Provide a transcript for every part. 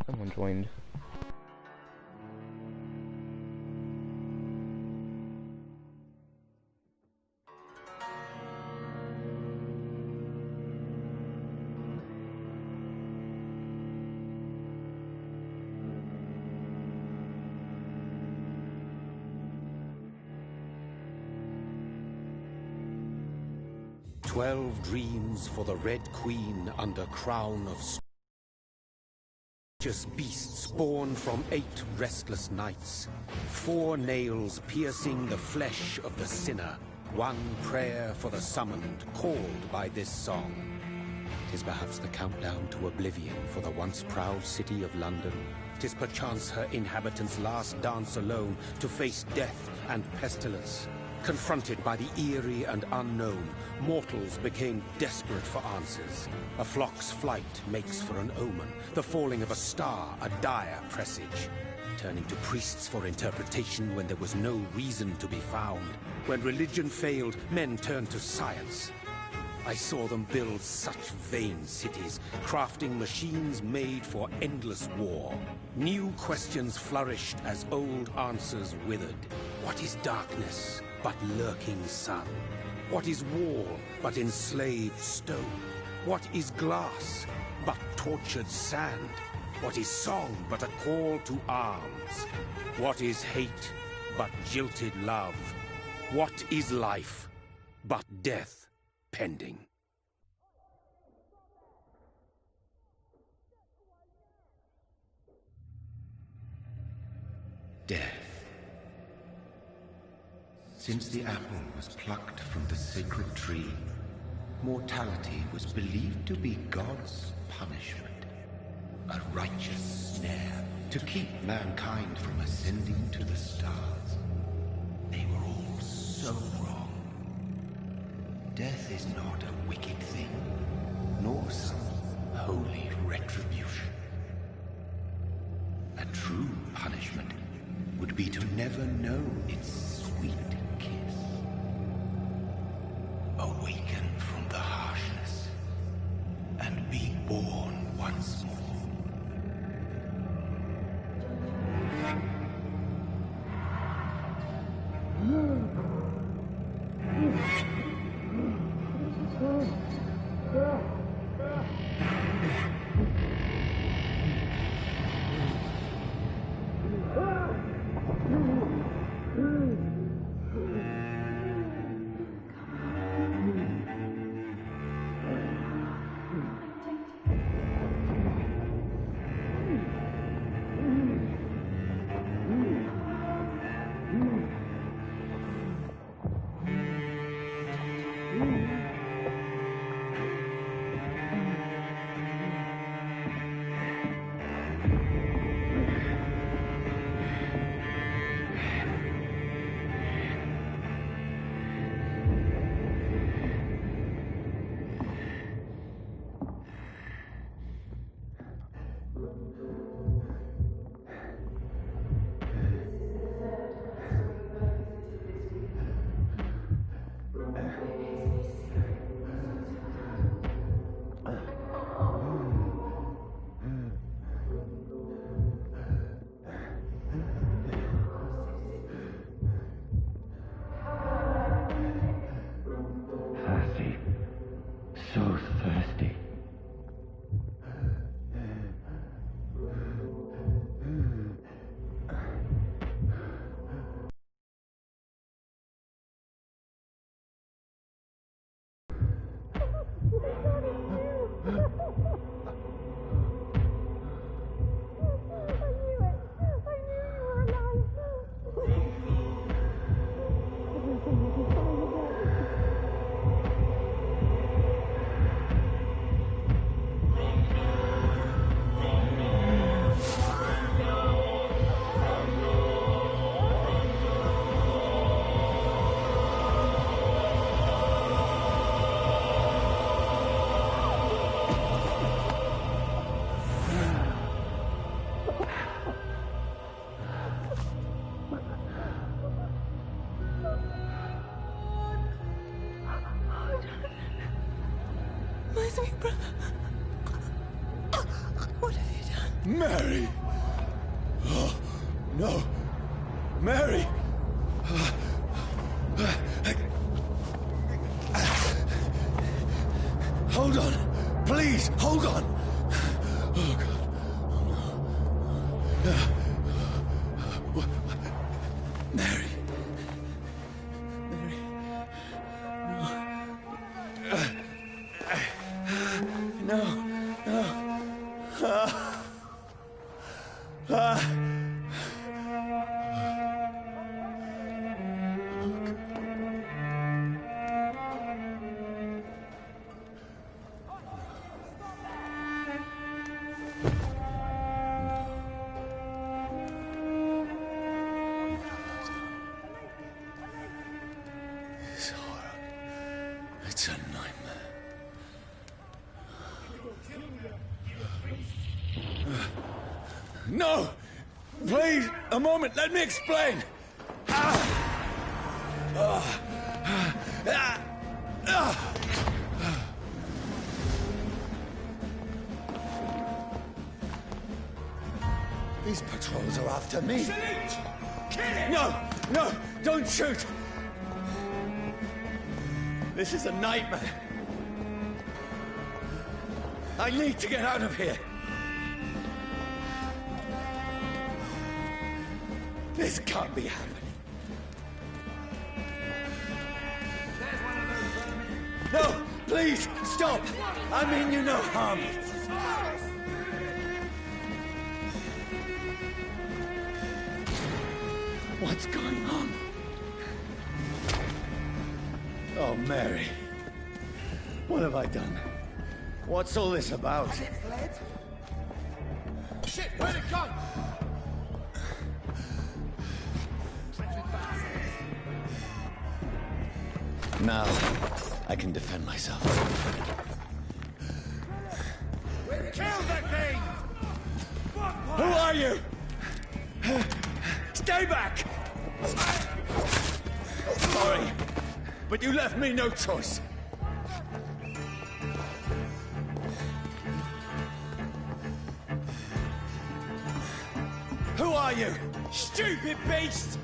Someone joined. "12 dreams for the Red Queen under crown of just beasts born from 8 restless nights. 4 nails piercing the flesh of the sinner. 1 prayer for the summoned, called by this song. 'Tis perhaps the countdown to oblivion for the once proud city of London. 'Tis perchance her inhabitants' last dance alone to face death and pestilence. Confronted by the eerie and unknown, mortals became desperate for answers. A flock's flight makes for an omen, the falling of a star a dire presage. Turning to priests for interpretation when there was no reason to be found. When religion failed, men turned to science. I saw them build such vain cities, crafting machines made for endless war. New questions flourished as old answers withered. What is darkness but lurking sun? What is wall but enslaved stone? What is glass but tortured sand? What is song but a call to arms? What is hate but jilted love? What is life but death pending? Death. Since the apple was plucked from the sacred tree, mortality was believed to be God's punishment. A righteous snare to keep mankind from ascending to the stars. They were all so wrong. Death is not a wicked thing, nor some holy retribution. A true punishment would be to never know its sweet kiss. Awaken from the harshness and be born once more. Mary! Oh, no! Mary! Hold on! Please, hold on! Oh, God. Mary. Mary. No. No. This horror. It's a nightmare. No! Please, a moment, let me explain! These patrols are after me. Salute! Kill him! No! No! Don't shoot! This is a nightmare. I need to get out of here. This can't be happening. There's one of those vermin. No! Please! Stop! I mean you no harm. What's going on? Oh, Mary. What have I done? What's all this about? Has it fled? Shit, where'd it go? Now, I can defend myself. Kill the thing! Who are you? Stay back! Sorry, but you left me no choice. Who are you? Stupid beast!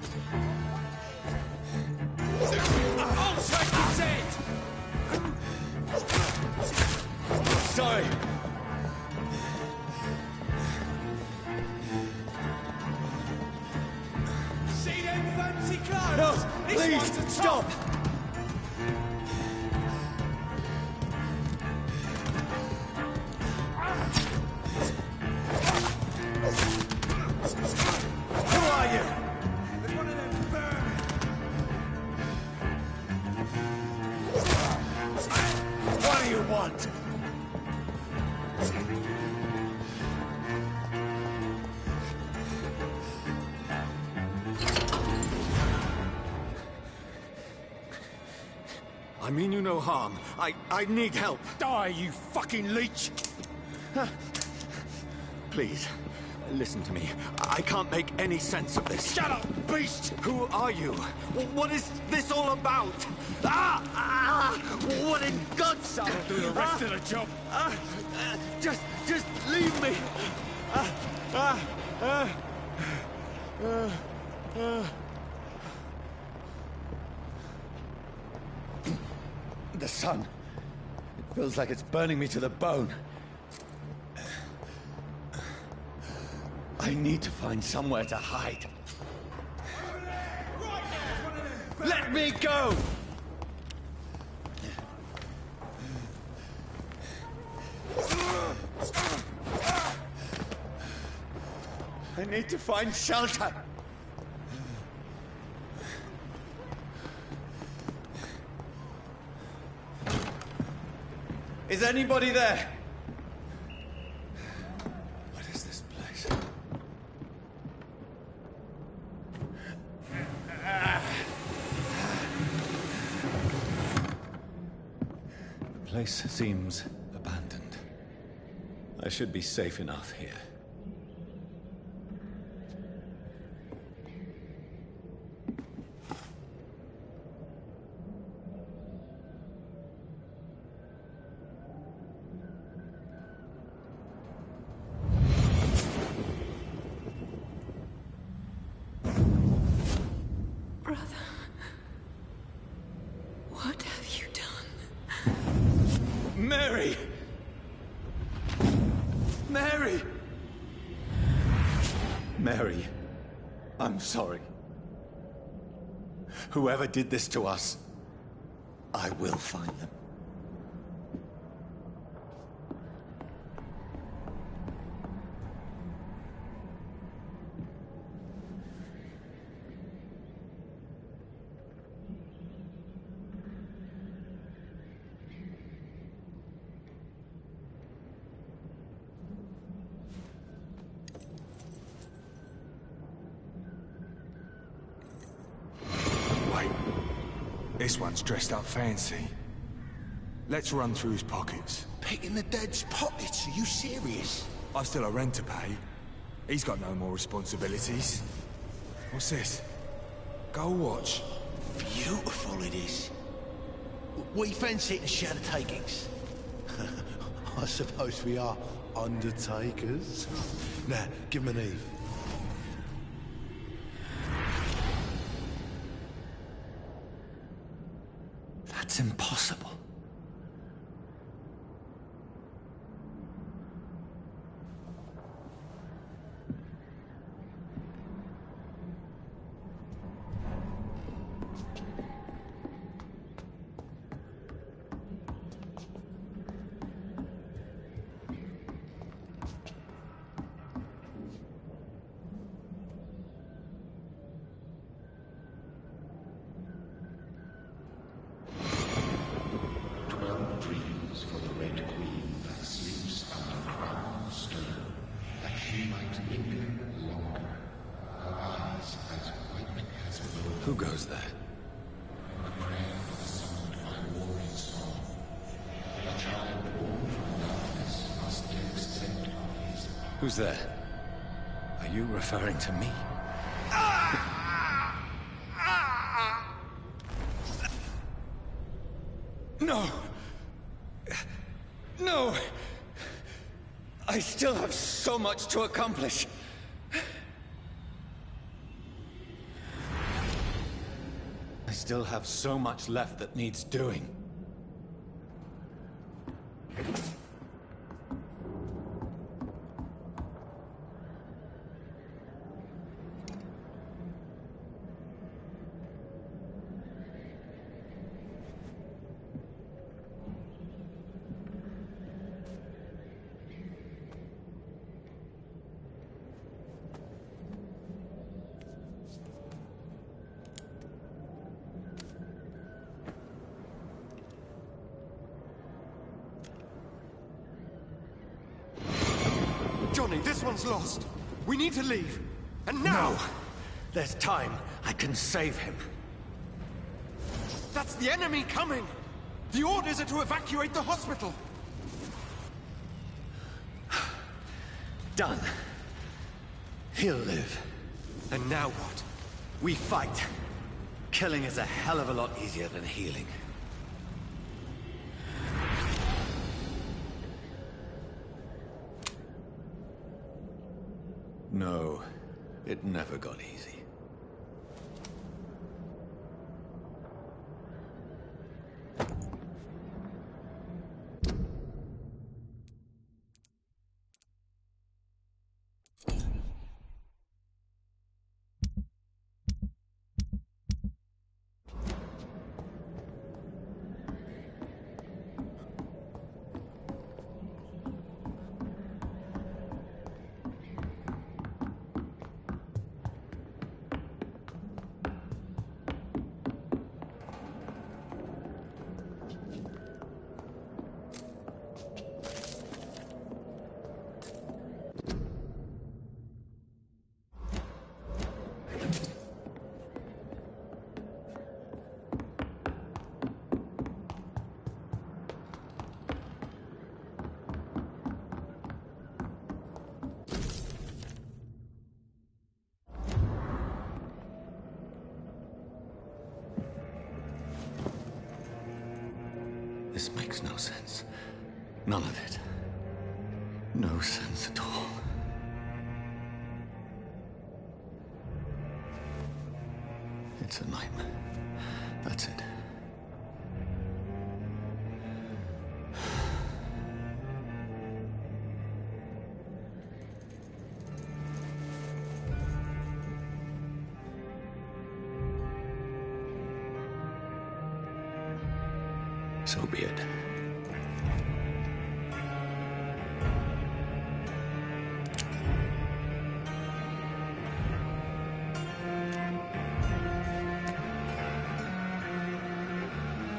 I'll take his head! Sorry. See them fancy clothes? No, This please, one's a top. stop! Who are you? There's one of them vermin. What do you want? I mean you no harm. I need help. Die, you fucking leech! Please, listen to me. I can't make any sense of this. Shut up, beast! Who are you? What is this all about? What in God's name? I'll do the rest of the job. Just leave me. The sun. It feels like it's burning me to the bone. I need to find somewhere to hide. Let me go! I need to find shelter. Is anybody there? What is this place? The place seems abandoned. I should be safe enough here. Mary, I'm sorry. Whoever did this to us, I will find them. This one's dressed up fancy. Let's run through his pockets. Picking the dead's pockets? Are you serious? I've still a rent to pay. He's got no more responsibilities. What's this? Gold watch. Beautiful it is. We fancy it and share the takings. I suppose we are undertakers. Now, give him an Eve. That's impossible. Who goes there? Who's there? Are you referring to me? No! No! I still have so much to accomplish. I still have so much left that needs doing. Johnny, this one's lost. We need to leave. And now! No! There's time. I can save him. That's the enemy coming! The orders are to evacuate the hospital! Done. He'll live. And now what? We fight. Killing is a hell of a lot easier than healing. No, it never got easy. This makes no sense. None of it. No sense at all. It's a nightmare. That's it. So be it.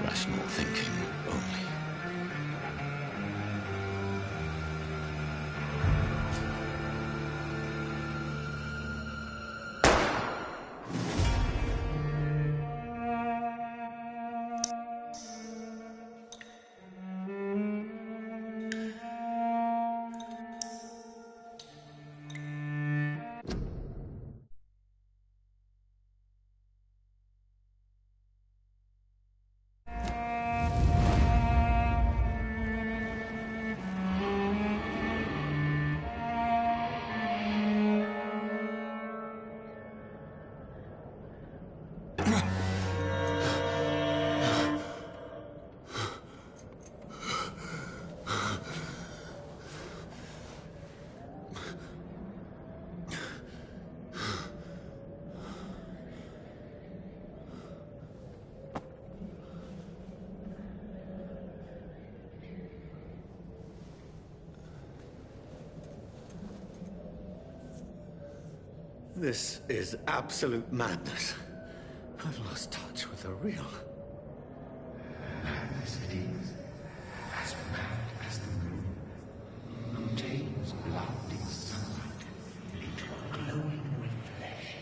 Rational thinking only. This is absolute madness. I've lost touch with the real. Madness it is, as mad as the moon, who takes blinding sunlight into a glowing with flesh.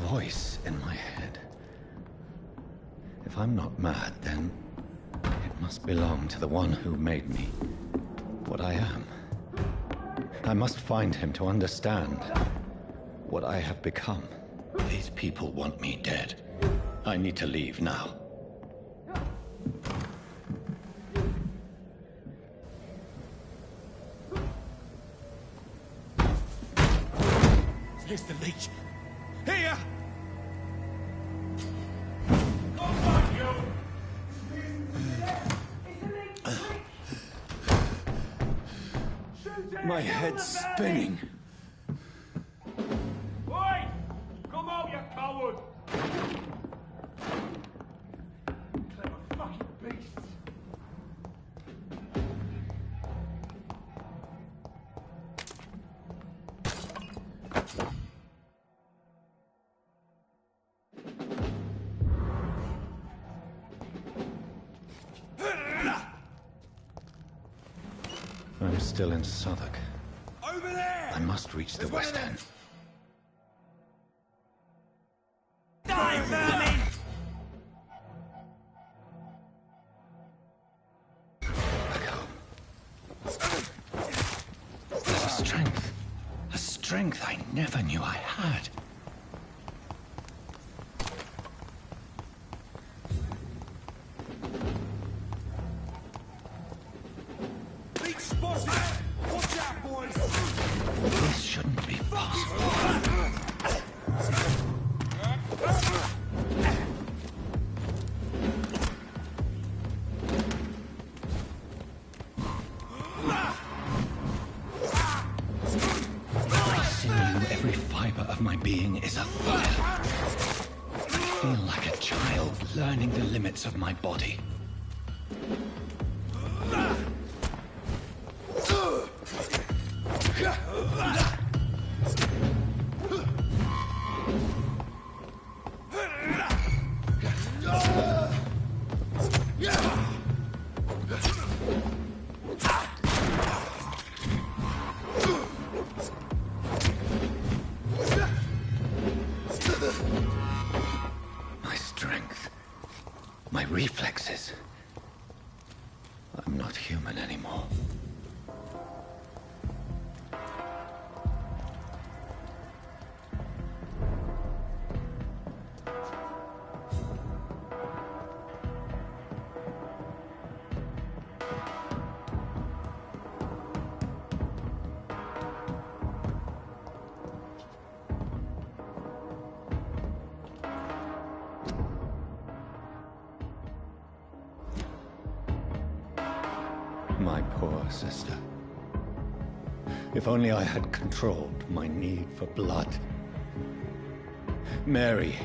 Voice in my head. If I'm not mad, then it must belong to the one who made me what I am. I must find him to understand what I have become. These people want me dead. I need to leave now. Here's the leech. Here! My head's spinning. Oi! Come out, you coward! Clever fucking beasts! I'm still in Southwark. Over there! I must reach the West End. Die, vermin! Back home. There's a strength I never knew I had. Big spotted! Watch out, boys! This shouldn't be possible. Every sinew, every fiber of my being is afire. I feel like a child learning the limits of my body. reflexes. I'm not human anymore. My poor sister. If only I had controlled my need for blood. Mary,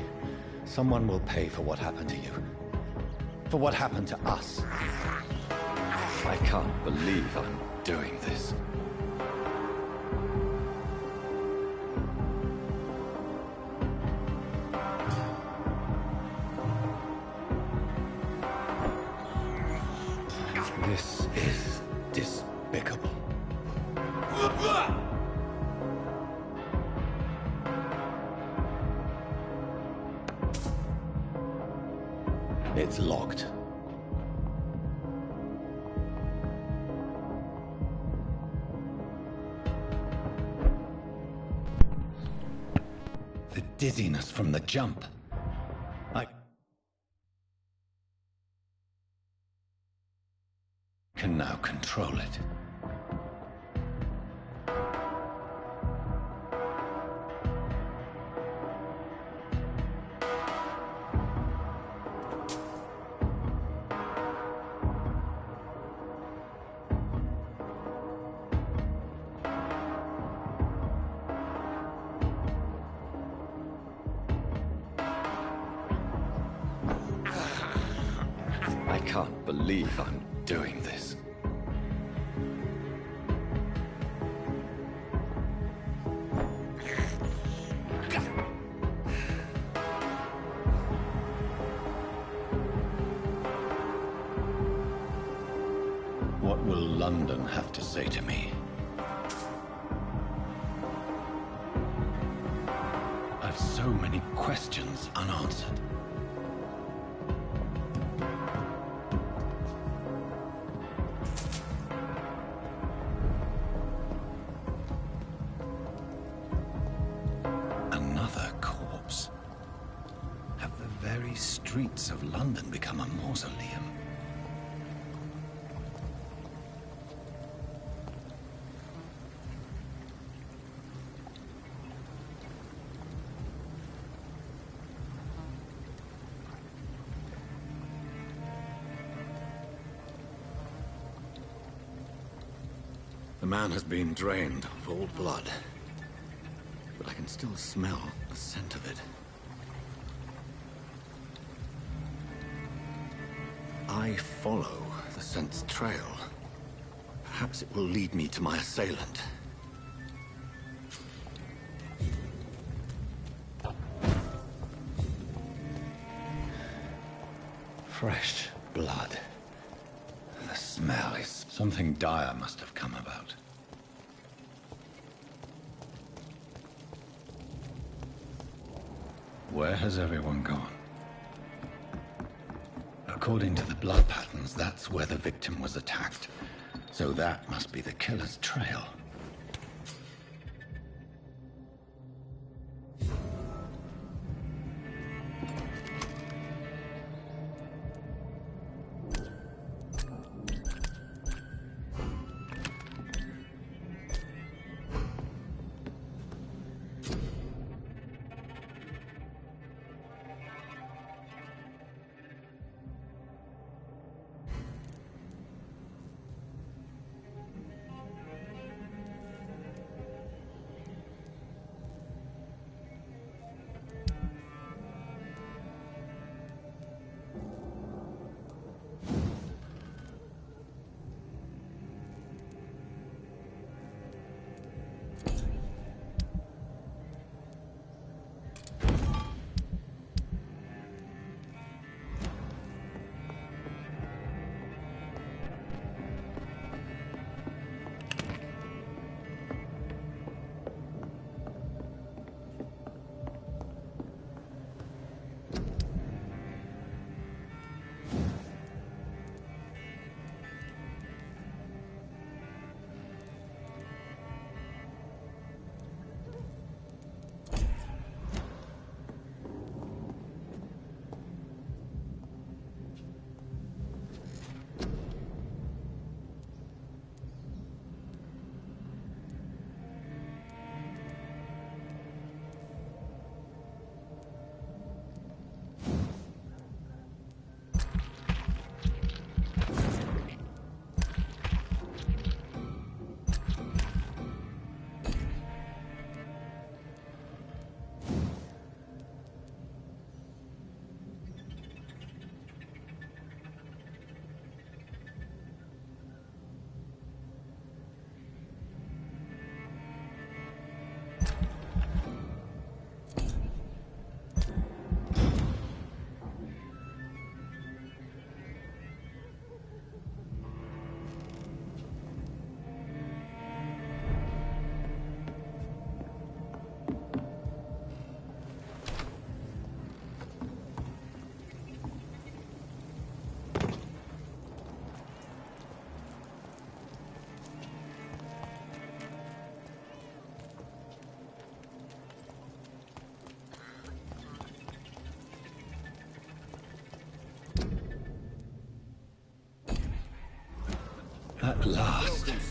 someone will pay for what happened to you. For what happened to us. I can't believe I'm doing this. This is despicable. It's locked. The dizziness from the jump. I can now control it. I can't believe I'm doing this. What will London have to say to me? I've so many questions unanswered. Another corpse. Have the very streets of London become a mausoleum? The man has been drained of all blood, but I can still smell the scent of it. I follow the scent's trail. Perhaps it will lead me to my assailant. Fresh blood. The smell is... Something dire must have come about. Where has everyone gone? According to the blood patterns, that's where the victim was attacked. So that must be the killer's trail.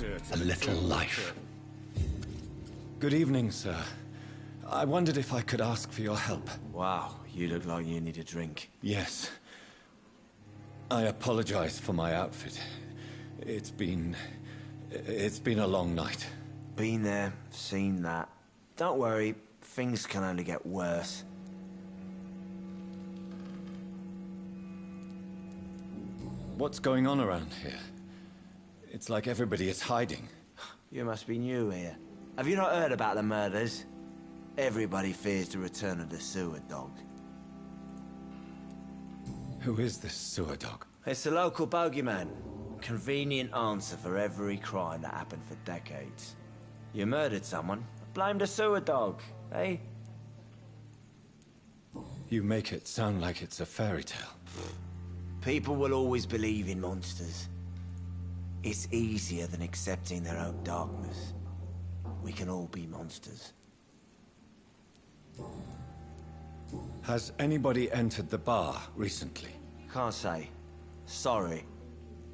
sir. a little life. Good evening, sir. I wondered if I could ask for your help. Wow, you look like you need a drink. Yes. I apologize for my outfit. It's been a long night. Been there, seen that. Don't worry, things can only get worse. What's going on around here? It's like everybody is hiding. You must be new here. Have you not heard about the murders? Everybody fears the return of the sewer dog. Who is this sewer dog? It's the local bogeyman. Convenient answer for every crime that happened for decades. You murdered someone, blame the sewer dog, eh? You make it sound like it's a fairy tale. People will always believe in monsters. It's easier than accepting their own darkness. We can all be monsters. Has anybody entered the bar recently? Can't say. Sorry.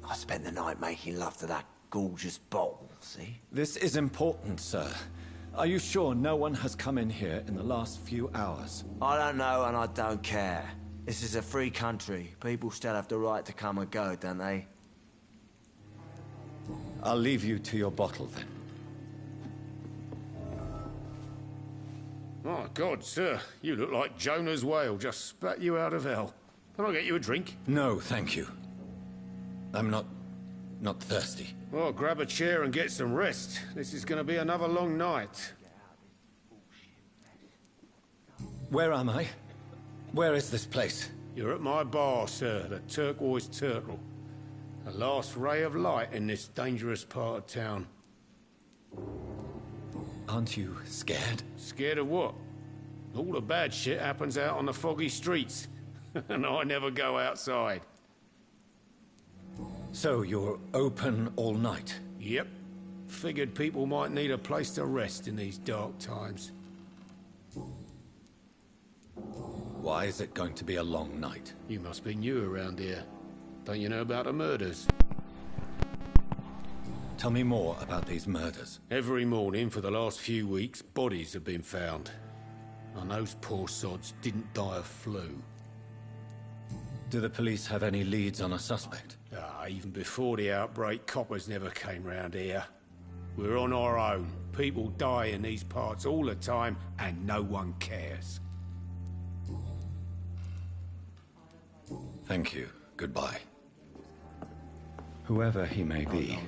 I spent the night making love to that gorgeous bottle, see? This is important, sir. Are you sure no one has come in here in the last few hours? I don't know and I don't care. This is a free country. People still have the right to come and go, don't they? I'll leave you to your bottle, then. My God, sir, you look like Jonah's whale just spat you out of hell. Can I get you a drink? No, thank you. I'm not thirsty. Well, grab a chair and get some rest. This is going to be another long night. Where am I? Where is this place? You're at my bar, sir, the Turquoise Turtle. The last ray of light in this dangerous part of town. Aren't you scared? Scared of what? All the bad shit happens out on the foggy streets. And I never go outside. So you're open all night? Yep. Figured people might need a place to rest in these dark times. Why is it going to be a long night? You must be new around here. Don't you know about the murders? Tell me more about these murders. Every morning for the last few weeks, bodies have been found. And those poor sods didn't die of flu. Do the police have any leads on a suspect? Even before the outbreak, coppers never came round here. We're on our own. People die in these parts all the time, and no one cares. Thank you. Goodbye. Whoever he may be,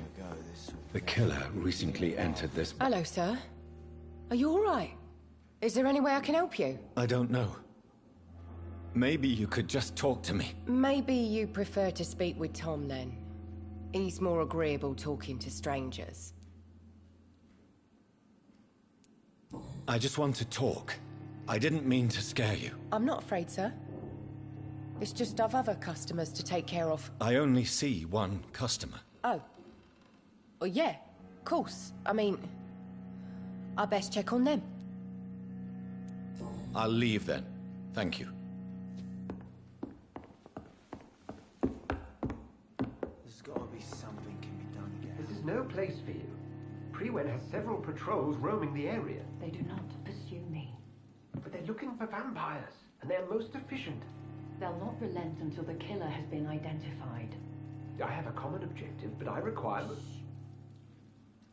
the killer recently entered this... Hello, sir. Are you all right? Is there any way I can help you? I don't know. Maybe you could just talk to me. Maybe you prefer to speak with Tom, then. He's more agreeable talking to strangers. I just want to talk. I didn't mean to scare you. I'm not afraid, sir. It's just I've other customers to take care of. I only see one customer. Oh. Well, yeah, of course. I mean, I best check on them. I'll leave then. Thank you. There's gotta be something can be done again. This is no place for you. Prewen has several patrols roaming the area. They do not pursue me. But they're looking for vampires, and they're most efficient. They'll not relent until the killer has been identified. I have a common objective, but I require...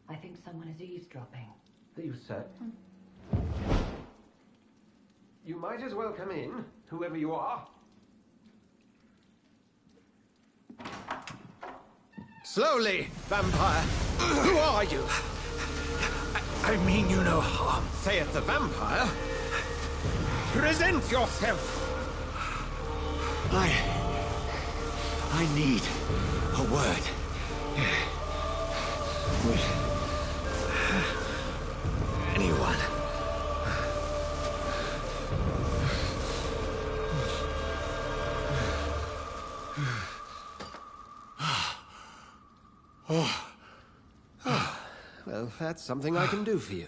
I think someone is eavesdropping. Are you certain? You might as well come in, whoever you are. Slowly, vampire. Who are you? I mean you no harm, saith the vampire. Present yourself. I need a word. With anyone. Well, that's something I can do for you.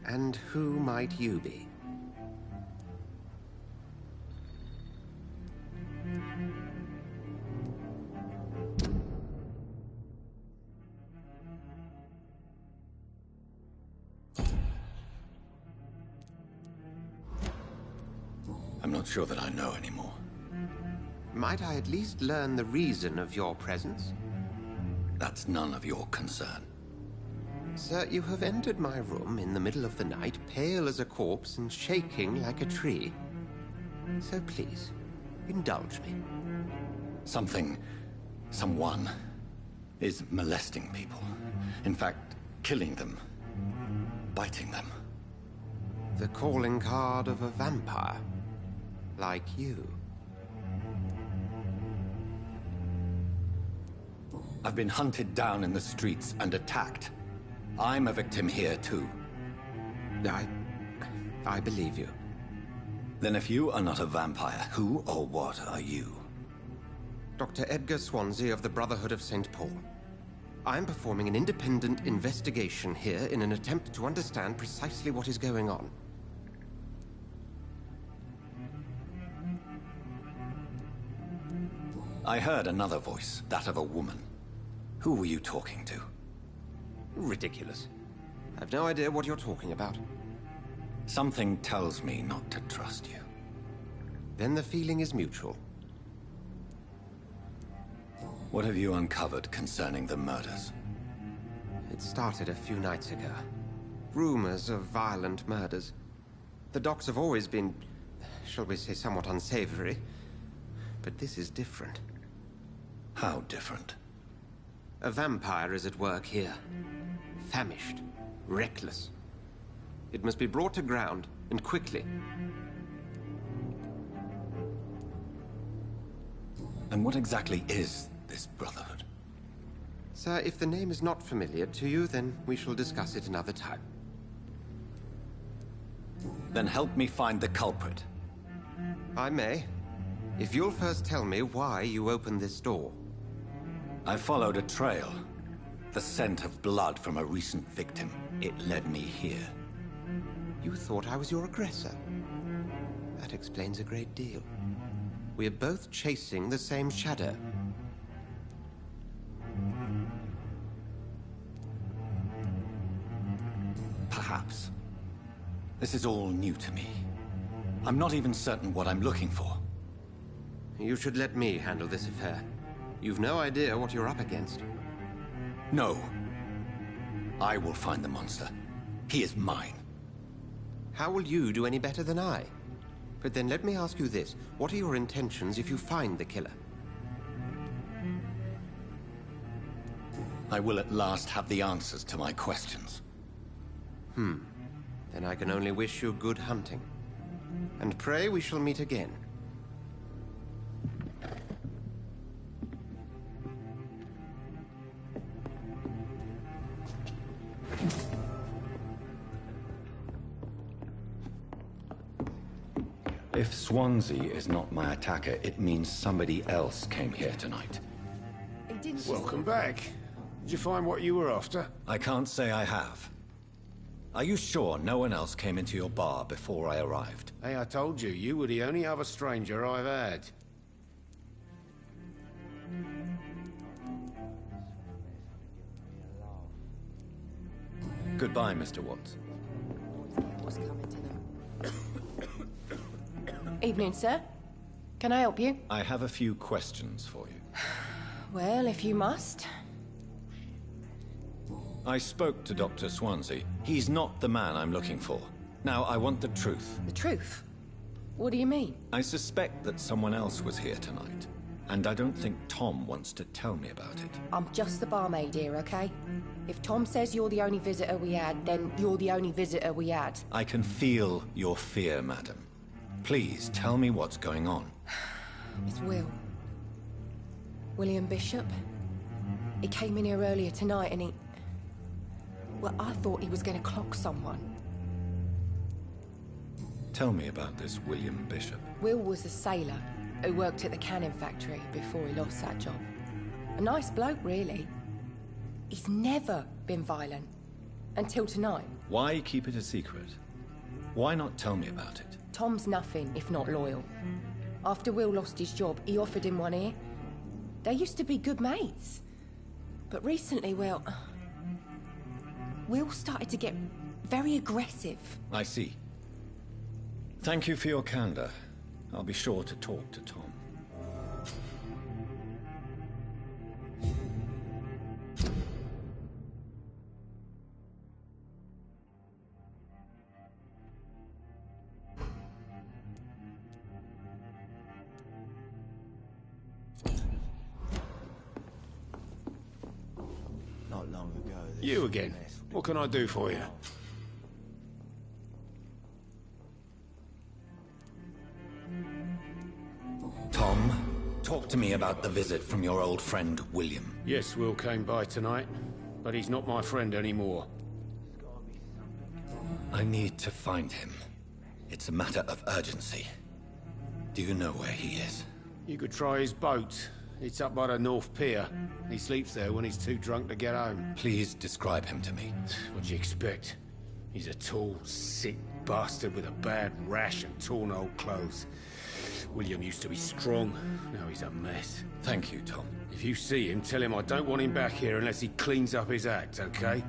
And who might you be? I'm not sure that I know anymore. Might I at least learn the reason of your presence? That's none of your concern. Sir, you have entered my room in the middle of the night, pale as a corpse and shaking like a tree. So please, indulge me. Someone is molesting people. In fact, killing them. Biting them. The calling card of a vampire. Like you. I've been hunted down in the streets and attacked. I'm a victim here, too. I believe you. Then if you are not a vampire, who or what are you? Dr. Edgar Swansea of the Brotherhood of St. Paul. I'm performing an independent investigation here in an attempt to understand precisely what is going on. I heard another voice, that of a woman. Who were you talking to? Ridiculous. I've no idea what you're talking about. Something tells me not to trust you. Then the feeling is mutual. What have you uncovered concerning the murders? It started a few nights ago. Rumors of violent murders. The docks have always been, shall we say, somewhat unsavory. But this is different. How different? A vampire is at work here. Famished. Reckless. It must be brought to ground, and quickly. And what exactly is this Brotherhood? Sir, if the name is not familiar to you, then we shall discuss it another time. Then help me find the culprit. I may. If you'll first tell me why you opened this door. I followed a trail. The scent of blood from a recent victim. It led me here. You thought I was your aggressor. That explains a great deal. We're both chasing the same shadow. Perhaps. This is all new to me. I'm not even certain what I'm looking for. You should let me handle this affair. You've no idea what you're up against. No. I will find the monster. He is mine. How will you do any better than I? But then let me ask you this. What are your intentions if you find the killer? I will at last have the answers to my questions. Then I can only wish you good hunting. And pray we shall meet again. If Swansea is not my attacker, it means somebody else came here tonight. Welcome back. Did you find what you were after? I can't say I have. Are you sure no one else came into your bar before I arrived? Hey, I told you, you were the only other stranger I've had. Goodbye, Mr. Watts. What's coming to them? Evening, sir. Can I help you? I have a few questions for you. Well, if you must. I spoke to Dr. Swansea. He's not the man I'm looking for. Now, I want the truth. The truth? What do you mean? I suspect that someone else was here tonight. And I don't think Tom wants to tell me about it. I'm just the barmaid here, okay? If Tom says you're the only visitor we had, then you're the only visitor we had. I can feel your fear, madam. Please, tell me what's going on. It's William Bishop. He came in here earlier tonight and he... Well, I thought he was going to clock someone. Tell me about this William Bishop. Will was a sailor who worked at the cannon factory before he lost that job. A nice bloke, really. He's never been violent. Until tonight. Why keep it a secret? Why not tell me about it? Tom's nothing if not loyal. After Will lost his job, he offered him one ear. They used to be good mates. But recently, well, Will started to get very aggressive. I see. Thank you for your candor. I'll be sure to talk to Tom. Not long ago. You again. What can I do for you? Tom, talk to me about the visit from your old friend, William. Yes, Will came by tonight, but he's not my friend anymore. I need to find him. It's a matter of urgency. Do you know where he is? You could try his boat. It's up by the North Pier. He sleeps there when he's too drunk to get home. Please describe him to me. What do you expect? He's a tall, sick bastard with a bad rash and torn old clothes. William used to be strong. Now he's a mess. Thank you, Tom. If you see him, tell him I don't want him back here unless he cleans up his act, okay?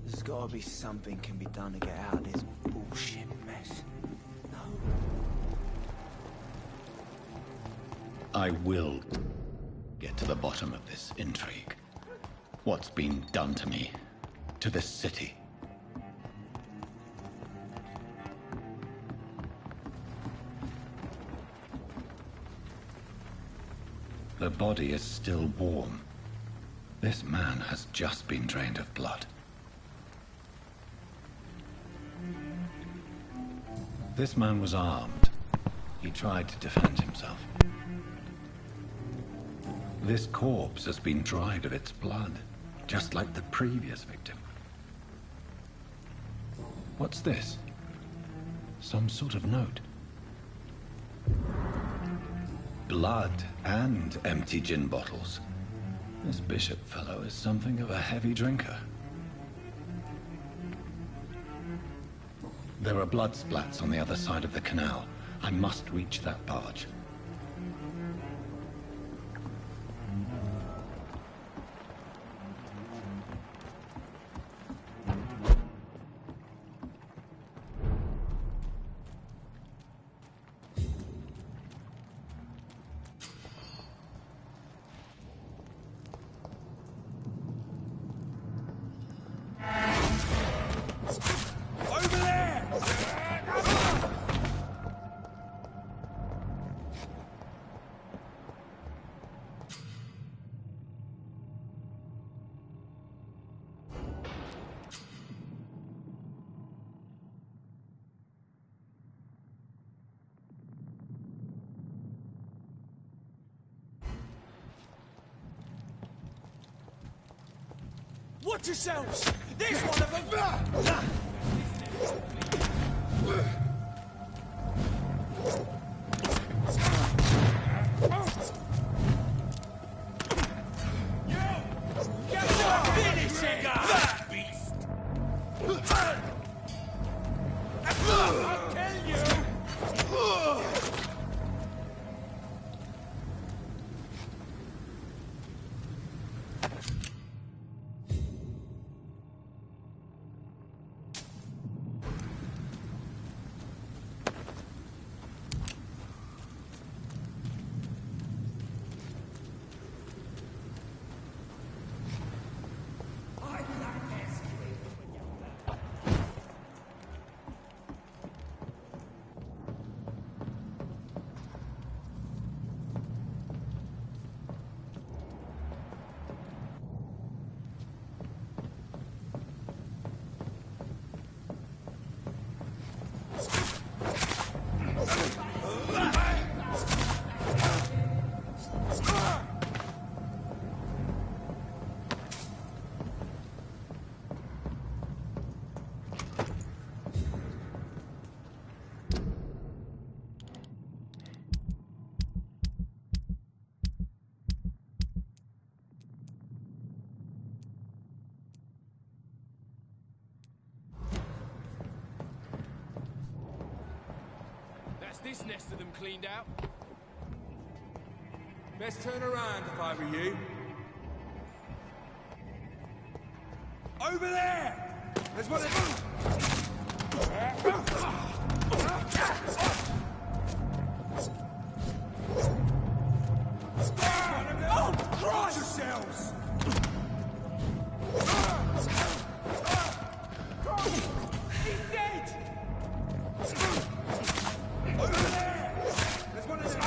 There's gotta be something can be done to get out of this bullshit mess. No. I will get to the bottom of this intrigue. What's been done to me, to this city. The body is still warm. This man has just been drained of blood. This man was armed. He tried to defend himself. This corpse has been dried of its blood, just like the previous victim. What's this? Some sort of note. Blood and empty gin bottles. This bishop fellow is something of a heavy drinker. There are blood splats on the other side of the canal. I must reach that barge. Watch yourselves! There's one of them! Finish it! That beast! I'll tell you! this nest of them cleaned out. Best turn around if I were you. Over there! There's one of... Oh, Christ! Yourselves! He's dead! Over there! There's one of them!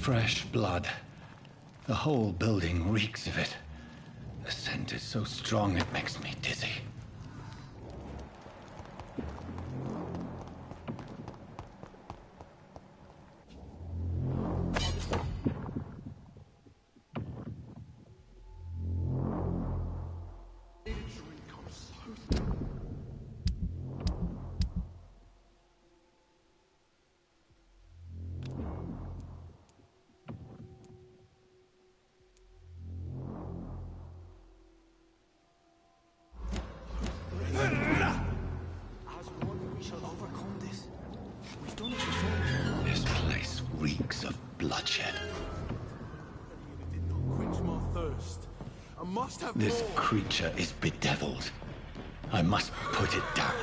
fresh blood. The whole building reeks of it. The scent is so strong it makes me dizzy. This place reeks of bloodshed. Quench my thirst. I must have This more. creature is bedeviled. I must put it down.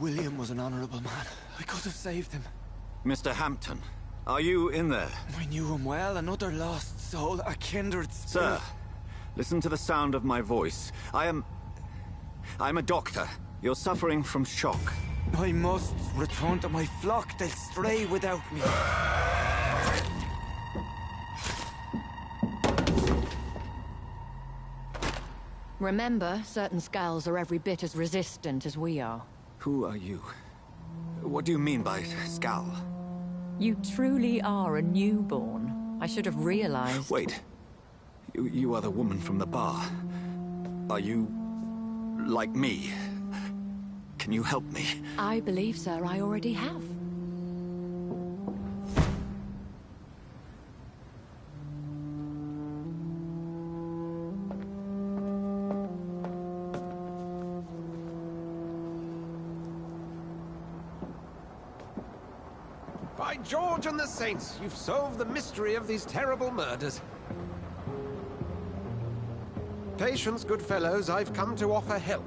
William was an honorable man. I could have saved him. Mr. Hampton, are you in there? I knew him well, another lost soul, a kindred spirit. Sir, listen to the sound of my voice. I'm a doctor. You're suffering from shock. I must return to my flock. They'll stray without me. Remember, certain skulls are every bit as resistant as we are. Who are you? What do you mean by Skal? You truly are a newborn. I should have realized. Wait. You are the woman from the bar. Are you... like me? Can you help me? I believe, sir, I already have. By George and the Saints, you've solved the mystery of these terrible murders. Patience, good fellows, I've come to offer help.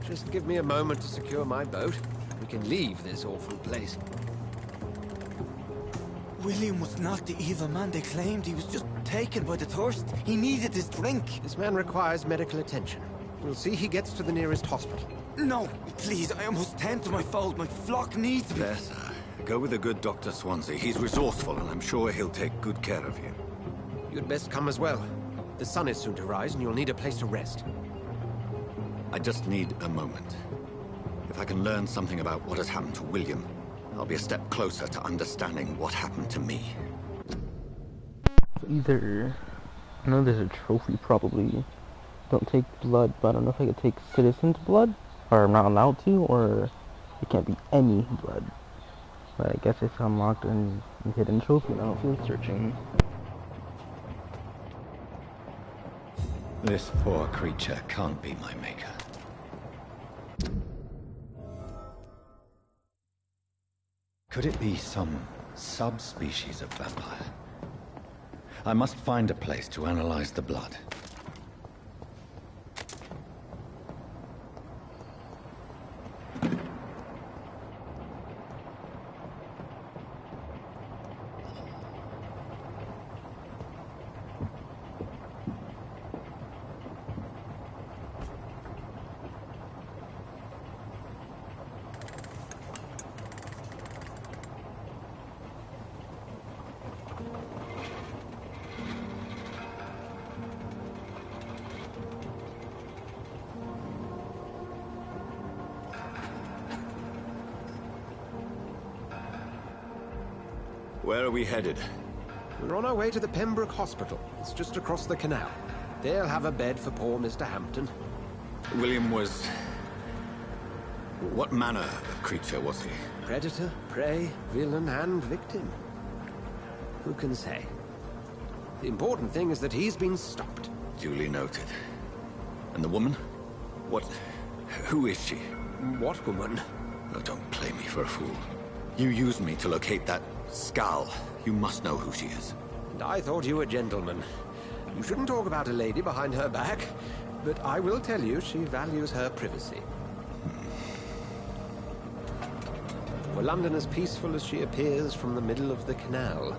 Just give me a moment to secure my boat. We can leave this awful place. William was not the evil man they claimed. He was just taken by the thirst. He needed his drink. This man requires medical attention. We'll see he gets to the nearest hospital. No, please, I must tend to my fold. My flock needs me. There, sir. Go with the good Dr. Swansea. He's resourceful, and I'm sure he'll take good care of you. You'd best come as well. The sun is soon to rise, and you'll need a place to rest. I just need a moment. If I can learn something about what has happened to William, I'll be a step closer to understanding what happened to me. Either... I know there's a trophy, probably. Don't take blood, but I don't know if I could take citizens' blood, or I'm not allowed to, or it can't be any blood. But I guess it's unlocked in hidden trophy, and I don't feel searching. This poor creature can't be my maker. Could it be some subspecies of vampire? I must find a place to analyze the blood. Where are we headed? We're on our way to the Pembroke Hospital. It's just across the canal. They'll have a bed for poor Mr. Hampton. William was... What manner of creature was he? Predator, prey, villain, and victim. Who can say? The important thing is that he's been stopped. Duly noted. And the woman? What... Who is she? What woman? Oh, don't play me for a fool. You used me to locate that skull. You must know who she is. And I thought you a gentleman. You shouldn't talk about a lady behind her back, but I will tell you she values her privacy. Were London as peaceful as she appears from the middle of the canal?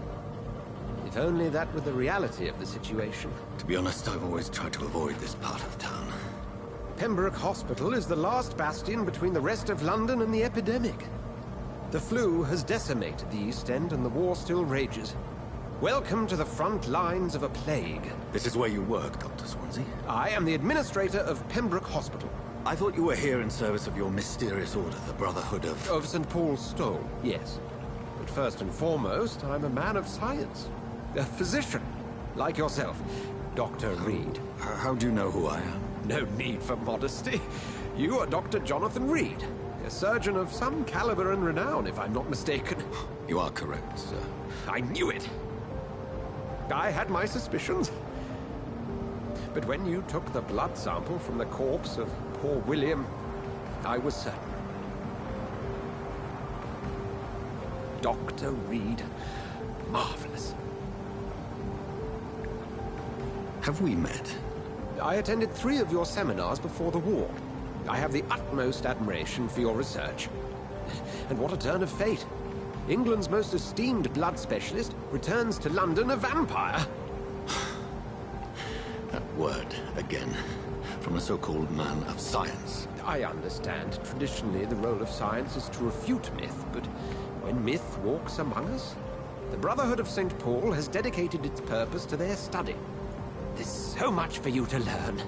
If only that were the reality of the situation. To be honest, I've always tried to avoid this part of town. Pembroke Hospital is the last bastion between the rest of London and the epidemic. The flu has decimated the East End and the war still rages. Welcome to the front lines of a plague. This is where you work, Dr. Swansea? I am the administrator of Pembroke Hospital. I thought you were here in service of your mysterious order, the Brotherhood of... Of St. Paul's Stole, yes. But first and foremost, I'm a man of science. A physician, like yourself, Dr. Reed. How do you know who I am? No need for modesty. You are Dr. Jonathan Reed, a surgeon of some caliber and renown, if I'm not mistaken. You are correct, sir. I knew it. I had my suspicions. But when you took the blood sample from the corpse of poor William, I was certain. Dr. Reed. Marvelous. Have we met? I attended 3 of your seminars before the war. I have the utmost admiration for your research. And what a turn of fate. England's most esteemed blood specialist returns to London a vampire. That word, again, from a so-called man of science. I understand. Traditionally, the role of science is to refute myth, but when myth walks among us, the Brotherhood of St. Paul has dedicated its purpose to their study. There's so much for you to learn.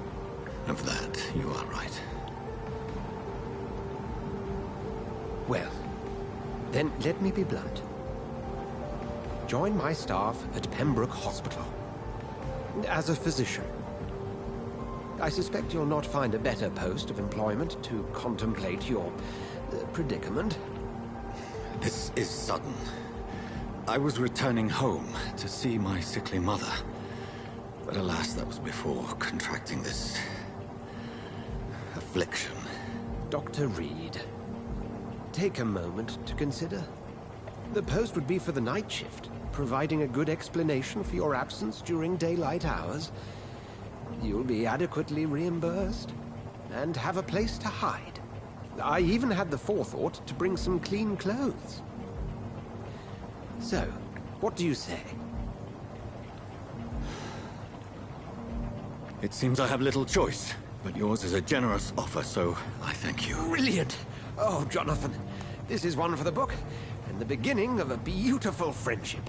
Of that, you are right. Well, then let me be blunt. Join my staff at Pembroke Hospital. As a physician. I suspect you'll not find a better post of employment to contemplate your predicament. This is sudden. I was returning home to see my sickly mother. But alas, that was before contracting this... affliction. Dr. Reed, take a moment to consider. The post would be for the night shift, providing a good explanation for your absence during daylight hours. You'll be adequately reimbursed, and have a place to hide. I even had the forethought to bring some clean clothes. So, what do you say? It seems I have little choice, but yours is a generous offer, so I thank you. Brilliant! Oh, Jonathan, this is one for the book, and the beginning of a beautiful friendship.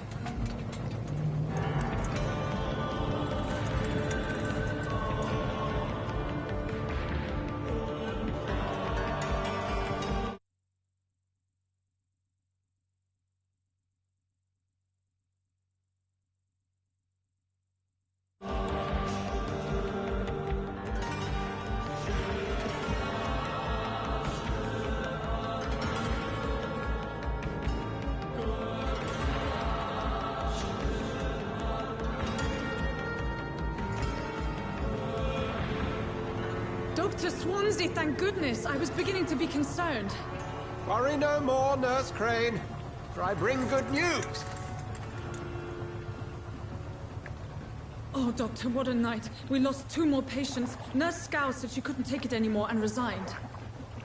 Dr. Swansea, thank goodness. I was beginning to be concerned. Worry no more, Nurse Crane, for I bring good news. Oh, Doctor, what a night. We lost 2 more patients. Nurse Scow said she couldn't take it anymore and resigned.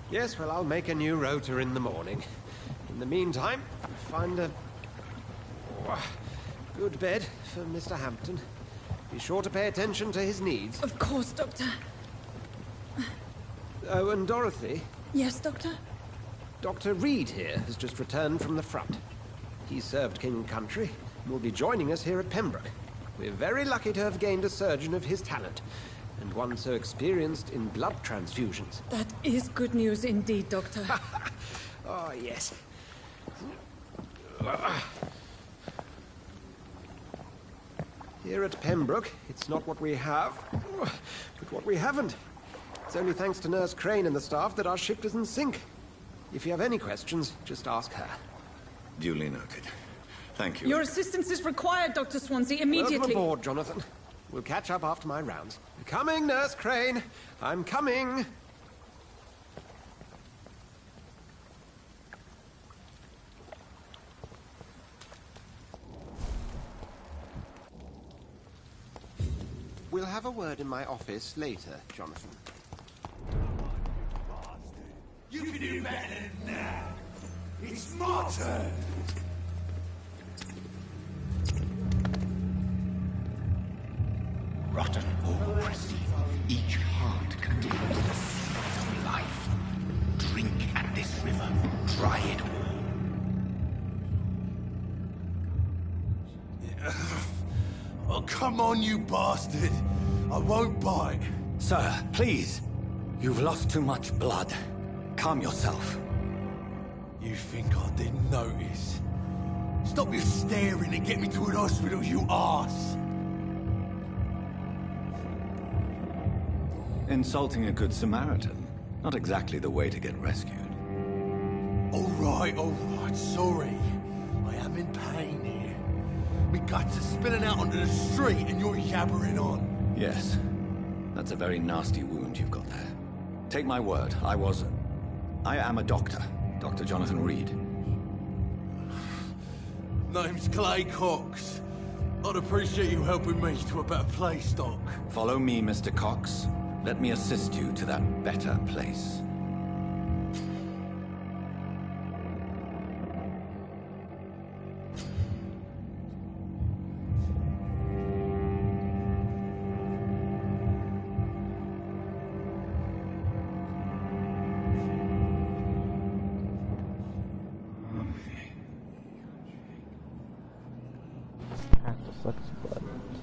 Yes, well, I'll make a new rota in the morning. In the meantime, find a... good bed for Mr. Hampton. Be sure to pay attention to his needs. Of course, Doctor. Oh, and Dorothy? Yes, Doctor? Dr. Reed here has just returned from the front. He served King and Country and will be joining us here at Pembroke. We're very lucky to have gained a surgeon of his talent, and one so experienced in blood transfusions. That is good news indeed, Doctor. Oh, yes. Here at Pembroke, it's not what we have, but what we haven't. It's only thanks to Nurse Crane and the staff that our ship doesn't sink. If you have any questions, just ask her. Duly noted. Thank you. Your assistance is required, Dr. Swansea, immediately. Welcome aboard, Jonathan. We'll catch up after my rounds. Coming, Nurse Crane. I'm coming. We'll have a word in my office later, Jonathan. You can do better than that. It's my turn. Rotten or pristine, each heart contains the seeds of life. Drink at this river, try it all. Oh, come on, you bastard. I won't bite. Sir, please. You've lost too much blood. Calm yourself. You think I didn't notice? Stop your staring and get me to an hospital, you arse! Insulting a good Samaritan. Not exactly the way to get rescued. All right, sorry. I am in pain here. Me guts are spilling out onto the street and you're yabbering on. Yes. That's a very nasty wound you've got there. Take my word, I am a doctor. Dr. Jonathan Reed. Name's Clay Cox. I'd appreciate you helping me to a better place, Doc. Follow me, Mr. Cox. Let me assist you to that better place.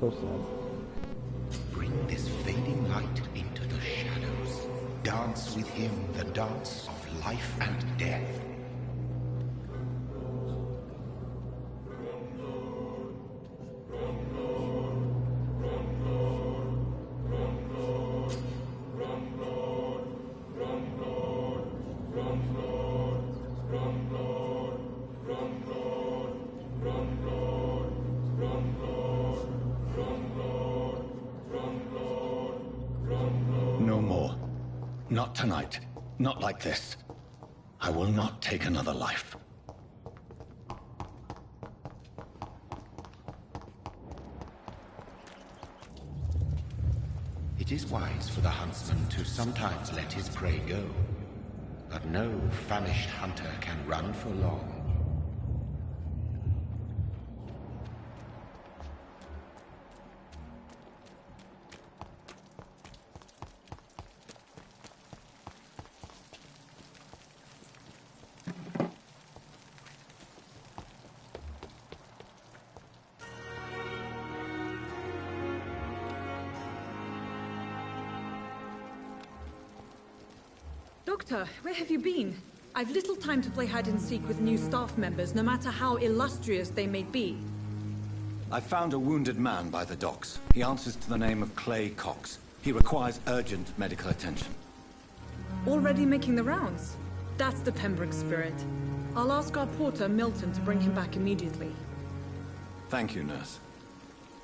So sad. Bring this fading light into the shadows. Dance with him the dance of life and death. No more. Not tonight. Not like this. I will not take another life. It is wise for the huntsman to sometimes let his prey go, but no famished hunter can run for long. Doctor, where have you been? I've little time to play hide-and-seek with new staff members, no matter how illustrious they may be. I found a wounded man by the docks. He answers to the name of Clay Cox. He requires urgent medical attention. Already making the rounds? That's the Pembroke spirit. I'll ask our porter, Milton, to bring him back immediately. Thank you, nurse.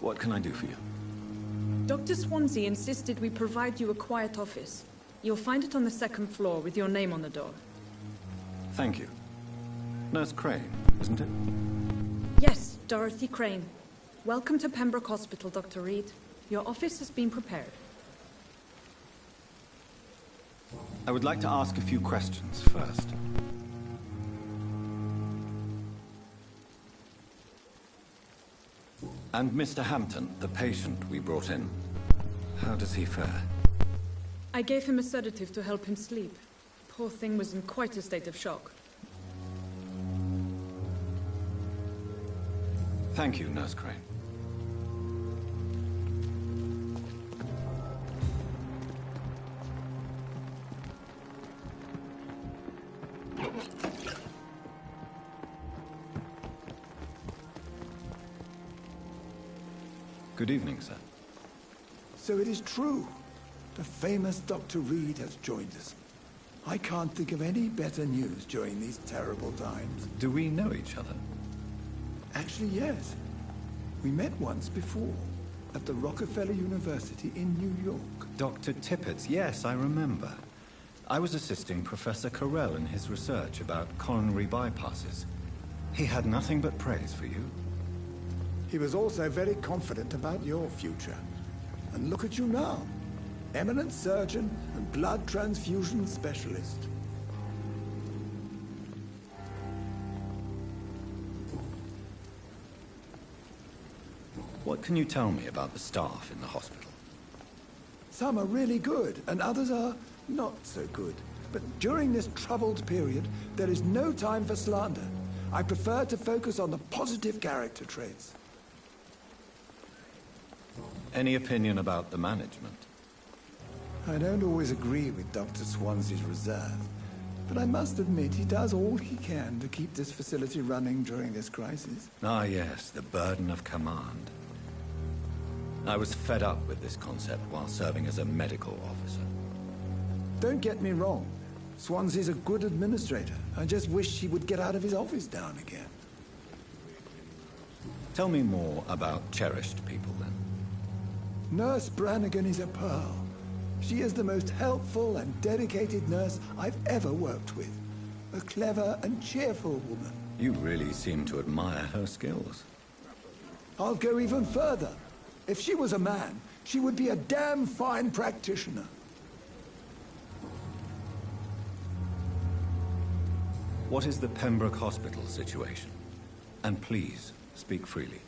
What can I do for you? Dr. Swansea insisted we provide you a quiet office. You'll find it on the second floor with your name on the door. Thank you. Nurse Crane, isn't it? Yes, Dorothy Crane. Welcome to Pembroke Hospital, Dr. Reed. Your office has been prepared. I would like to ask a few questions first. And Mr. Hampton, the patient we brought in, how does he fare? I gave him a sedative to help him sleep. Poor thing was in quite a state of shock. Thank you, Nurse Crane. Good evening, sir. So it is true. The famous Dr. Reed has joined us. I can't think of any better news during these terrible times. Do we know each other? Actually, yes. We met once before, at the Rockefeller University in New York. Dr. Tippett, yes, I remember. I was assisting Professor Carell in his research about coronary bypasses. He had nothing but praise for you. He was also very confident about your future. And look at you now. Eminent surgeon and blood transfusion specialist. What can you tell me about the staff in the hospital? Some are really good, and others are not so good. But during this troubled period, there is no time for slander. I prefer to focus on the positive character traits. Any opinion about the management? I don't always agree with Dr. Swansea's reserve, but I must admit he does all he can to keep this facility running during this crisis. Ah, yes, the burden of command. I was fed up with this concept while serving as a medical officer. Don't get me wrong. Swansea's a good administrator. I just wish he would get out of his office down again. Tell me more about cherished people, then. Nurse Brannigan is a pearl. She is the most helpful and dedicated nurse I've ever worked with. A clever and cheerful woman. You really seem to admire her skills. I'll go even further. If she was a man, she would be a damn fine practitioner. What is the Pembroke Hospital situation? And please, speak freely.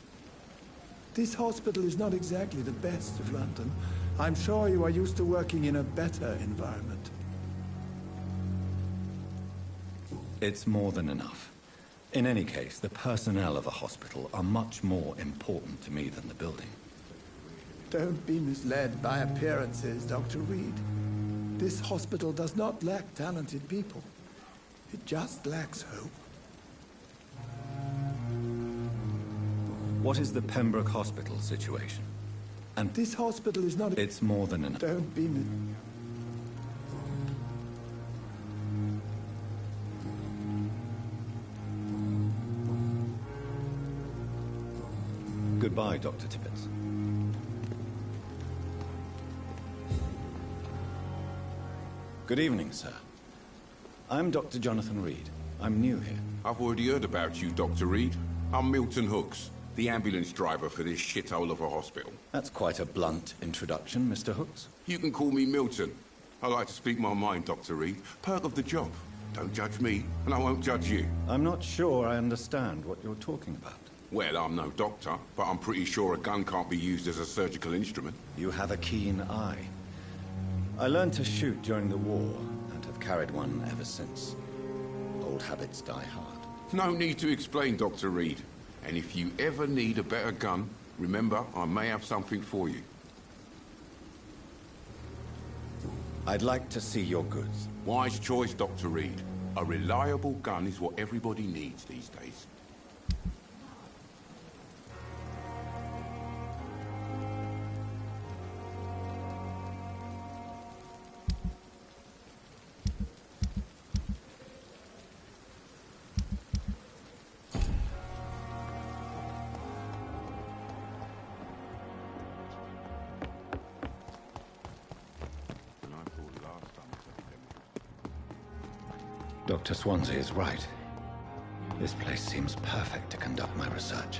This hospital is not exactly the best of London. I'm sure you are used to working in a better environment. It's more than enough. In any case, the personnel of a hospital are much more important to me than the building. Don't be misled by appearances, Dr. Reed. This hospital does not lack talented people. It just lacks hope. What is the Pembroke Hospital situation? And this hospital is not... It's more than enough. Don't be... Goodbye, Dr. Tippett. Good evening, sir. I'm Dr. Jonathan Reed. I'm new here. I've already heard about you, Dr. Reed. I'm Milton Hooks, the ambulance driver for this shithole of a hospital. That's quite a blunt introduction, Mr. Hooks. You can call me Milton. I like to speak my mind, Dr. Reed. Perk of the job. Don't judge me, and I won't judge you. I'm not sure I understand what you're talking about. Well, I'm no doctor, but I'm pretty sure a gun can't be used as a surgical instrument. You have a keen eye. I learned to shoot during the war, and have carried one ever since. Old habits die hard. No need to explain, Dr. Reed. And if you ever need a better gun, remember, I may have something for you. I'd like to see your goods. Wise choice, Dr. Reed. A reliable gun is what everybody needs these days. Dr. Swansea is right. This place seems perfect to conduct my research.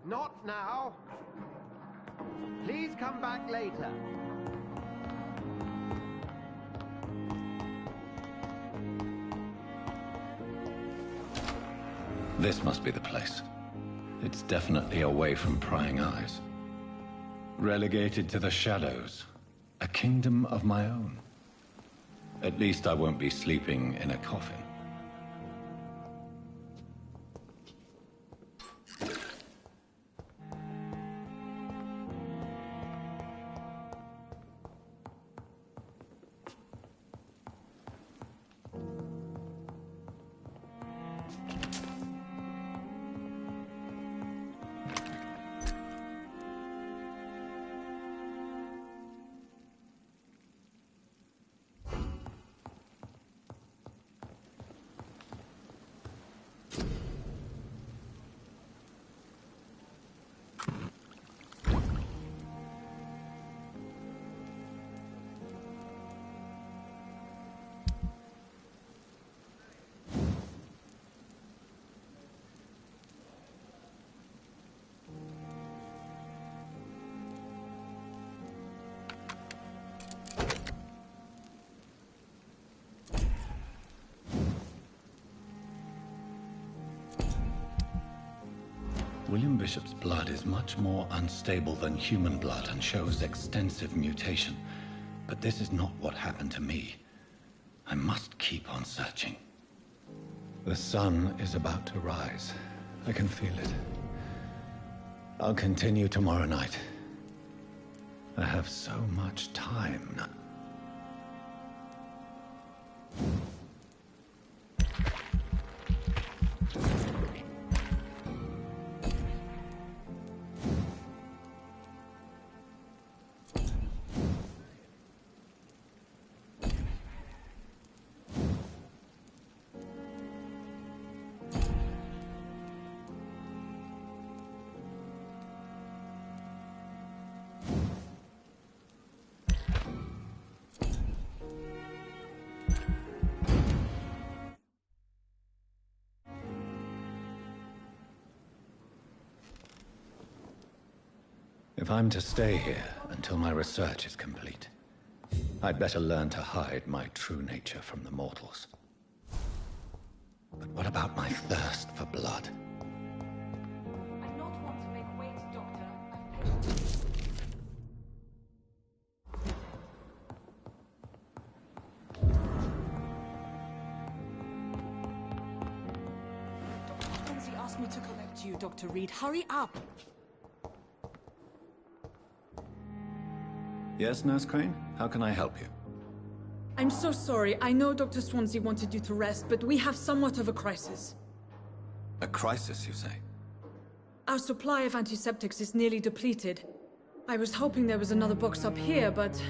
Not now. Please come back later. This must be the place. It's definitely away from prying eyes. Relegated to the shadows. A kingdom of my own. At least I won't be sleeping in a coffin. William Bishop's blood is much more unstable than human blood and shows extensive mutation. But this is not what happened to me. I must keep on searching. The sun is about to rise. I can feel it. I'll continue tomorrow night. I have so much time now. If I'm to stay here until my research is complete, I'd better learn to hide my true nature from the mortals. But what about my thirst for blood? I do not want to make wait, Doctor. Dr. Lindsay asked me to collect you, Dr. Reed. Hurry up! Yes, Nurse Crane? How can I help you? I'm so sorry. I know Dr. Swansea wanted you to rest, but we have somewhat of a crisis. A crisis, you say? Our supply of antiseptics is nearly depleted. I was hoping there was another box up here, but...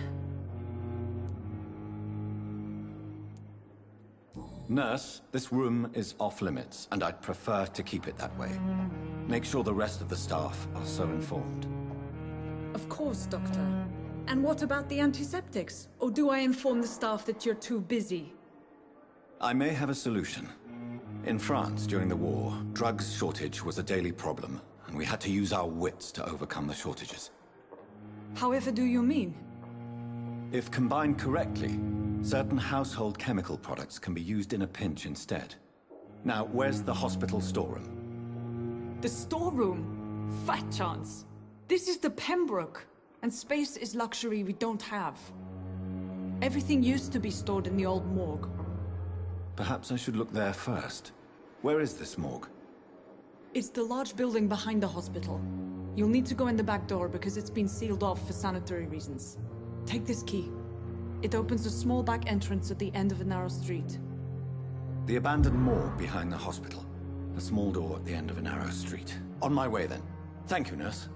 Nurse, this room is off limits, and I'd prefer to keep it that way. Make sure the rest of the staff are so informed. Of course, Doctor. And what about the antiseptics? Or do I inform the staff that you're too busy? I may have a solution. In France, during the war, drugs shortage was a daily problem, and we had to use our wits to overcome the shortages. However do you mean? If combined correctly, certain household chemical products can be used in a pinch instead. Now, where's the hospital storeroom? The storeroom? Fat chance. This is the Pembroke, and space is luxury we don't have. Everything used to be stored in the old morgue. Perhaps I should look there first. Where is this morgue? It's the large building behind the hospital. You'll need to go in the back door because it's been sealed off for sanitary reasons. Take this key. It opens a small back entrance at the end of a narrow street. The abandoned morgue behind the hospital. A small door at the end of a narrow street. On my way then. Thank you, nurse.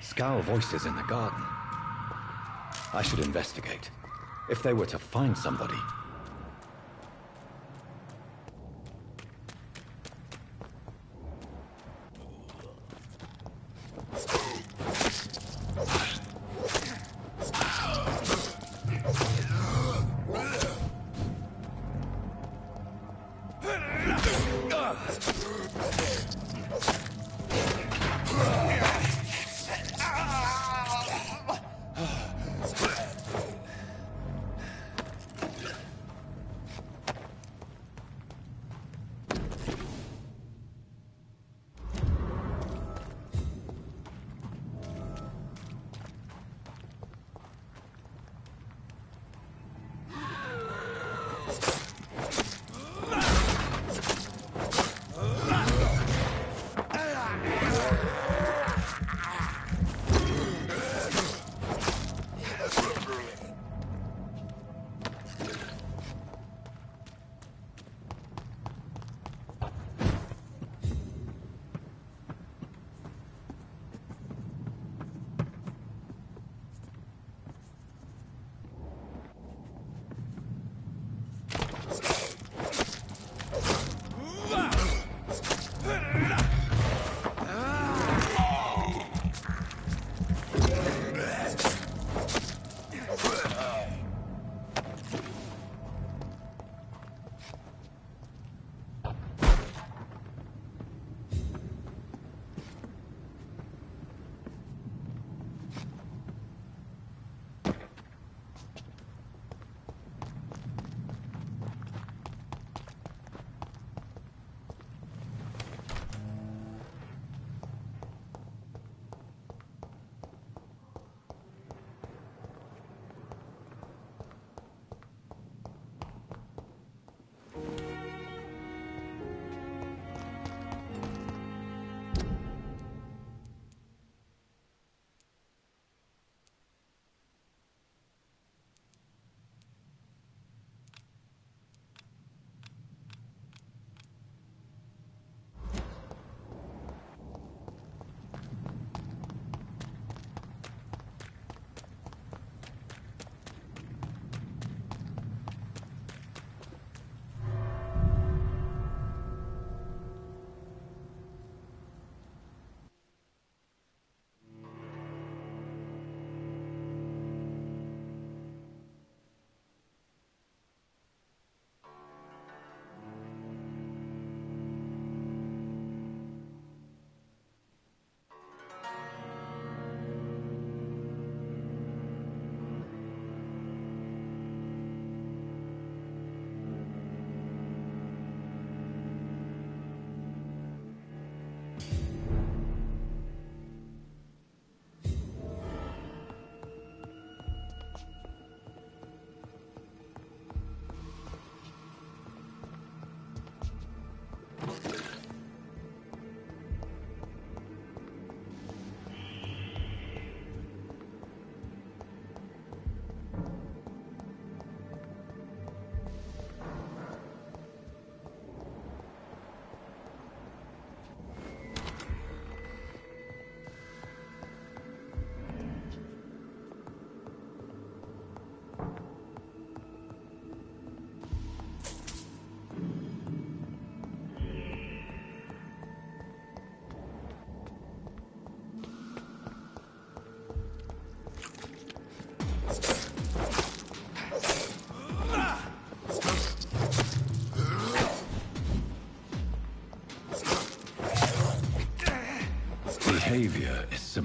Scour voices in the garden. I should investigate. If they were to find somebody...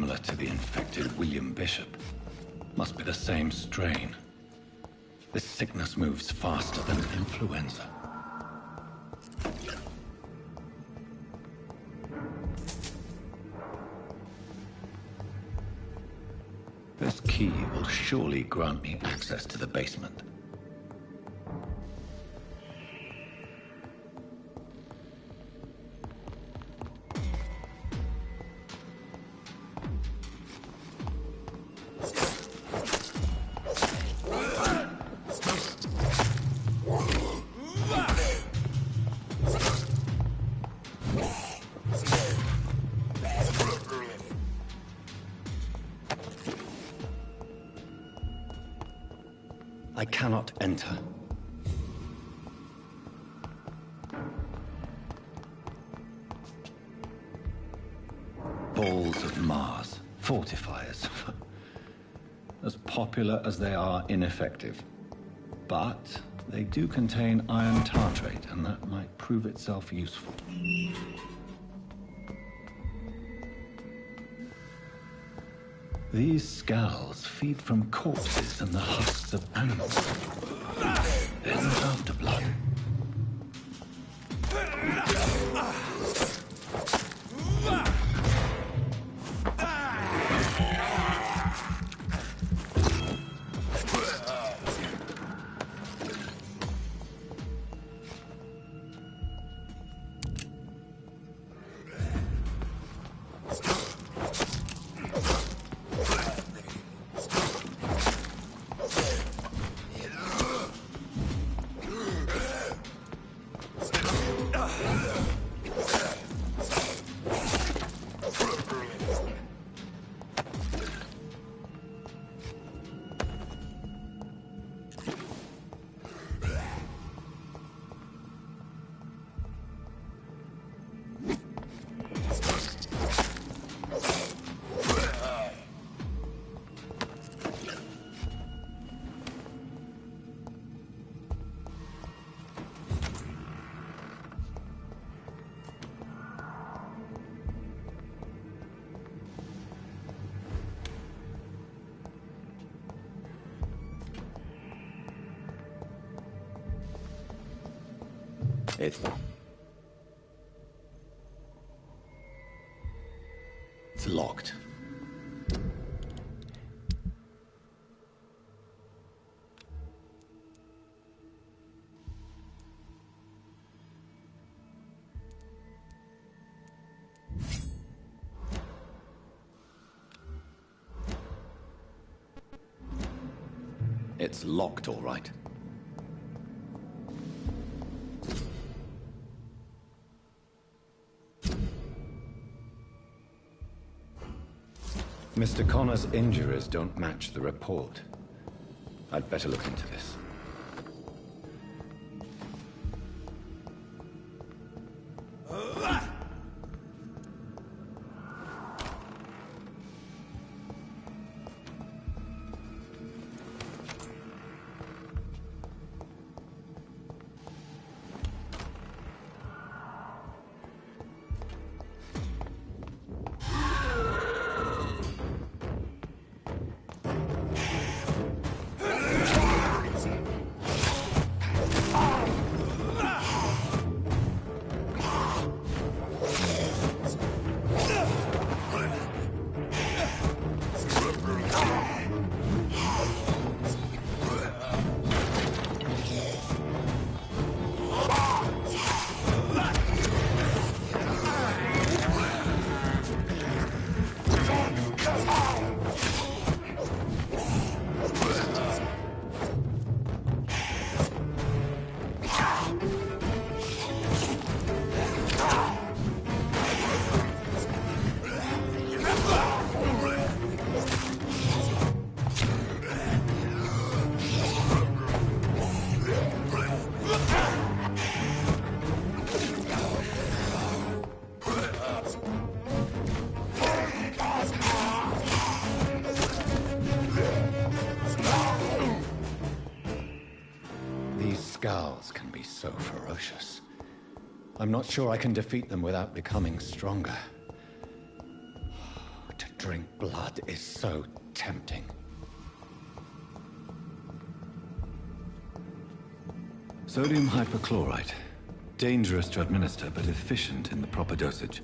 similar to the infected William Bishop. Must be the same strain. This sickness moves faster than influenza. This key will surely grant me access to the basement. I cannot enter. Balls of Mars, fortifiers. As popular as they are ineffective. But they do contain iron tartrate, and that might prove itself useful. These skulls feed from corpses and the husks of animals. They're not after blood. It's locked. It's locked, all right. Mr. Connor's injuries don't match the report. I'd better look into this. Skulls can be so ferocious. I'm not sure I can defeat them without becoming stronger. To drink blood is so tempting. Sodium hypochlorite. Dangerous to administer, but efficient in the proper dosage.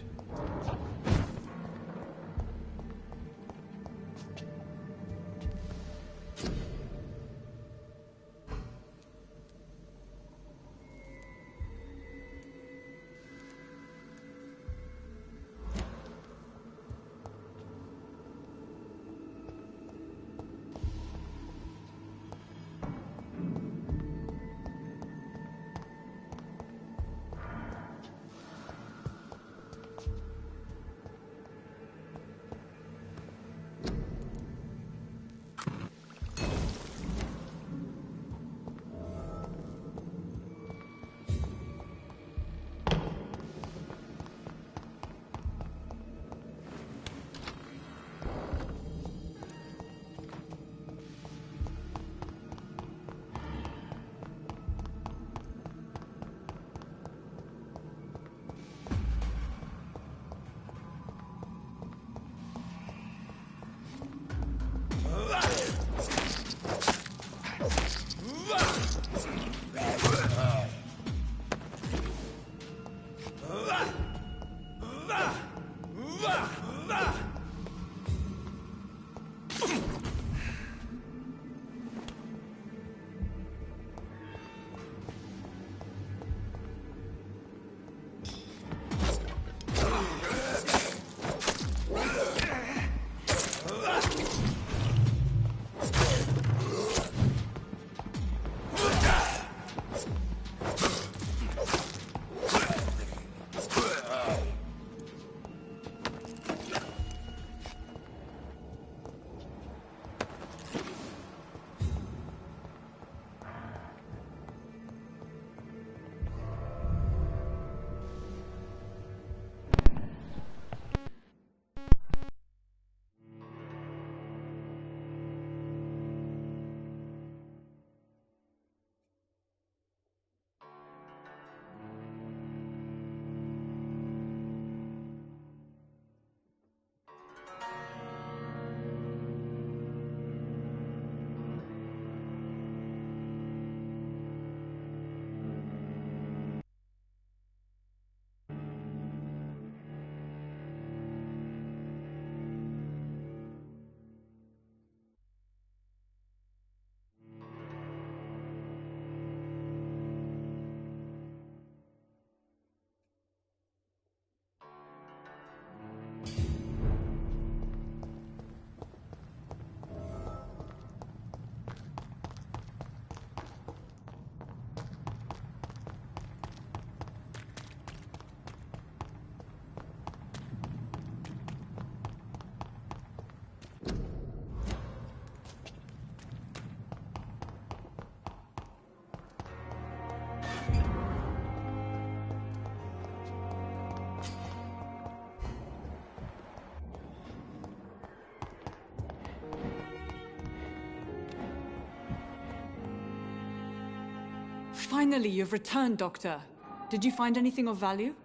Finally, you've returned, Doctor. Did you find anything of value?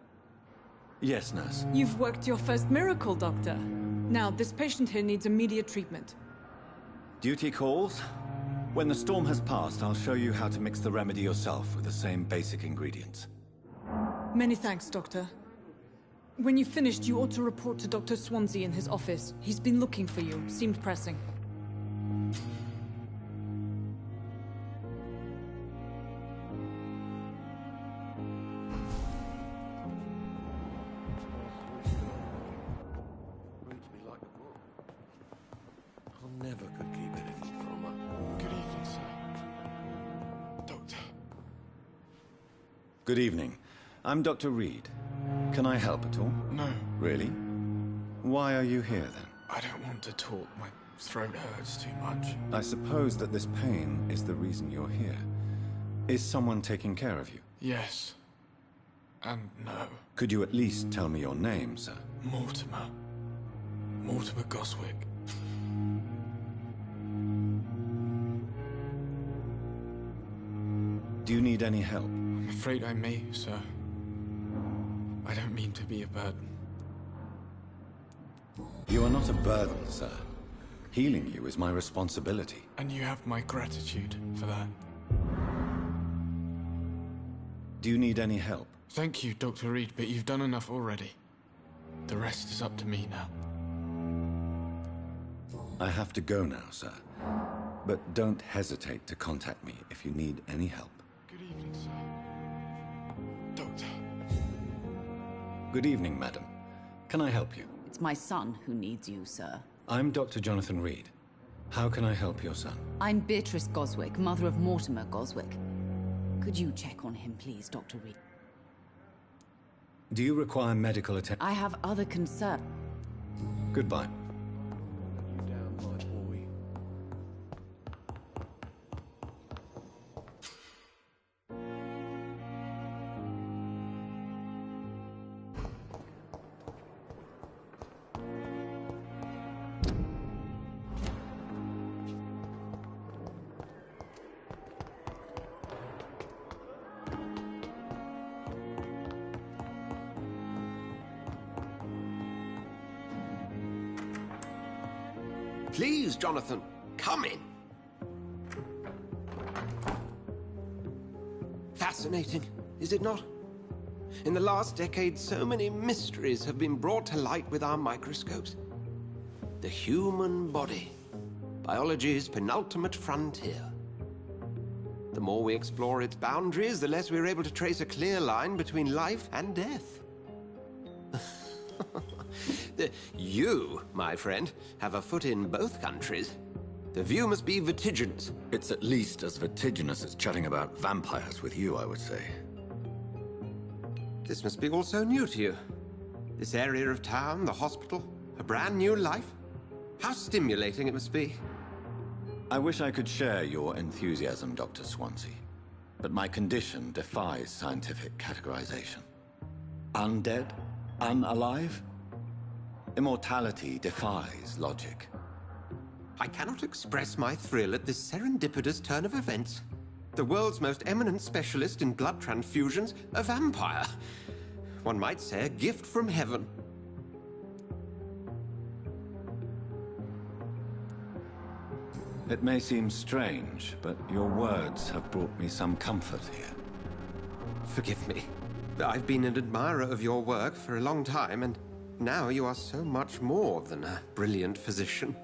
Yes, nurse. You've worked your first miracle, Doctor. Now, this patient here needs immediate treatment. Duty calls. When the storm has passed, I'll show you how to mix the remedy yourself with the same basic ingredients. Many thanks, Doctor. When you've finished, you ought to report to Dr. Swansea in his office. He's been looking for you. Seemed pressing. Never could keep anything from her. Good evening, sir. Doctor. Good evening. I'm Dr. Reed. Can I help at all? No. Really? Why are you here, then? I don't want to talk. My throat hurts too much. I suppose that this pain is the reason you're here. Is someone taking care of you? Yes. And no. Could you at least tell me your name, sir? Mortimer. Mortimer Goswick. Do you need any help? I'm afraid I may, sir. I don't mean to be a burden. You are not a burden, sir. Healing you is my responsibility. And you have my gratitude for that. Do you need any help? Thank you, Dr. Reed, but you've done enough already. The rest is up to me now. I have to go now, sir. But don't hesitate to contact me if you need any help. Good evening, sir. Doctor. Good evening, madam. Can I help you? It's my son who needs you, sir. I'm Dr. Jonathan Reed. How can I help your son? I'm Beatrice Goswick, mother of Mortimer Goswick. Could you check on him, please, Dr. Reed? Do you require medical attention? I have other concerns. Goodbye. Please, Jonathan, come in. Fascinating, is it not? In the last decade, so many mysteries have been brought to light with our microscopes. The human body, biology's penultimate frontier. The more we explore its boundaries, the less we're able to trace a clear line between life and death. You, my friend, have a foot in both countries. The view must be vertiginous. It's at least as vertiginous as chatting about vampires with you, I would say. This must be all so new to you. This area of town, the hospital, a brand new life. How stimulating it must be. I wish I could share your enthusiasm, Dr. Swansea. But my condition defies scientific categorization. Undead? Unalive? Immortality defies logic. I cannot express my thrill at this serendipitous turn of events. The world's most eminent specialist in blood transfusions, a vampire. One might say a gift from heaven. It may seem strange, but your words have brought me some comfort here. Forgive me. I've been an admirer of your work for a long time, and now you are so much more than a brilliant physician.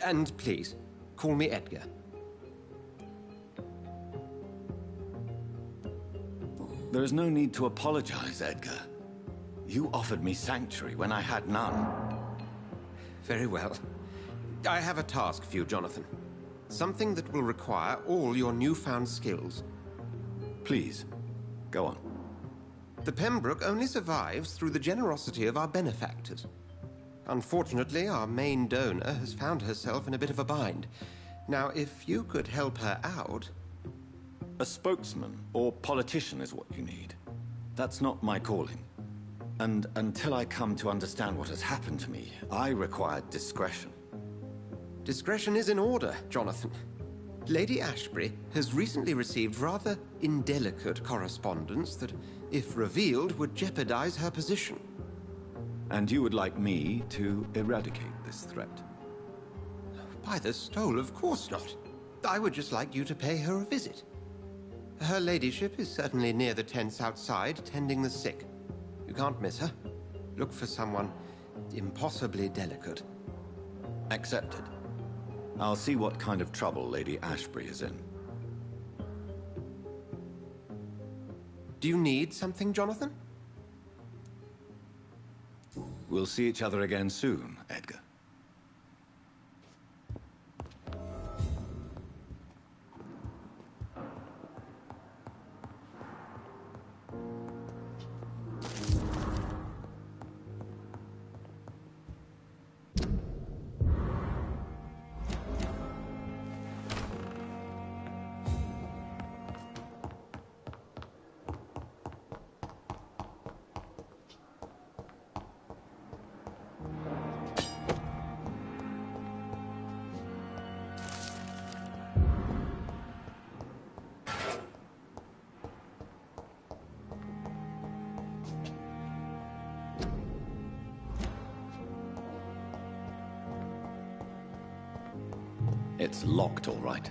And please, call me Edgar. There is no need to apologize, Edgar. You offered me sanctuary when I had none. Very well. I have a task for you, Jonathan. Something that will require all your newfound skills. Please, go on. The Pembroke only survives through the generosity of our benefactors. Unfortunately, our main donor has found herself in a bit of a bind. Now, if you could help her out... A spokesman or politician is what you need. That's not my calling. And until I come to understand what has happened to me, I require discretion. Discretion is in order, Jonathan. Lady Ashbury has recently received rather indelicate correspondence that, if revealed, would jeopardize her position. And you would like me to eradicate this threat? By the stole, of course not. I would just like you to pay her a visit. Her ladyship is certainly near the tents outside, tending the sick. You can't miss her. Look for someone impossibly delicate. Accepted. I'll see what kind of trouble Lady Ashbury is in. Do you need something, Jonathan? We'll see each other again soon, Edgar. It's locked, all right.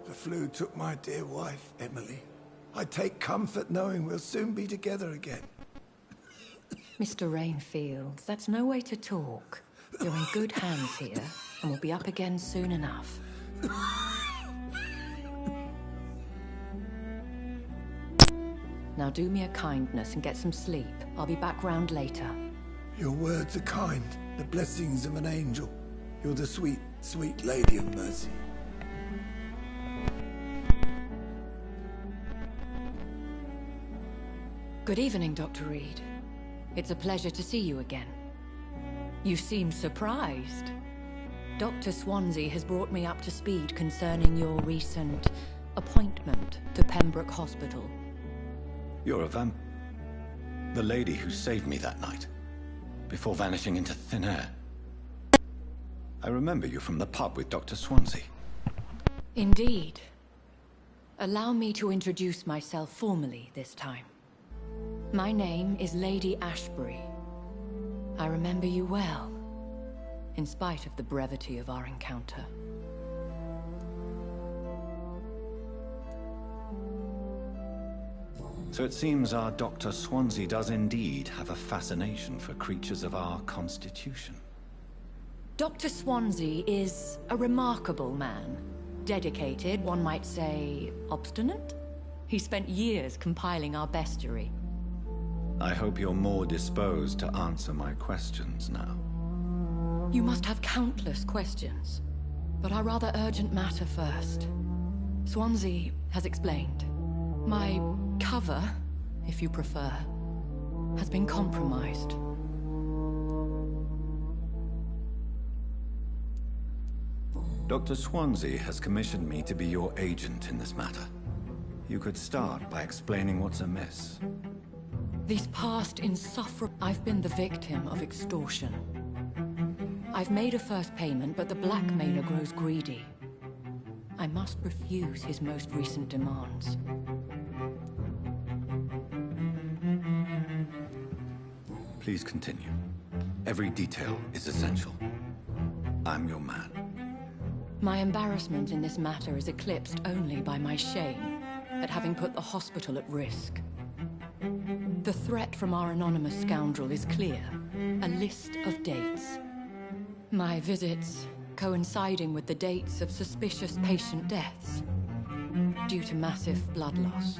The flu took my dear wife, Emily. I take comfort knowing we'll soon be together again. Mr. Rainfield, that's no way to talk. You're in good hands here, and we'll be up again soon enough. Now do me a kindness and get some sleep. I'll be back round later. Your words are kind, the blessings of an angel. You're the sweet, sweet Lady of Mercy. Good evening, Dr. Reed. It's a pleasure to see you again. You seem surprised. Dr. Swansea has brought me up to speed concerning your recent appointment to Pembroke Hospital. You're a the lady who saved me that night, before vanishing into thin air. I remember you from the pub with Dr. Swansea. Indeed. Allow me to introduce myself formally this time. My name is Lady Ashbury. I remember you well, in spite of the brevity of our encounter. So it seems our Dr. Swansea does indeed have a fascination for creatures of our constitution. Dr. Swansea is a remarkable man. Dedicated, one might say, obstinate? He spent years compiling our bestiary. I hope you're more disposed to answer my questions now. You must have countless questions, but our rather urgent matter first. Swansea has explained. My cover, if you prefer, has been compromised. Dr. Swansea has commissioned me to be your agent in this matter. You could start by explaining what's amiss. These past insufferable... I've been the victim of extortion. I've made a first payment, but the blackmailer grows greedy. I must refuse his most recent demands. Please continue. Every detail is essential. I'm your man. My embarrassment in this matter is eclipsed only by my shame at having put the hospital at risk. The threat from our anonymous scoundrel is clear. A list of dates. My visits coinciding with the dates of suspicious patient deaths due to massive blood loss.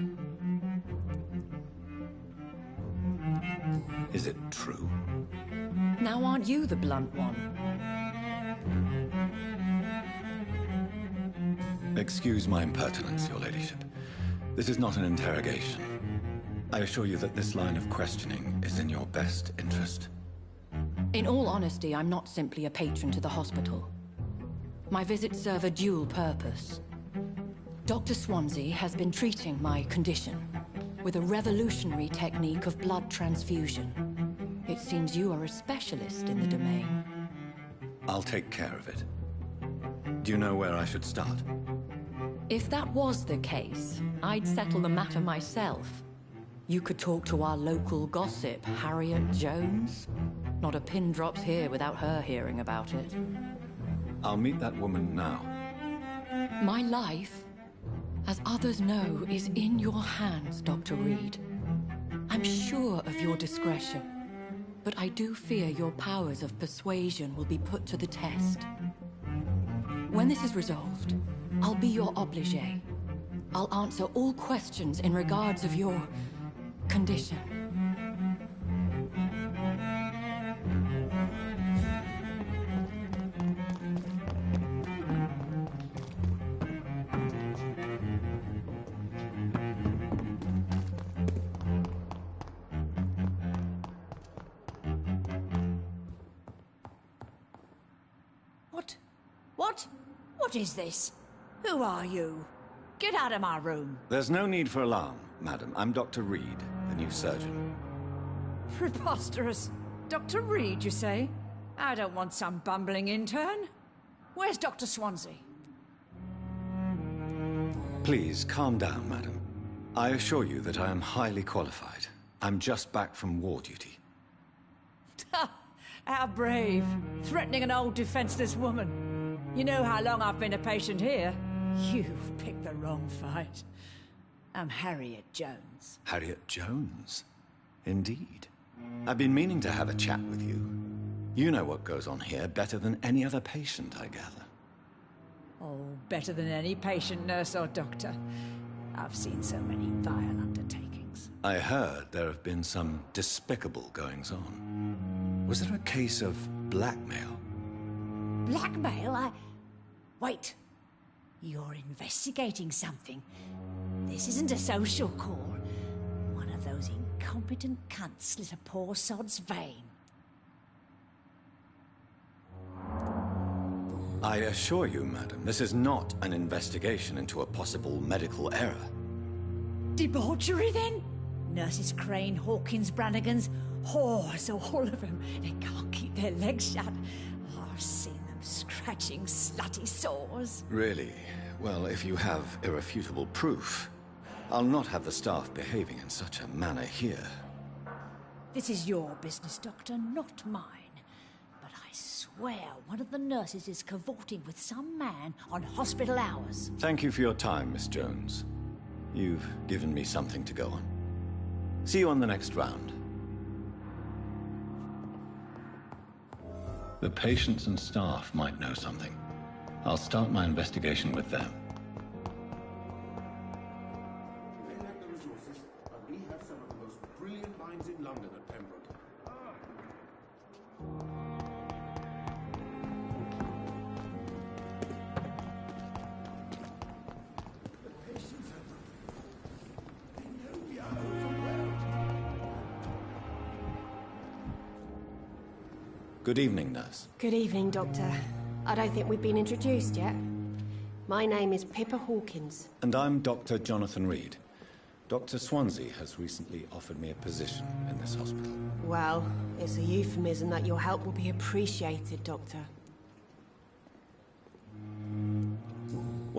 Is it true? Now aren't you the blunt one? Excuse my impertinence, your ladyship. This is not an interrogation. I assure you that this line of questioning is in your best interest. In all honesty, I'm not simply a patron to the hospital. My visits serve a dual purpose. Dr. Swansea has been treating my condition with a revolutionary technique of blood transfusion. It seems you are a specialist in the domain. I'll take care of it. Do you know where I should start? If that was the case, I'd settle the matter myself. You could talk to our local gossip, Harriet Jones. Not a pin drops here without her hearing about it. I'll meet that woman now. My life, as others know, is in your hands, Dr. Reed. I'm sure of your discretion, but I do fear your powers of persuasion will be put to the test. When this is resolved, I'll be your obligé. I'll answer all questions in regards of your condition. What is this? Who are you? Get out of my room. There's no need for alarm, madam. I'm Dr. Reed, the new surgeon. Preposterous. Dr. Reed, you say? I don't want some bumbling intern. Where's Dr. Swansea? Please, calm down, madam. I assure you that I am highly qualified. I'm just back from war duty. How brave. Threatening an old defenseless woman. You know how long I've been a patient here? You've picked the wrong fight. I'm Harriet Jones. Harriet Jones? Indeed. I've been meaning to have a chat with you. You know what goes on here better than any other patient, I gather. Oh, better than any patient, nurse or doctor. I've seen so many vile undertakings. I heard there have been some despicable goings-on. Was there a case of blackmail? Blackmail? Wait. You're investigating something. This isn't a social call. One of those incompetent cunts slit a poor sod's vein. I assure you, madam, this is not an investigation into a possible medical error. Debauchery, then? Nurses Crane, Hawkins, Brannigans, whores, all of them. They can't keep their legs shut. I've seen them scratching slutty sores. Really? Well, if you have irrefutable proof, I'll not have the staff behaving in such a manner here. This is your business, Doctor, not mine. But I swear one of the nurses is cavorting with some man on hospital hours. Thank you for your time, Miss Jones. You've given me something to go on. See you on the next round. The patients and staff might know something. I'll start my investigation with them. They lack the resources, but we have some of the most brilliant minds in London at Pembroke. Good evening, nurse. Good evening, Doctor. I don't think we've been introduced yet. My name is Pippa Hawkins. And I'm Dr. Jonathan Reed. Dr. Swansea has recently offered me a position in this hospital. Well, it's a euphemism that your help will be appreciated, Doctor.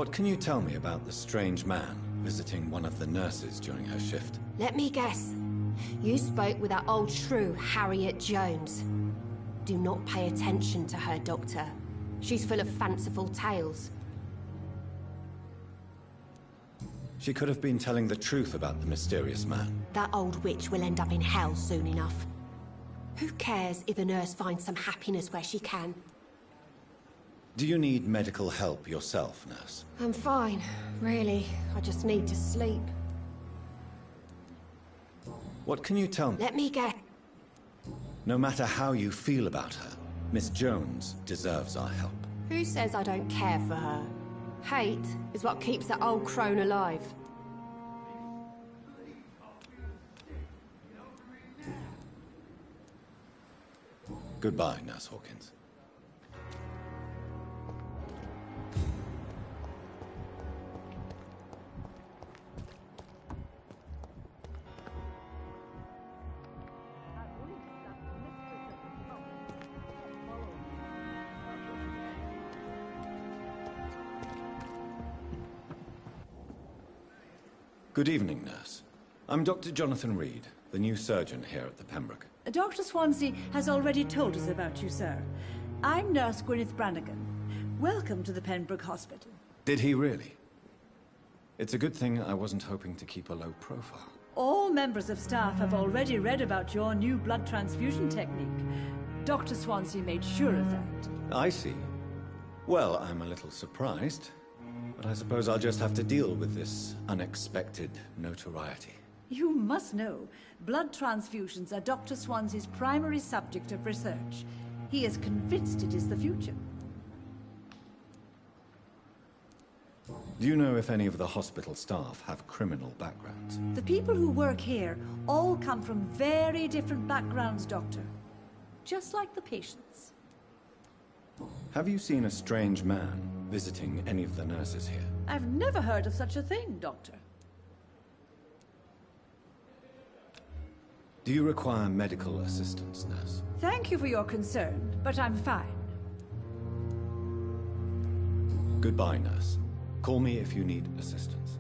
What can you tell me about the strange man visiting one of the nurses during her shift? Let me guess. You spoke with that old shrew, Harriet Jones. Do not pay attention to her, Doctor. She's full of fanciful tales. She could have been telling the truth about the mysterious man. That old witch will end up in hell soon enough. Who cares if a nurse finds some happiness where she can? Do you need medical help yourself, nurse? I'm fine, really. I just need to sleep. What can you tell me? Let me get... No matter how you feel about her, Miss Jones deserves our help. Who says I don't care for her? Hate is what keeps that old crone alive. Goodbye, Nurse Hawkins. Good evening, nurse. I'm Dr. Jonathan Reed, the new surgeon here at the Pembroke. Dr. Swansea has already told us about you, sir. I'm Nurse Gwyneth Brannigan. Welcome to the Pembroke Hospital. Did he really? It's a good thing I wasn't hoping to keep a low profile. All members of staff have already read about your new blood transfusion technique. Dr. Swansea made sure of that. I see. Well, I'm a little surprised, but I suppose I'll just have to deal with this unexpected notoriety. You must know, blood transfusions are Dr. Swansea's primary subject of research. He is convinced it is the future. Do you know if any of the hospital staff have criminal backgrounds? The people who work here all come from very different backgrounds, Doctor. Just like the patients. Have you seen a strange man visiting any of the nurses here? I've never heard of such a thing, Doctor. Do you require medical assistance, nurse? Thank you for your concern, but I'm fine. Goodbye, nurse. Call me if you need assistance.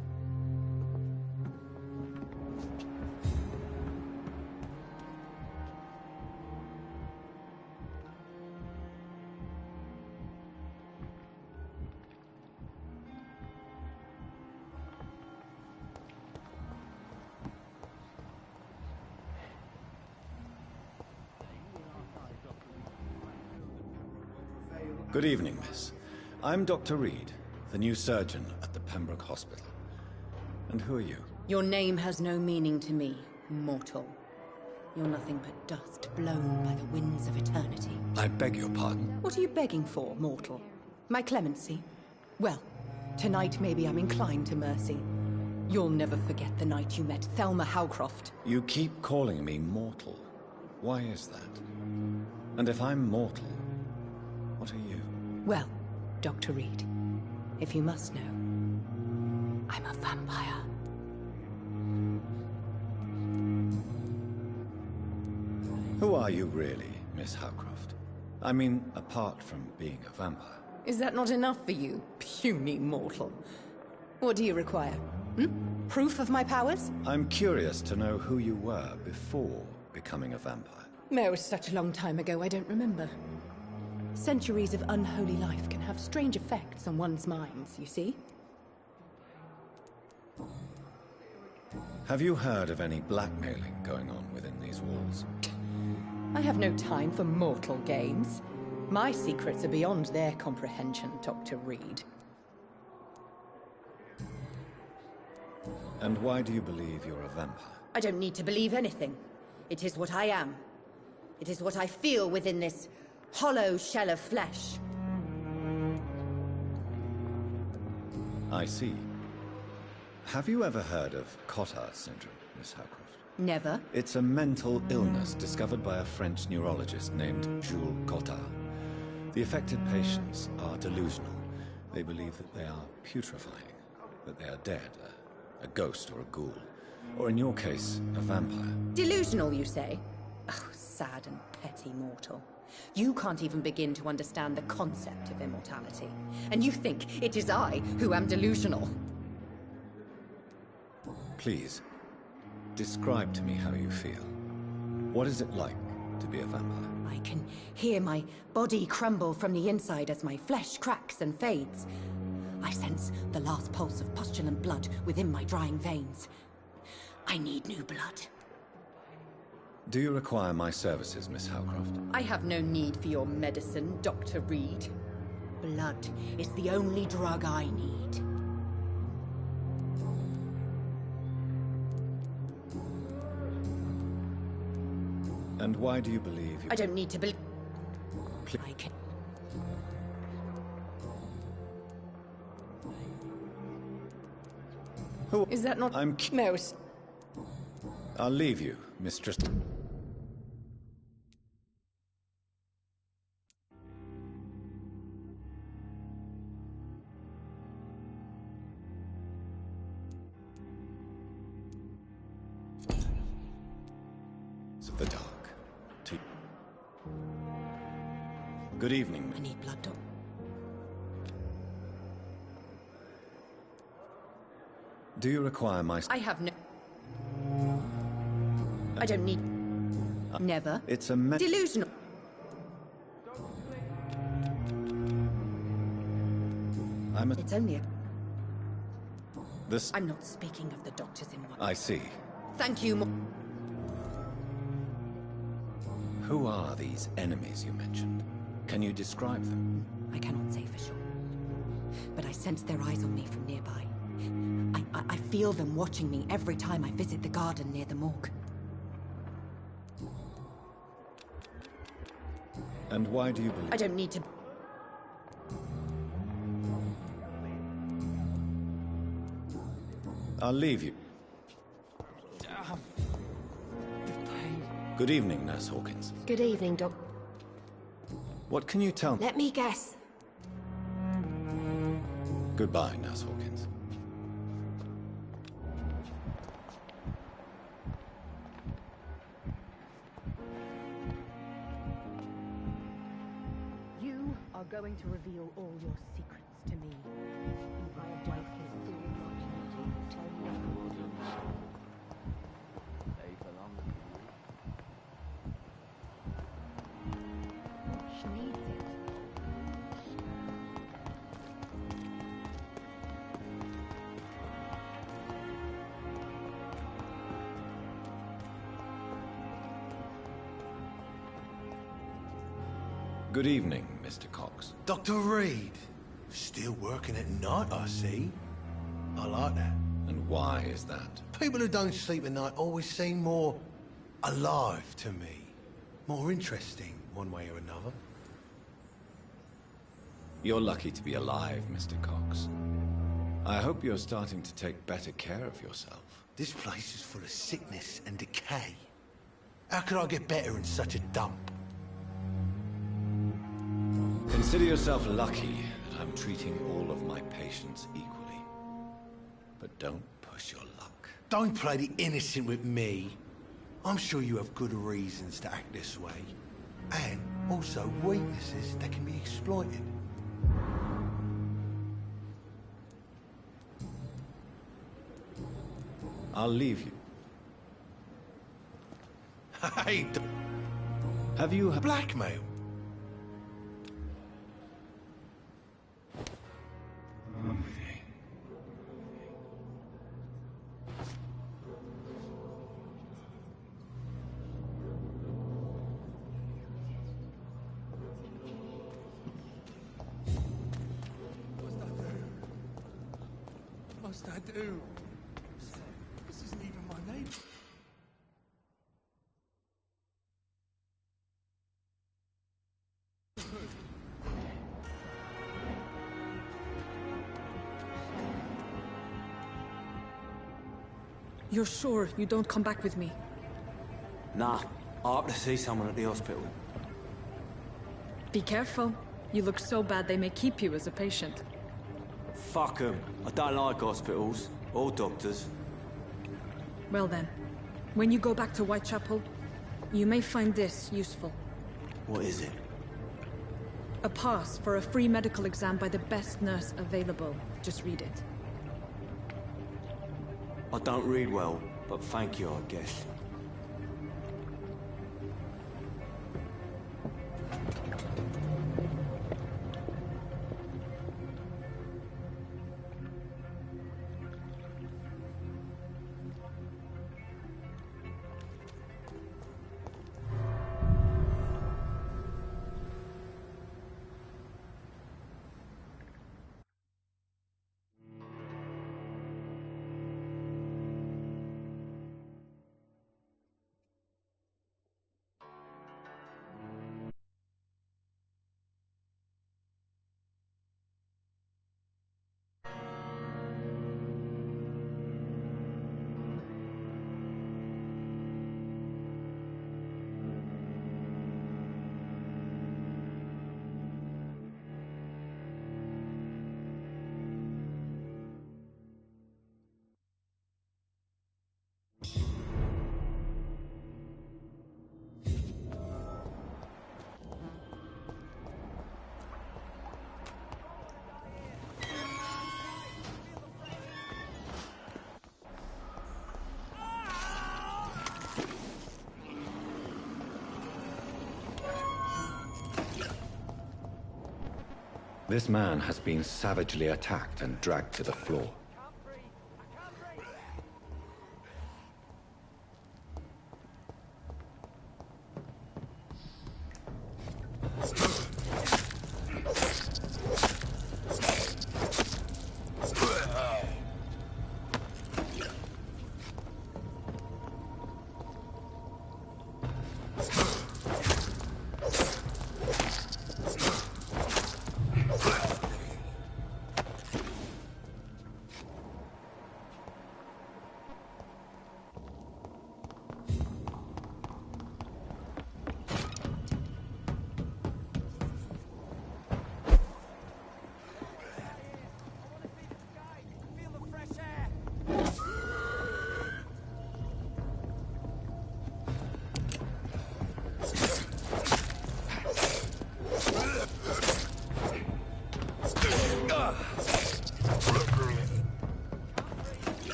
Good evening, miss. I'm Dr. Reed, the new surgeon at the Pembroke Hospital. And who are you? Your name has no meaning to me, mortal. You're nothing but dust blown by the winds of eternity. I beg your pardon? What are you begging for, mortal? My clemency? Well, tonight maybe I'm inclined to mercy. You'll never forget the night you met Thelma Howcroft. You keep calling me mortal. Why is that? And if I'm mortal, what are you? Well, Dr. Reed, if you must know, I'm a vampire. Who are you really, Miss Howcroft? I mean, apart from being a vampire. Is that not enough for you, puny mortal? What do you require? Hmm? Proof of my powers? I'm curious to know who you were before becoming a vampire. It was such a long time ago, I don't remember. Centuries of unholy life can have strange effects on one's minds, you see? Have you heard of any blackmailing going on within these walls? I have no time for mortal games. My secrets are beyond their comprehension, Dr. Reed. And why do you believe you're a vampire? I don't need to believe anything. It is what I am. It is what I feel within this hollow shell of flesh. I see. Have you ever heard of Cotard syndrome, Miss Howcroft? Never. It's a mental illness discovered by a French neurologist named Jules Cotard. The affected patients are delusional. They believe that they are putrefying, that they are dead, a ghost or a ghoul, or in your case, a vampire. Delusional, you say? Oh, sad and petty mortal. You can't even begin to understand the concept of immortality. And you think it is I who am delusional. Please, describe to me how you feel. What is it like to be a vampire? I can hear my body crumble from the inside as my flesh cracks and fades. I sense the last pulse of postulant blood within my drying veins. I need new blood. Do you require my services, Miss Howcroft? I have no need for your medicine, Dr. Reed. Blood is the only drug I need. And why do you believe you... I don't need to believe... I can... Who... Is that not... I'm... No. I'll leave you, Mistress... of the dark. Good evening. I need blood, Doc. Do you require my... I have no... I don't need... Never. It's a delusional. It's only a... This... I'm not speaking of the doctors in one. I see. Thank you. Who are these enemies you mentioned? Can you describe them? I cannot say for sure. But I sense their eyes on me from nearby. I feel them watching me every time I visit the garden near the morgue. And why do you believe... I don't need to... I'll leave you. Good evening, Nurse Hawkins. Good evening, Doc. What can you tell me? Let me guess. Goodbye, Nurse Hawkins. You are going to reveal all your secrets to me. I am wasting too much energy to tell you everything. She needs it. Good evening, Mr. Cox. Dr. Reed. Still working at night, I see. I like that. And why is that? People who don't sleep at night always seem more alive to me. More interesting, one way or another. You're lucky to be alive, Mr. Cox. I hope you're starting to take better care of yourself. This place is full of sickness and decay. How could I get better in such a dump? Consider yourself lucky that I'm treating all of my patients equally. But don't push your luck. Don't play the innocent with me. I'm sure you have good reasons to act this way. And also weaknesses that can be exploited. I'll leave you. Hey, have you... blackmail? What must I do? This isn't even my name. You're sure you don't come back with me? Nah, I have to see someone at the hospital. Be careful. You look so bad they may keep you as a patient. Fuck 'em. I don't like hospitals. Or doctors. Well then, when you go back to Whitechapel, you may find this useful. What is it? A pass for a free medical exam by the best nurse available. Just read it. I don't read well, but thank you, I guess. This man has been savagely attacked and dragged to the floor.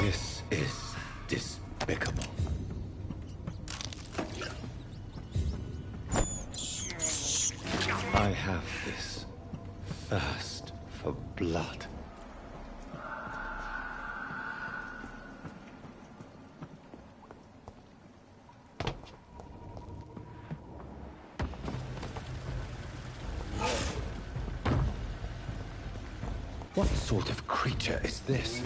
This is despicable. I have this thirst for blood. What sort of creature is this?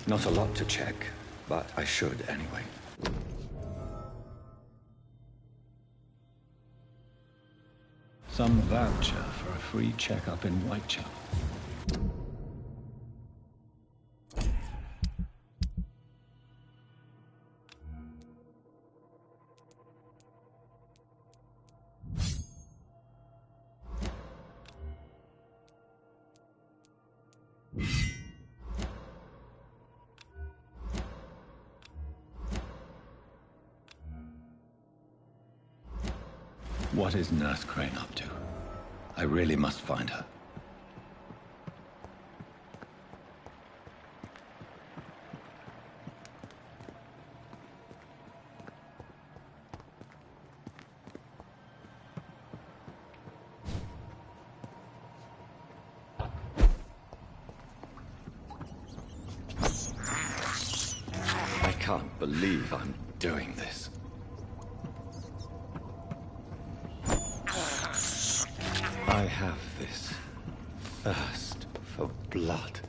Not a lot to check, but I should anyway. Some voucher for a free checkup in Whitechapel. What is Nurse Crane up to? I really must find her. I can't believe I'm doing this. I have this thirst for blood.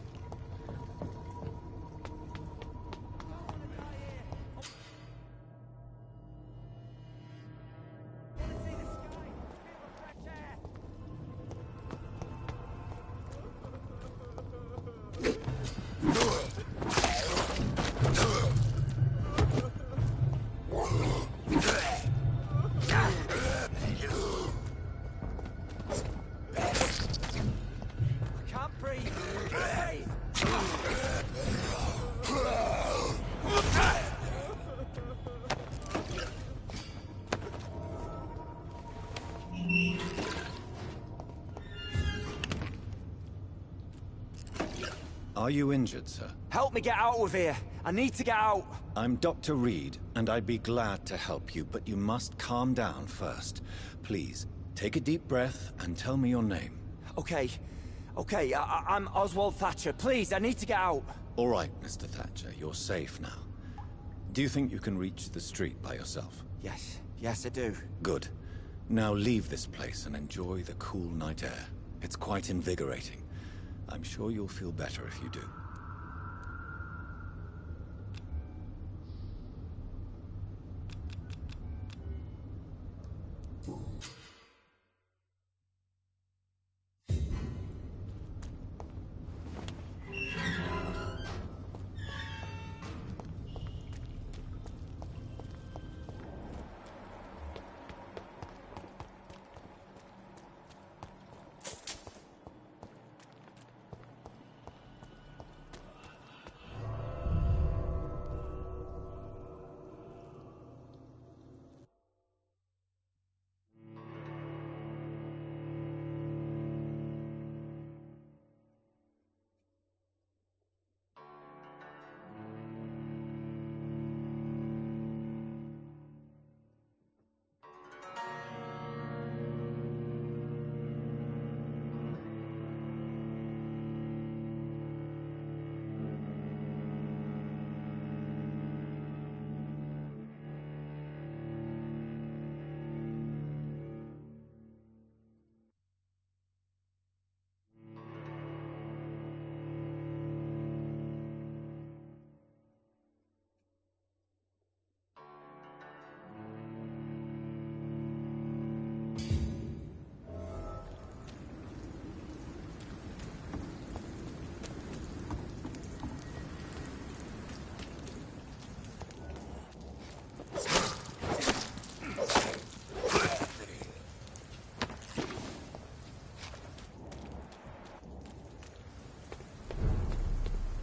Are you injured, sir? Help me get out of here. I need to get out. I'm Dr. Reed, and I'd be glad to help you, but you must calm down first. Please, take a deep breath and tell me your name. Okay. I'm Oswald Thatcher. Please, I need to get out. All right, Mr. Thatcher, you're safe now. Do you think you can reach the street by yourself? Yes, I do. Good. Now leave this place and enjoy the cool night air. It's quite invigorating. I'm sure you'll feel better if you do.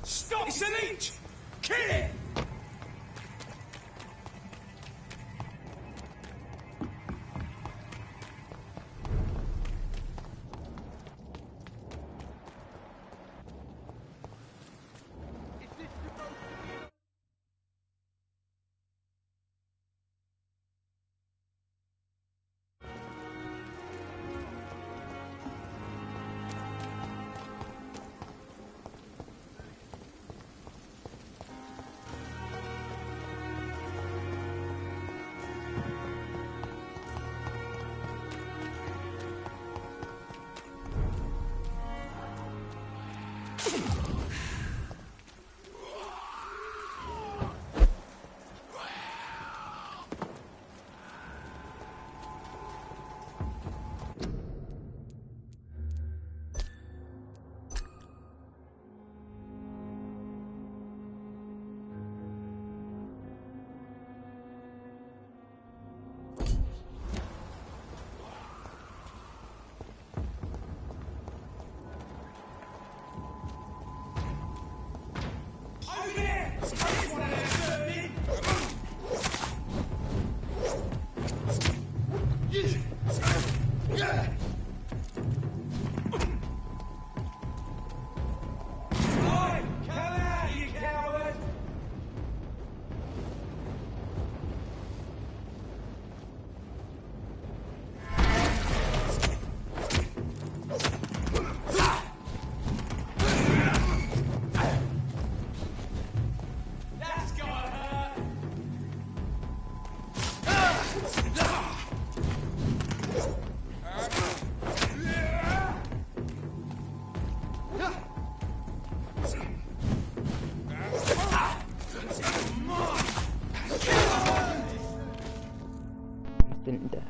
Stop! It's an inch! Kill it! instant death.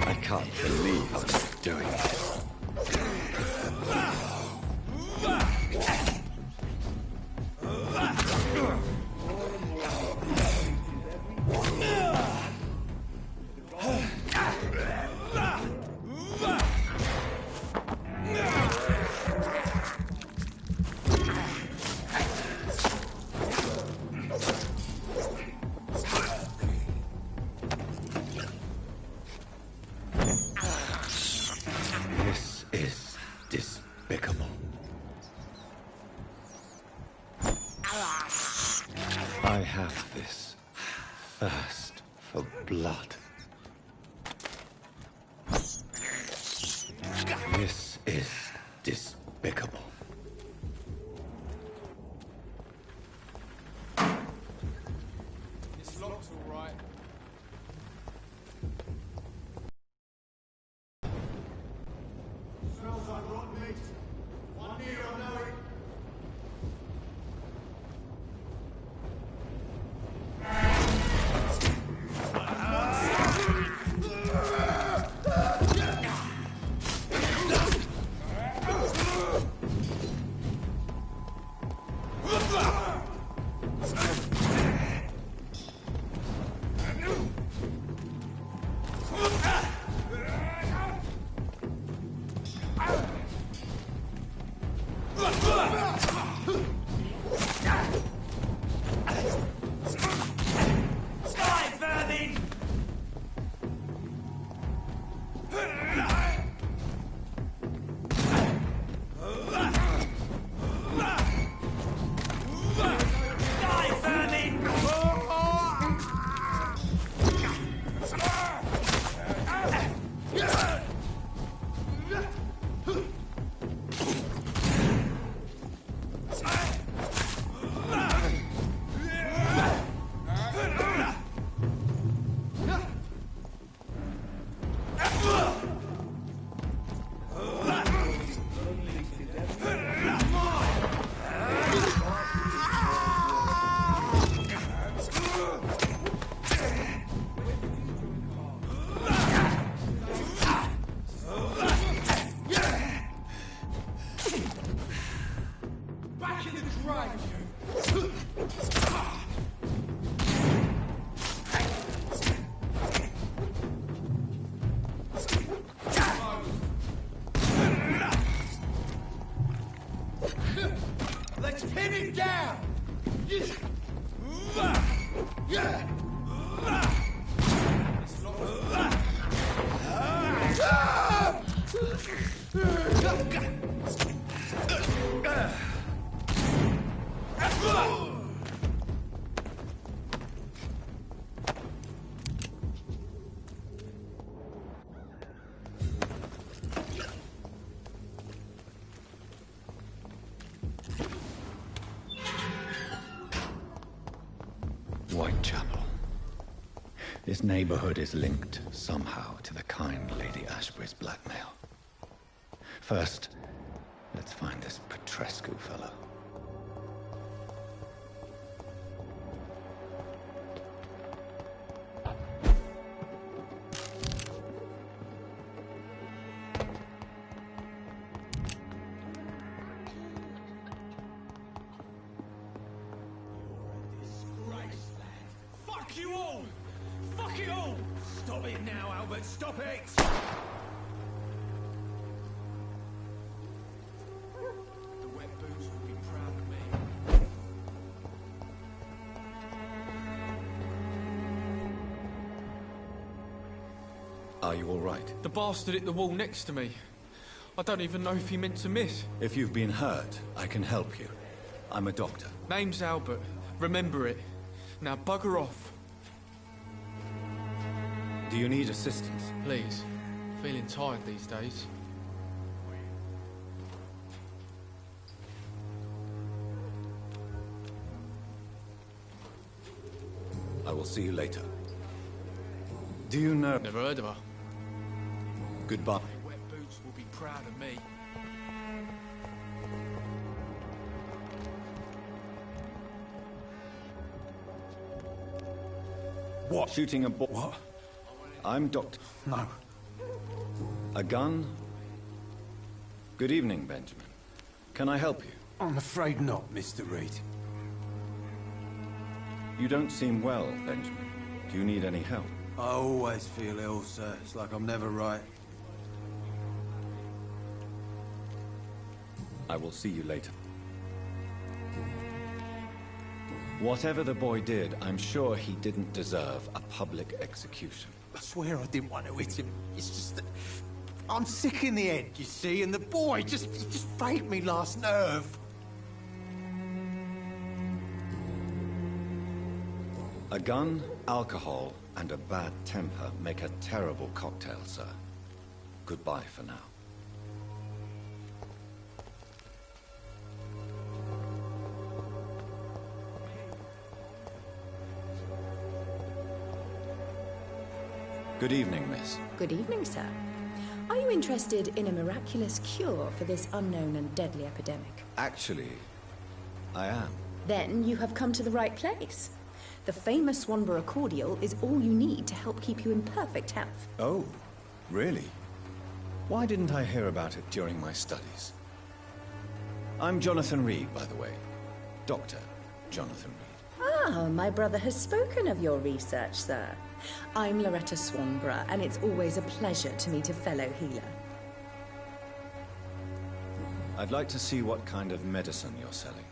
I can't believe I'm doing this. This is despicable. I have this thirst for blood. This is despicable. It's locked all right. Smells like rotten meat. One near, I know it. Let's pin it down! This neighborhood is linked somehow to the kind Lady Ashbury's blackmail. First, let's find this Petrescu fellow. Fuck you all! Fuck it all! Stop it now, Albert, stop it! The wet boots will be proud of me. Are you all right? The bastard hit the wall next to me. I don't even know if he meant to miss. If you've been hurt, I can help you. I'm a doctor. Name's Albert. Remember it. Now bugger off. Do you need assistance? Please. Feeling tired these days. I will see you later. Do you know... Never heard of her. Goodbye. Wet boots will be proud of me. What? Shooting a ball. What? I'm Doctor... No. A gun? Good evening, Benjamin. Can I help you? I'm afraid not, Mr. Reed. You don't seem well, Benjamin. Do you need any help? I always feel ill, sir. It's like I'm never right. I will see you later. Whatever the boy did, I'm sure he didn't deserve a public execution. I swear I didn't want to hit him. It's just that I'm sick in the head, you see, and the boy just frayed me last nerve. A gun, alcohol, and a bad temper make a terrible cocktail, sir. Goodbye for now. Good evening, miss. Good evening, sir. Are you interested in a miraculous cure for this unknown and deadly epidemic? Actually, I am. Then you have come to the right place. The famous Swanborough cordial is all you need to help keep you in perfect health. Oh, really? Why didn't I hear about it during my studies? I'm Jonathan Reed, by the way. Dr. Jonathan Reed. Ah, my brother has spoken of your research, sir. I'm Loretta Swanborough, and it's always a pleasure to meet a fellow healer. I'd like to see what kind of medicine you're selling.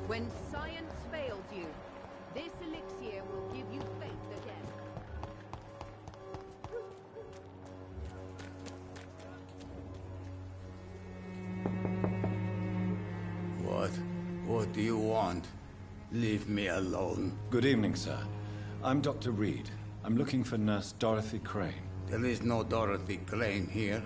When science failed you, this elixir will give you faith again. What do you want? Leave me alone. Good evening, sir. I'm Dr. Reed. I'm looking for Nurse Dorothy Crane. There is no Dorothy Crane here.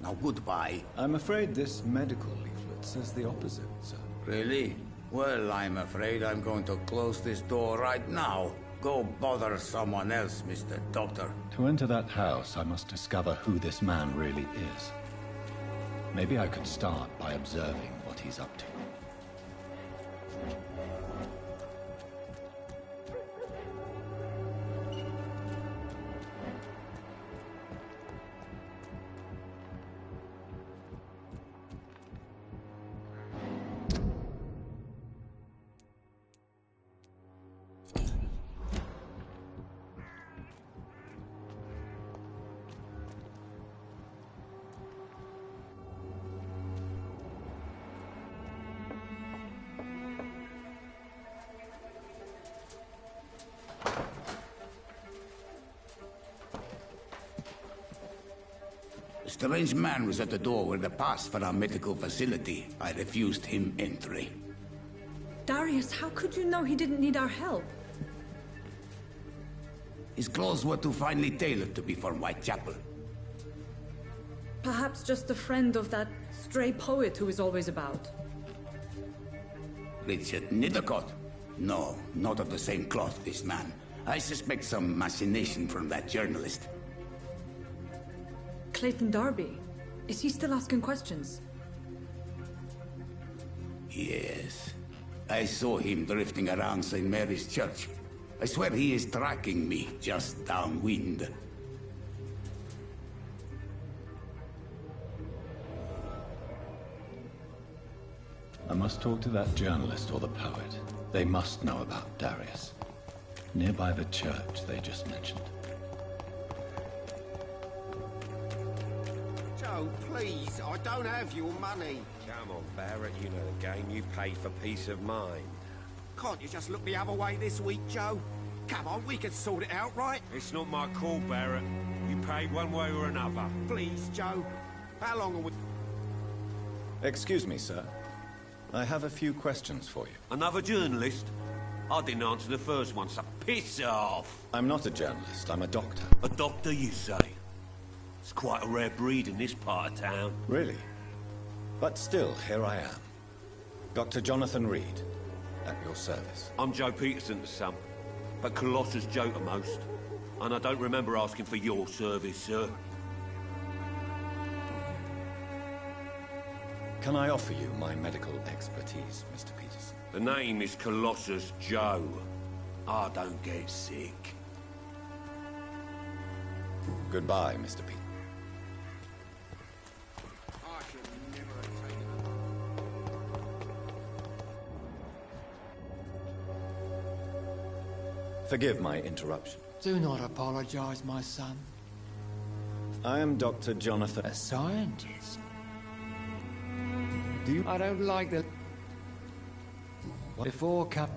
Now goodbye. I'm afraid this medical leaflet says the opposite, sir. Really? Well, I'm afraid I'm going to close this door right now. Go bother someone else, Mr. Doctor. To enter that house, I must discover who this man really is. Maybe I could start by observing what he's up to. A strange man was at the door with a pass for our medical facility. I refused him entry. Darius, how could you know he didn't need our help? His clothes were too finely tailored to be from Whitechapel. Perhaps just a friend of that stray poet who is always about. Richard Nithercott? No, not of the same cloth, this man. I suspect some machination from that journalist. Clayton Darby. Is he still asking questions? Yes. I saw him drifting around St. Mary's Church. I swear he is tracking me, just downwind. I must talk to that journalist or the poet. They must know about Darius. Nearby the church they just mentioned. Joe, please, I don't have your money. Come on, Barrett, you know the game. You pay for peace of mind. Can't you just look the other way this week, Joe? Come on, we can sort it out, right? It's not my call, Barrett. You pay one way or another. Please, Joe. How long are we... Excuse me, sir. I have a few questions for you. Another journalist? I didn't answer the first one, so piss off! I'm not a journalist, I'm a doctor. A doctor, you say? It's quite a rare breed in this part of town. Really? But still, here I am. Dr. Jonathan Reed, at your service. I'm Joe Peterson to some, but Colossus Joe to most. And I don't remember asking for your service, sir. Can I offer you my medical expertise, Mr. Peterson? The name is Colossus Joe. I don't get sick. Goodbye, Mr. Peterson. Forgive my interruption. Do not apologize, my son. I am Dr. Jonathan... A scientist? Do you... I don't like the... What? Before come...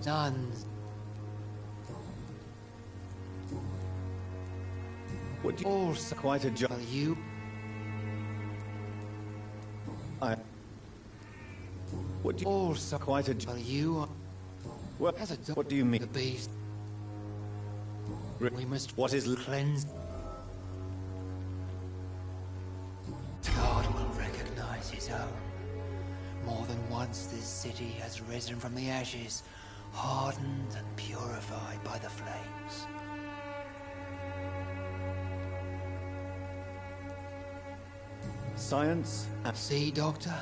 Sons. Would you... Also Quite a job. You... Would you... Also Quite a job. You... Well, as a what do you mean? The beast. We must... What is... Cleanse... God will recognize his own. More than once this city has risen from the ashes, hardened and purified by the flames. Science... See, Doctor?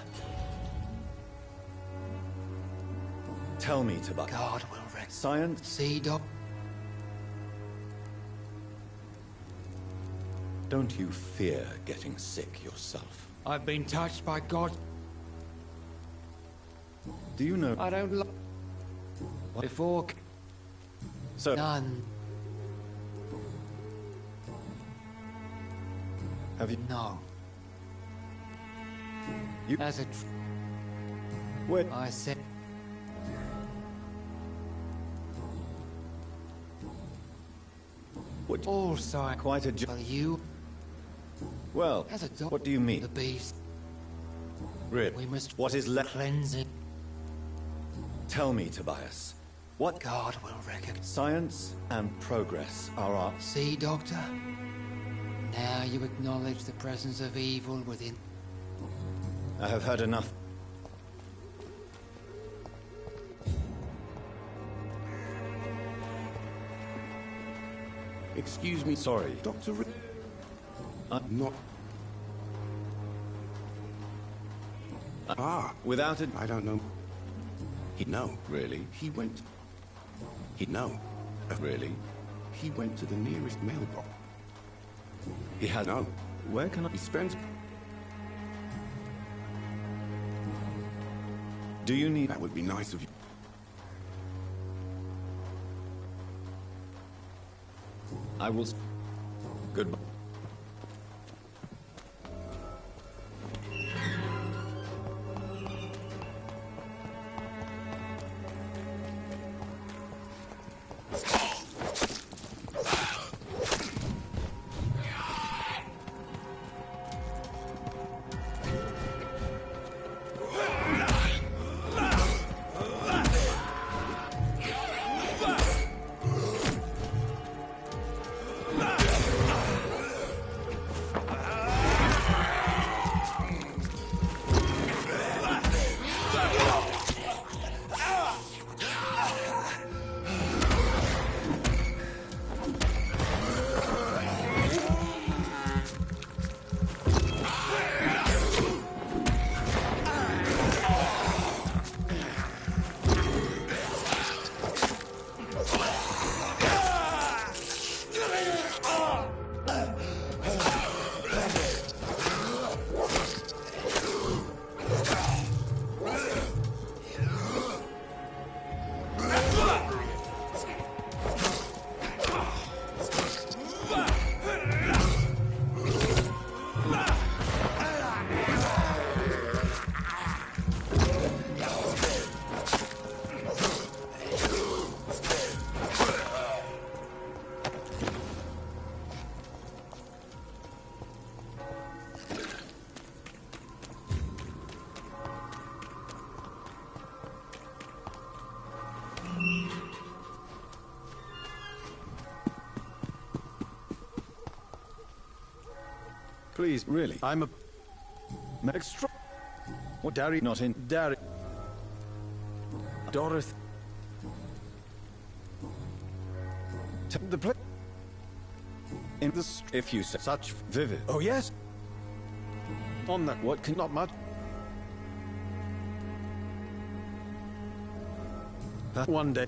Tell me, Tobias. God will recognize... Science... See, Doc? Don't you fear getting sick yourself? I've been touched by God. Do you know... I don't like... Before... So... None. Have you... No. You... As a... Wait... I said... Would you... Also... Quite a job. You... Well, as a what do you mean? The beast. Really? We must... What is left? Cleansing. Tell me, Tobias. What... God will recognize... Science and progress are our... See, Doctor? Now you acknowledge the presence of evil within... I have heard enough. Excuse me, sorry. Dr. I'm not... Without it... I don't know. He'd know. Really? He went... He'd know. Really? He went to the nearest mailbox. He had... No. Where can I... He spends... Do you need... That would be nice of you. I will... Goodbye. Please, really, I'm a... extra... What, Dari not in... Dari... Dorothy... The place... In the... If you say such vivid... Oh, yes! On that, what can not much... One day...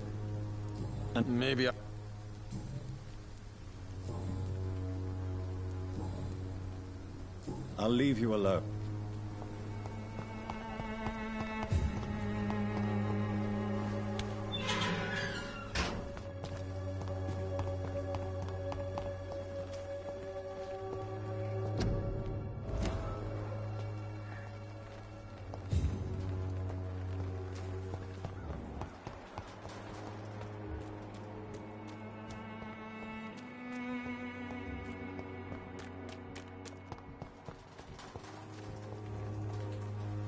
And maybe I... I'll leave you alone.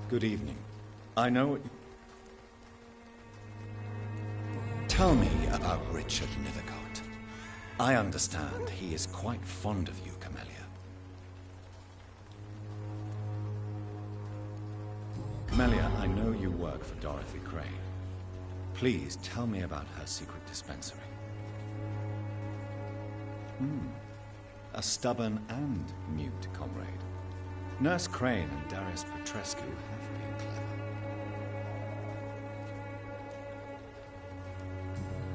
Good evening. I know... Tell me about Richard Nethercott. I understand he is quite fond of you, Camellia. Camellia, I know you work for Dorothy Crane. Please tell me about her secret dispensary. A stubborn and mute comrade. Nurse Crane and Darius Petrescu have been clever.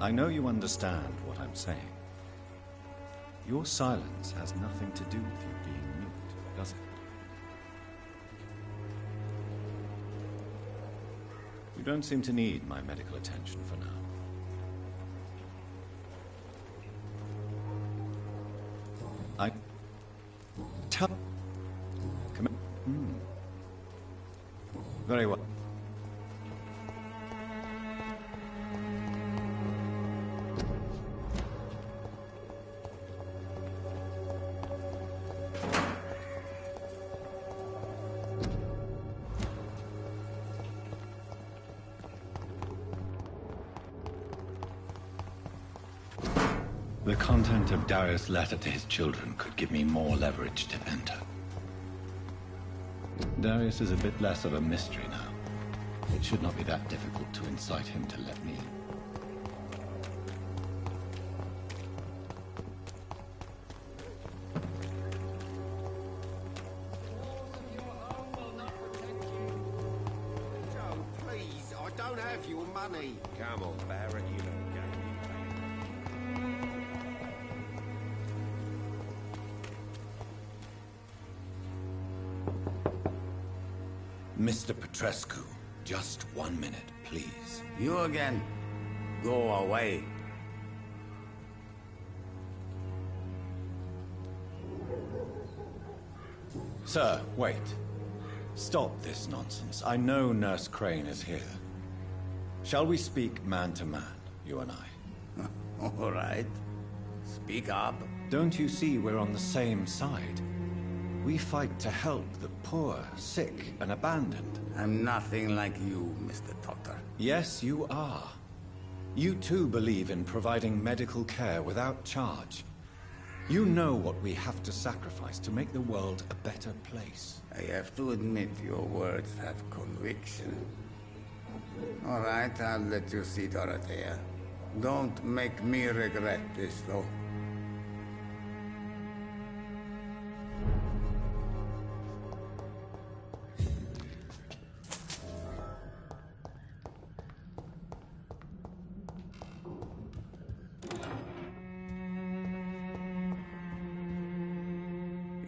I know you understand what I'm saying. Your silence has nothing to do with you being mute, does it? You don't seem to need my medical attention for now. I... Tell... Come in. Very well. The content of Darius' letter to his children could give me more leverage to enter. Darius is a bit less of a mystery now. It should not be that difficult to incite him to let me in. Joe, please, I don't have your money. Come on, Barrett, you know the game. Mr. Petrescu, just 1 minute, please. You again? Go away. Sir, wait. Stop this nonsense. I know Nurse Crane is here. Shall we speak man to man, you and I? All right. Speak up. Don't you see we're on the same side? We fight to help the poor, sick, and abandoned. I'm nothing like you, Mr. Doctor. Yes, you are. You too believe in providing medical care without charge. You know what we have to sacrifice to make the world a better place. I have to admit your words have conviction. All right, I'll let you see Dorothea. Don't make me regret this, though.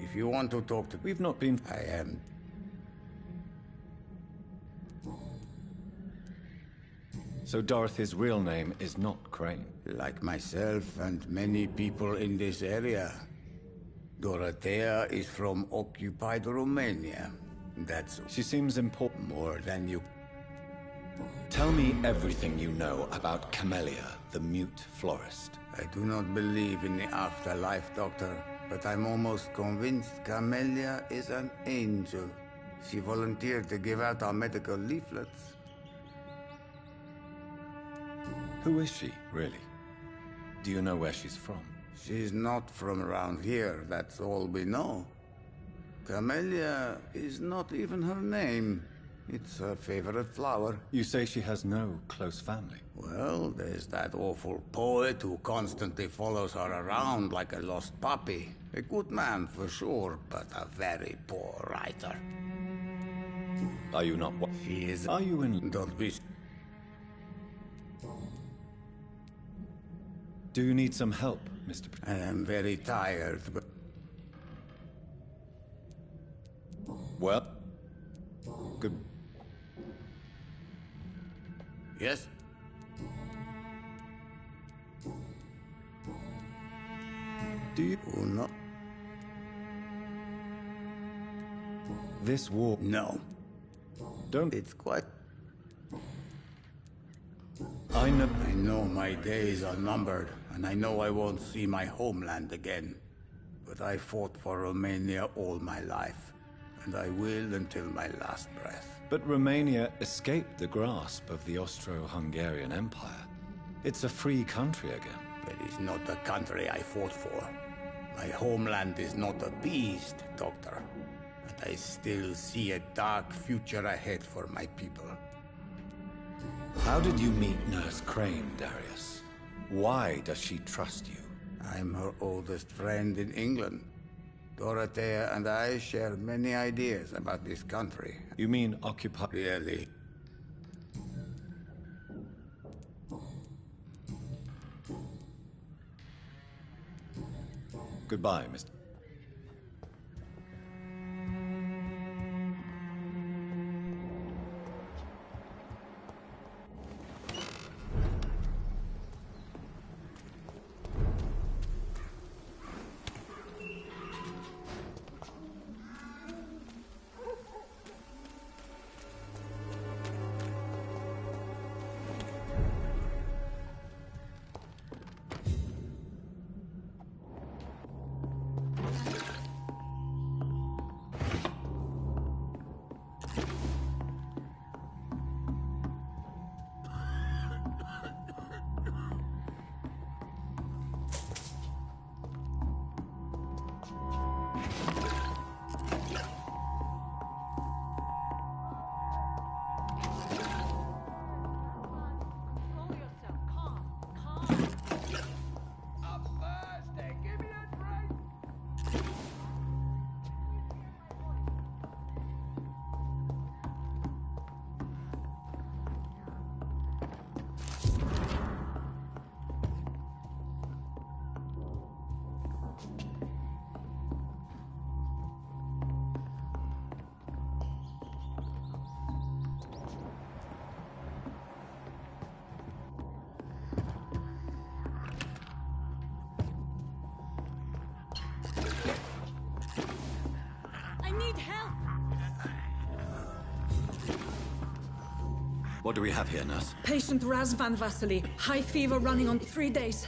If you want to talk to... We've not been... I am... So Dorothy's real name is not Crane? Like myself and many people in this area. Dorothea is from occupied Romania. That's... She seems important. More than you... Tell me everything you know about Camellia, the mute florist. I do not believe in the afterlife, Doctor, but I'm almost convinced Camellia is an angel. She volunteered to give out our medical leaflets. Who is she, really? Do you know where she's from? She's not from around here, that's all we know. Camellia is not even her name. It's her favorite flower. You say she has no close family? Well, there's that awful poet who constantly follows her around like a lost puppy. A good man for sure, but a very poor writer. Are you not what? She is... Are you in... Don't be... Do you need some help, Mr. I am very tired, but... Well... Good... Yes? Do you... Oh, no. This war... No. Don't... It's quite... I know my days are numbered, and I know I won't see my homeland again. But I fought for Romania all my life, and I will until my last breath. But Romania escaped the grasp of the Austro-Hungarian Empire. It's a free country again. But it's not the country I fought for. My homeland is not appeased, Doctor. But I still see a dark future ahead for my people. How did you meet Nurse Crane, Darius? Why does she trust you? I'm her oldest friend in England. Dorothea and I share many ideas about this country. You mean occupy... Really? Goodbye, Mr. What do we have here, nurse? Patient Raz Van Vasily. High fever running on 3 days.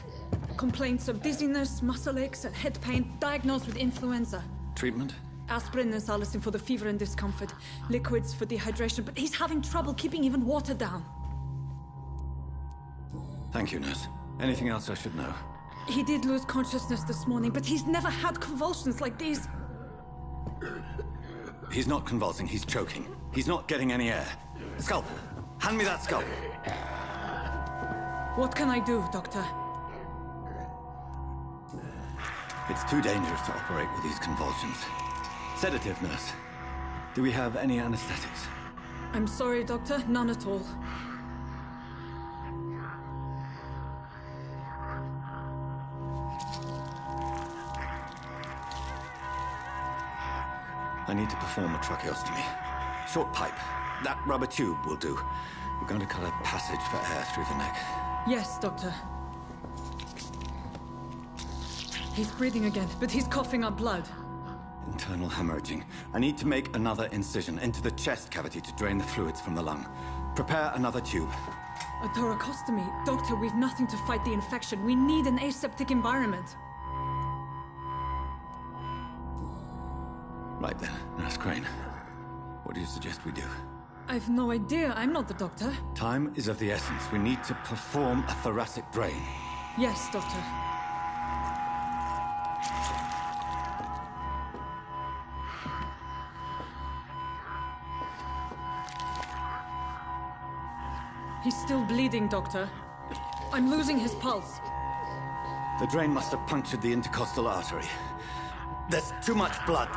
Complaints of dizziness, muscle aches, and head pain. Diagnosed with influenza. Treatment? Aspirin and salicin for the fever and discomfort. Liquids for dehydration, but he's having trouble keeping even water down. Thank you, nurse. Anything else I should know? He did lose consciousness this morning, but he's never had convulsions like these. He's not convulsing, he's choking. He's not getting any air. Scalpel! Hand me that scalpel! What can I do, Doctor? It's too dangerous to operate with these convulsions. Sedative, nurse. Do we have any anesthetics? I'm sorry, Doctor. None at all. I need to perform a tracheostomy. Short pipe. That rubber tube will do. We're going to cut a passage for air through the neck. Yes, Doctor. He's breathing again, but he's coughing up blood. Internal hemorrhaging. I need to make another incision into the chest cavity to drain the fluids from the lung. Prepare another tube. A thoracostomy? Doctor, we've nothing to fight the infection. We need an aseptic environment. Right then, Nurse Crane. What do you suggest we do? I've no idea. I'm not the doctor. Time is of the essence. We need to perform a thoracic drain. Yes, Doctor. He's still bleeding, Doctor. I'm losing his pulse. The drain must have punctured the intercostal artery. There's too much blood.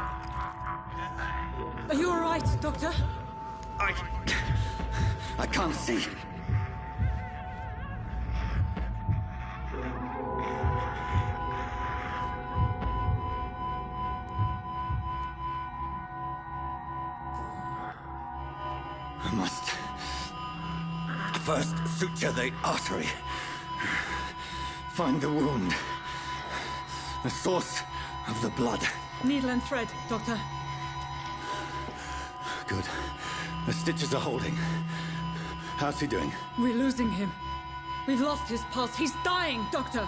Are you all right, Doctor? I can't see. I must first suture the artery. Find the wound. The source of the blood. Needle and thread, Doctor. Good. The stitches are holding. How's he doing? We're losing him. We've lost his pulse. He's dying, Doctor!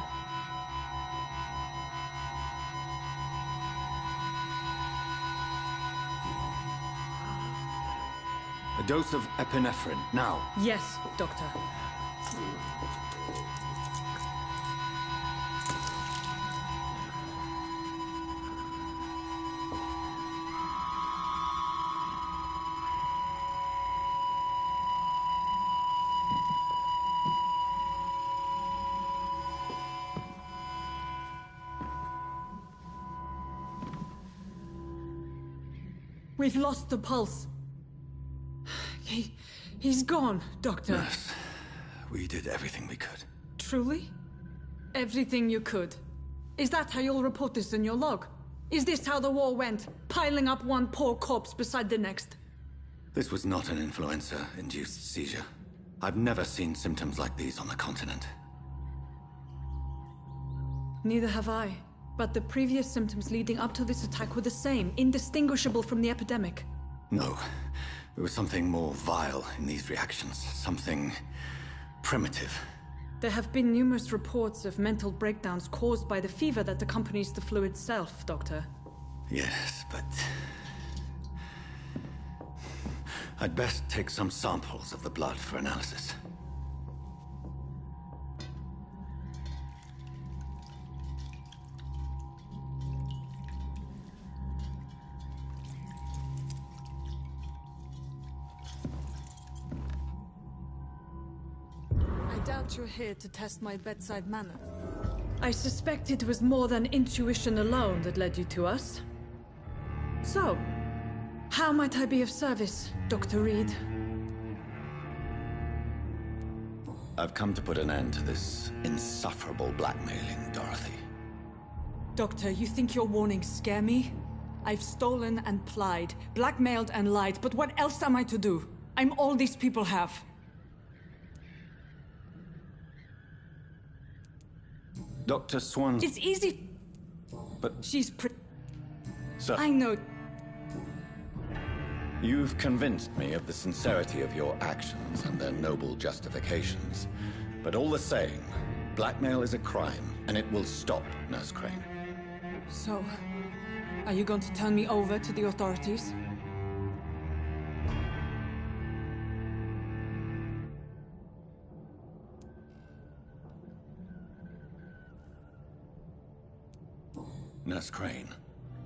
A dose of epinephrine, now. Yes, Doctor. We've lost the pulse. He's gone, Doctor. Yes. We did everything we could. Truly? Everything you could. Is that how you'll report this in your log? Is this how the war went? Piling up one poor corpse beside the next? This was not an influenza-induced seizure. I've never seen symptoms like these on the continent. Neither have I. But the previous symptoms leading up to this attack were the same, indistinguishable from the epidemic. No. There was something more vile in these reactions. Something primitive. There have been numerous reports of mental breakdowns caused by the fever that accompanies the flu itself, Doctor. Yes, but... I'd best take some samples of the blood for analysis. I doubt you're here to test my bedside manner. I suspect it was more than intuition alone that led you to us. So, how might I be of service, Dr. Reed? I've come to put an end to this insufferable blackmailing, Dorothy. Doctor, you think your warnings scare me? I've stolen and plied, blackmailed and lied, but what else am I to do? I'm all these people have. Dr. Swan... It's easy... But... She's Sir... I know... You've convinced me of the sincerity of your actions and their noble justifications. But all the same, blackmail is a crime, and it will stop, Nurse Crane. So, are you going to turn me over to the authorities? Nurse Crane,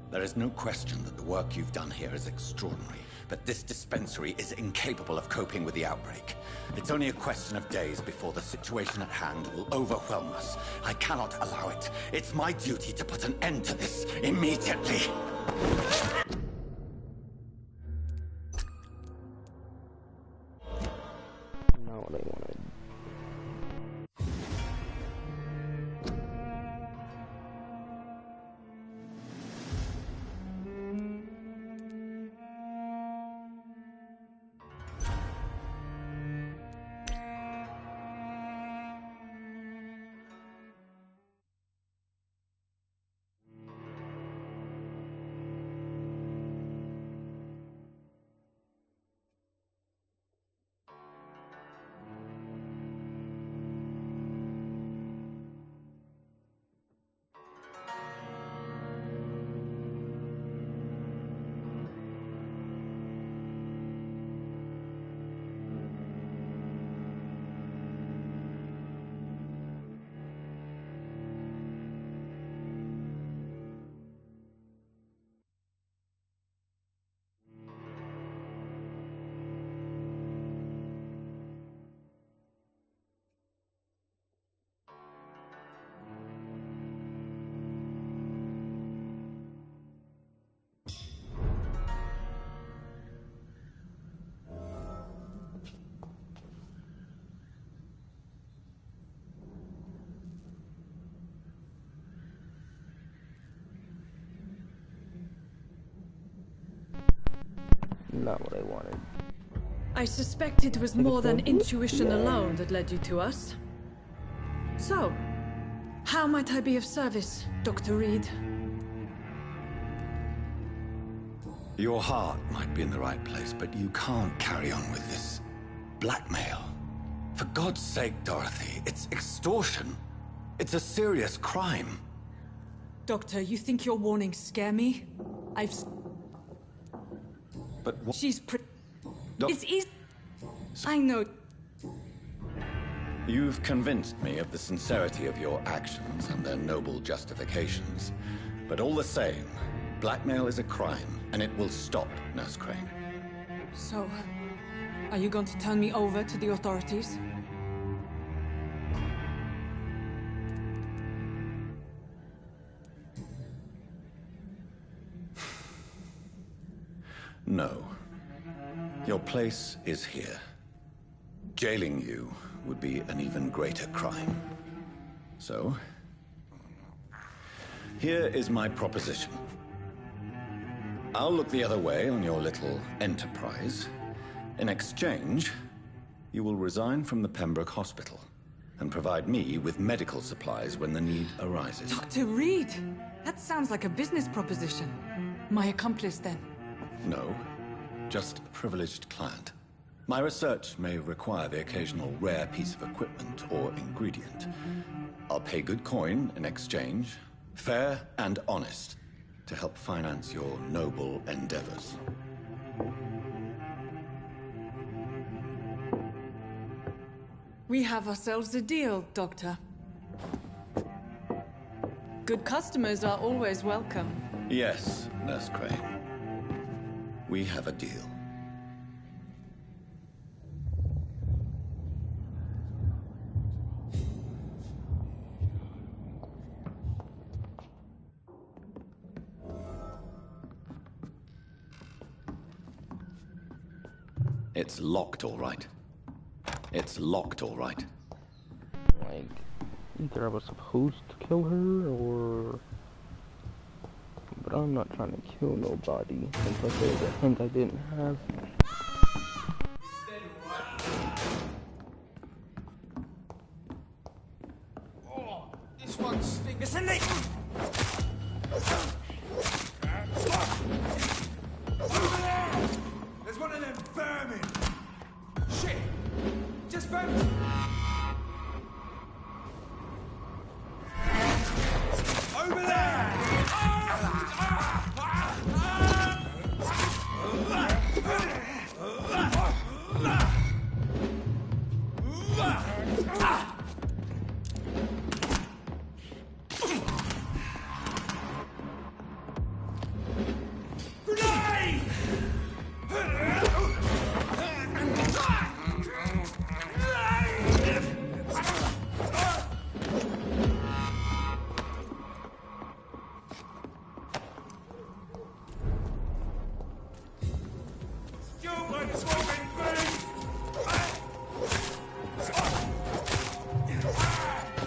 there is no question that the work you've done here is extraordinary, but this dispensary is incapable of coping with the outbreak. It's only a question of days before the situation at hand will overwhelm us. I cannot allow it. It's my duty to put an end to this immediately. Not what I wanted. not what I wanted. I suspect it was more than Explode? intuition Yeah. alone that led you to us. So, how might I be of service, Dr. Reed? Your heart might be in the right place, but you can't carry on with this blackmail. For God's sake, Dorothy, it's extortion. It's a serious crime. Doctor, you think your warnings scare me? But what? She's Doc- It's easy. I know. You've convinced me of the sincerity of your actions and their noble justifications. But all the same, blackmail is a crime, and it will stop, Nurse Crane. So, are you going to turn me over to the authorities? No. Your place is here. Jailing you would be an even greater crime. So, here is my proposition. I'll look the other way on your little enterprise. In exchange, you will resign from the Pembroke Hospital and provide me with medical supplies when the need arises. Dr. Reed! That sounds like a business proposition. My accomplice, then. No, just a privileged client. My research may require the occasional rare piece of equipment or ingredient. I'll pay good coin in exchange, fair and honest, to help finance your noble endeavors. We have ourselves a deal, Doctor. Good customers are always welcome. Yes, Nurse Crane. We have a deal. It's locked, all right. It's locked, all right. Like, either I was supposed to kill her, or... But I'm not trying to kill nobody, since I gave a hint I didn't have. Oh, this one stinks. Listen, Nick! There's one of them vermin. Shit! Just vanished. Over there! Grenade! Stupid smoking beast!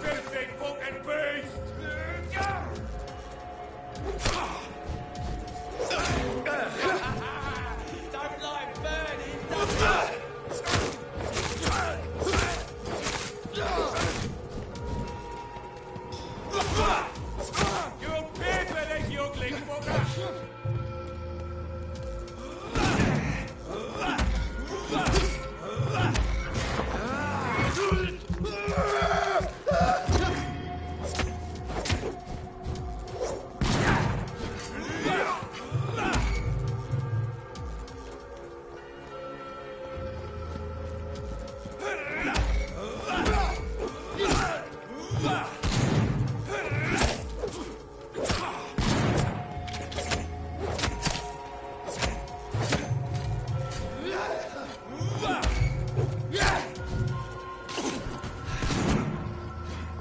Filthy fucking beast! Don't like burning, you'll pay for this, you ugly fucker!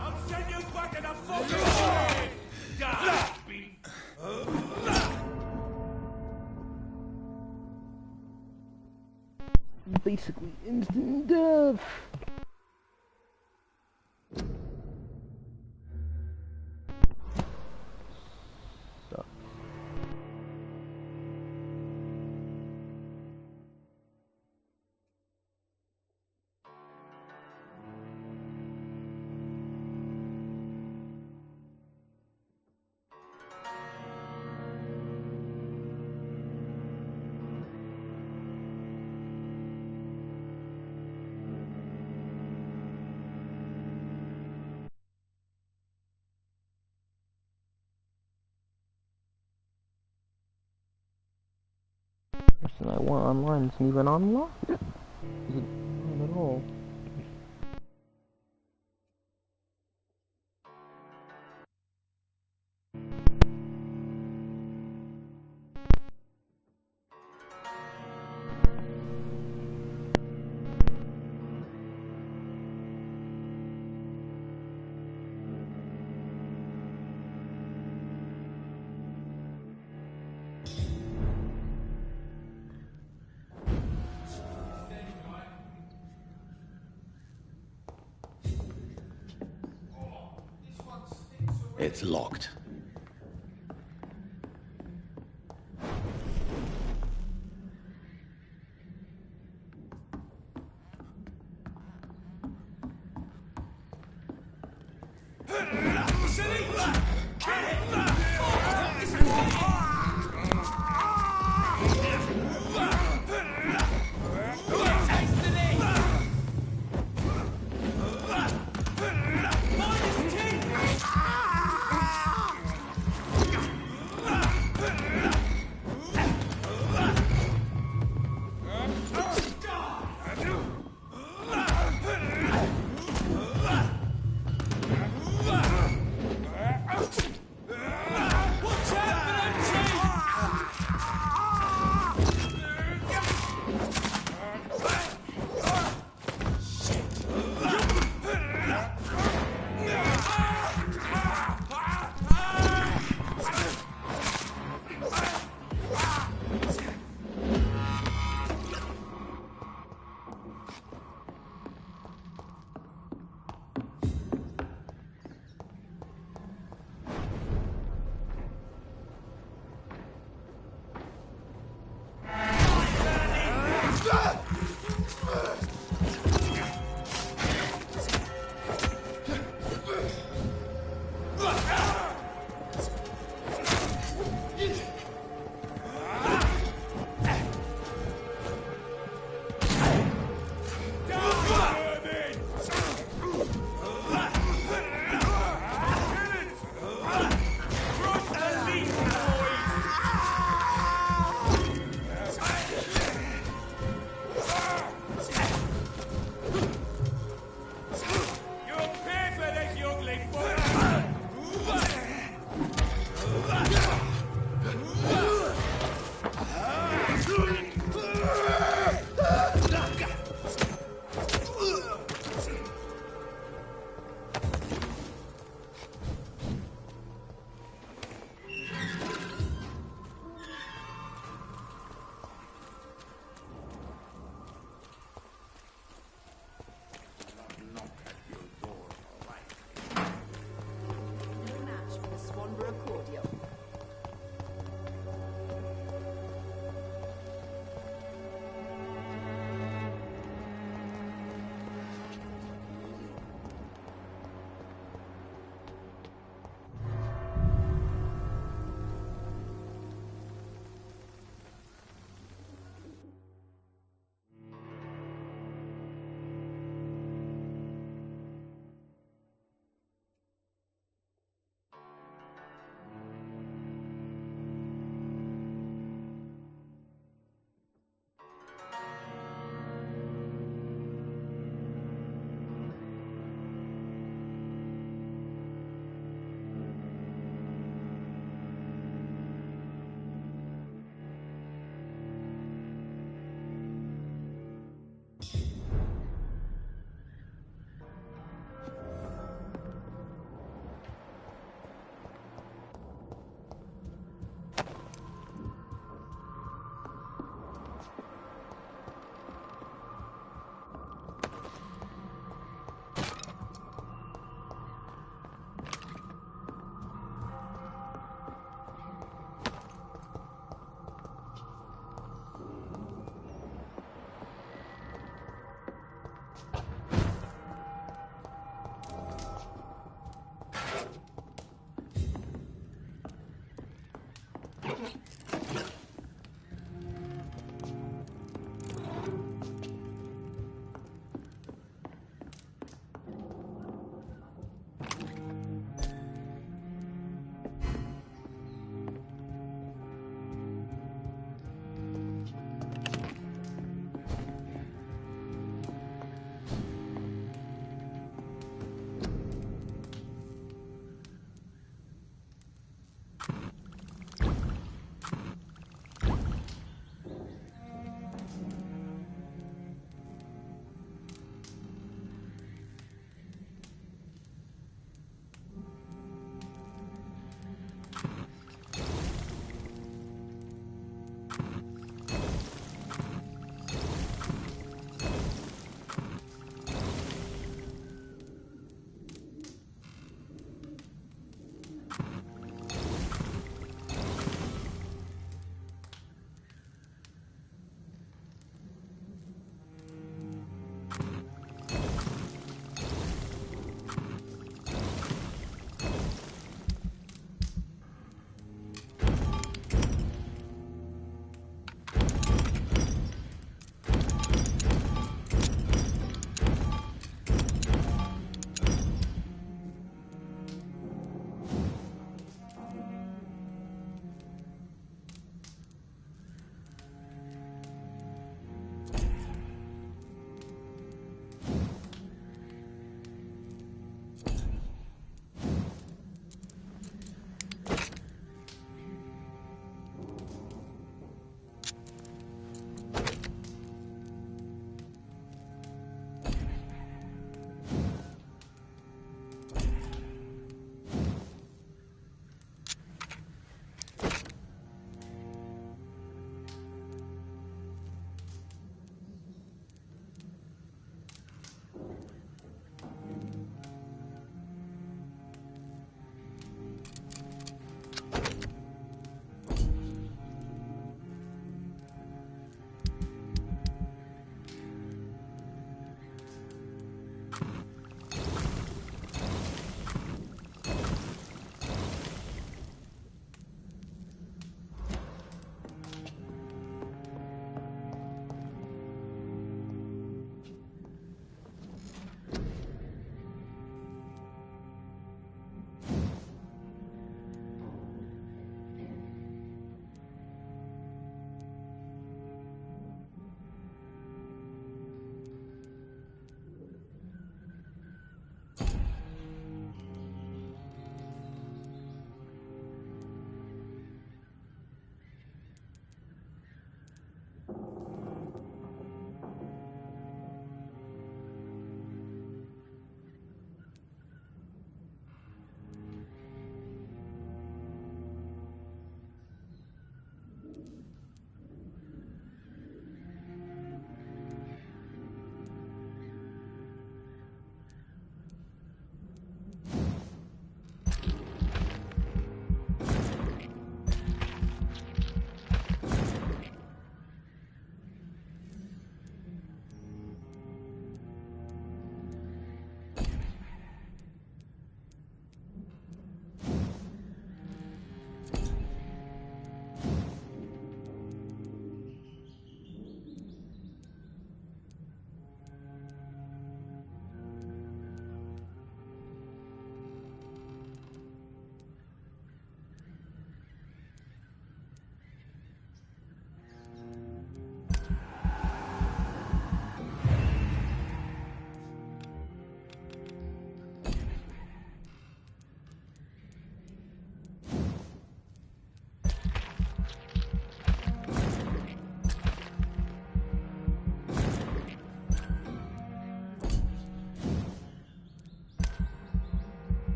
I'll send you back in a fucking shade! Die, beast! Basically instant death. person I want online isn't even online. Is it not at all? It's locked.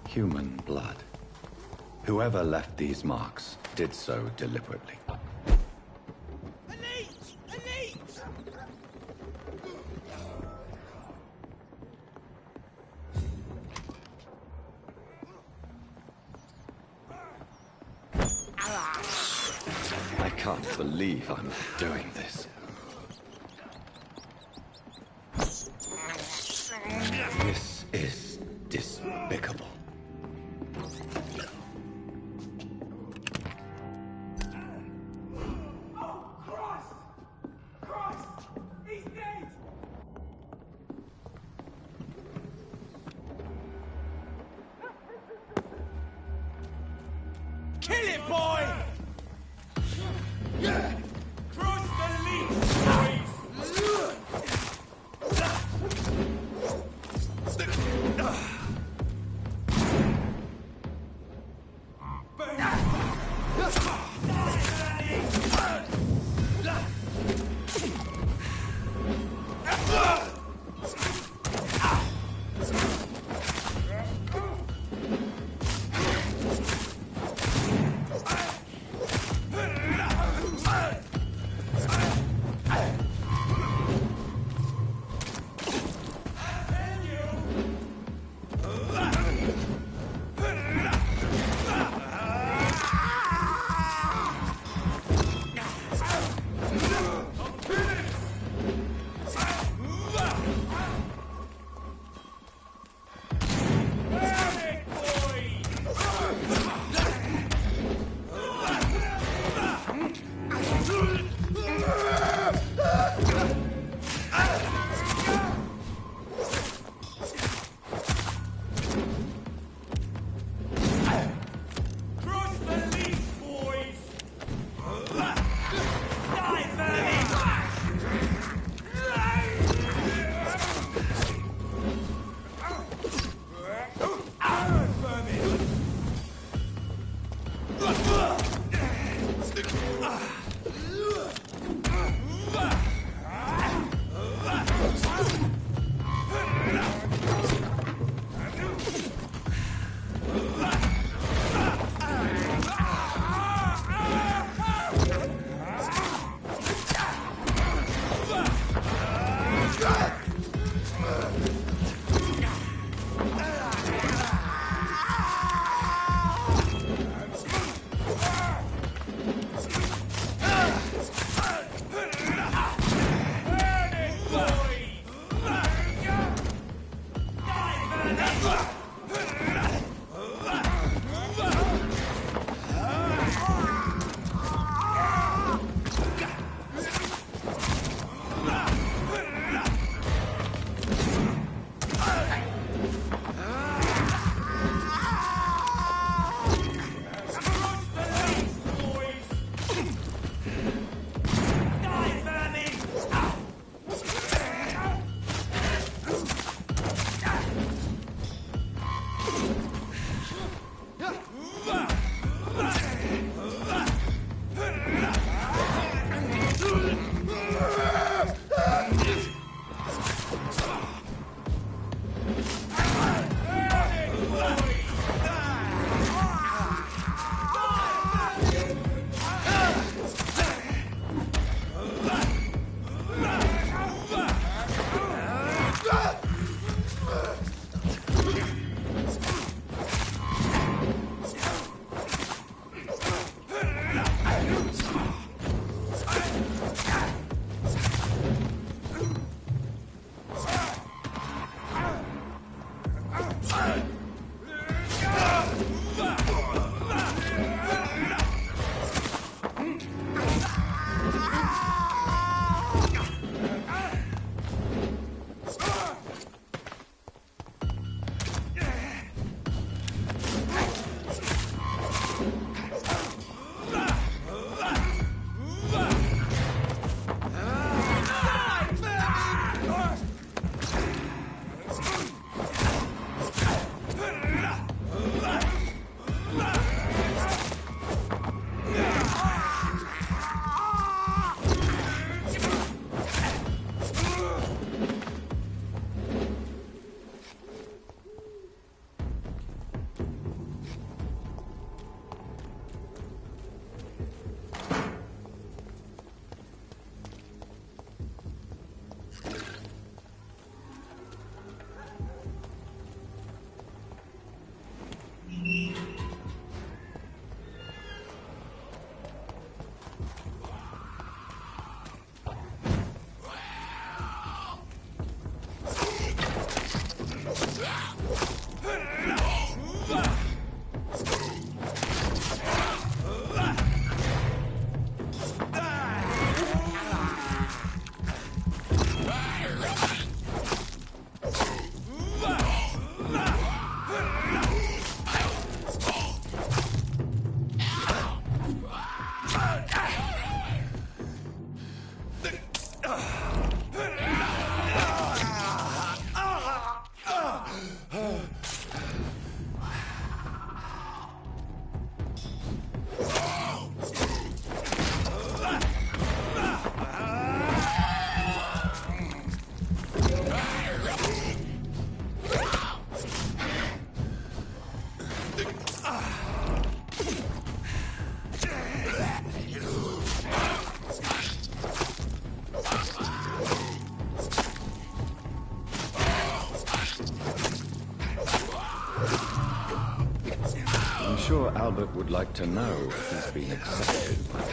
Human blood. Whoever left these marks did so deliberately. I can't believe I'm doing this. This is despicable. Kill it, boy! Yeah! Cross the lead! sure Albert would like to know if he's been accepted by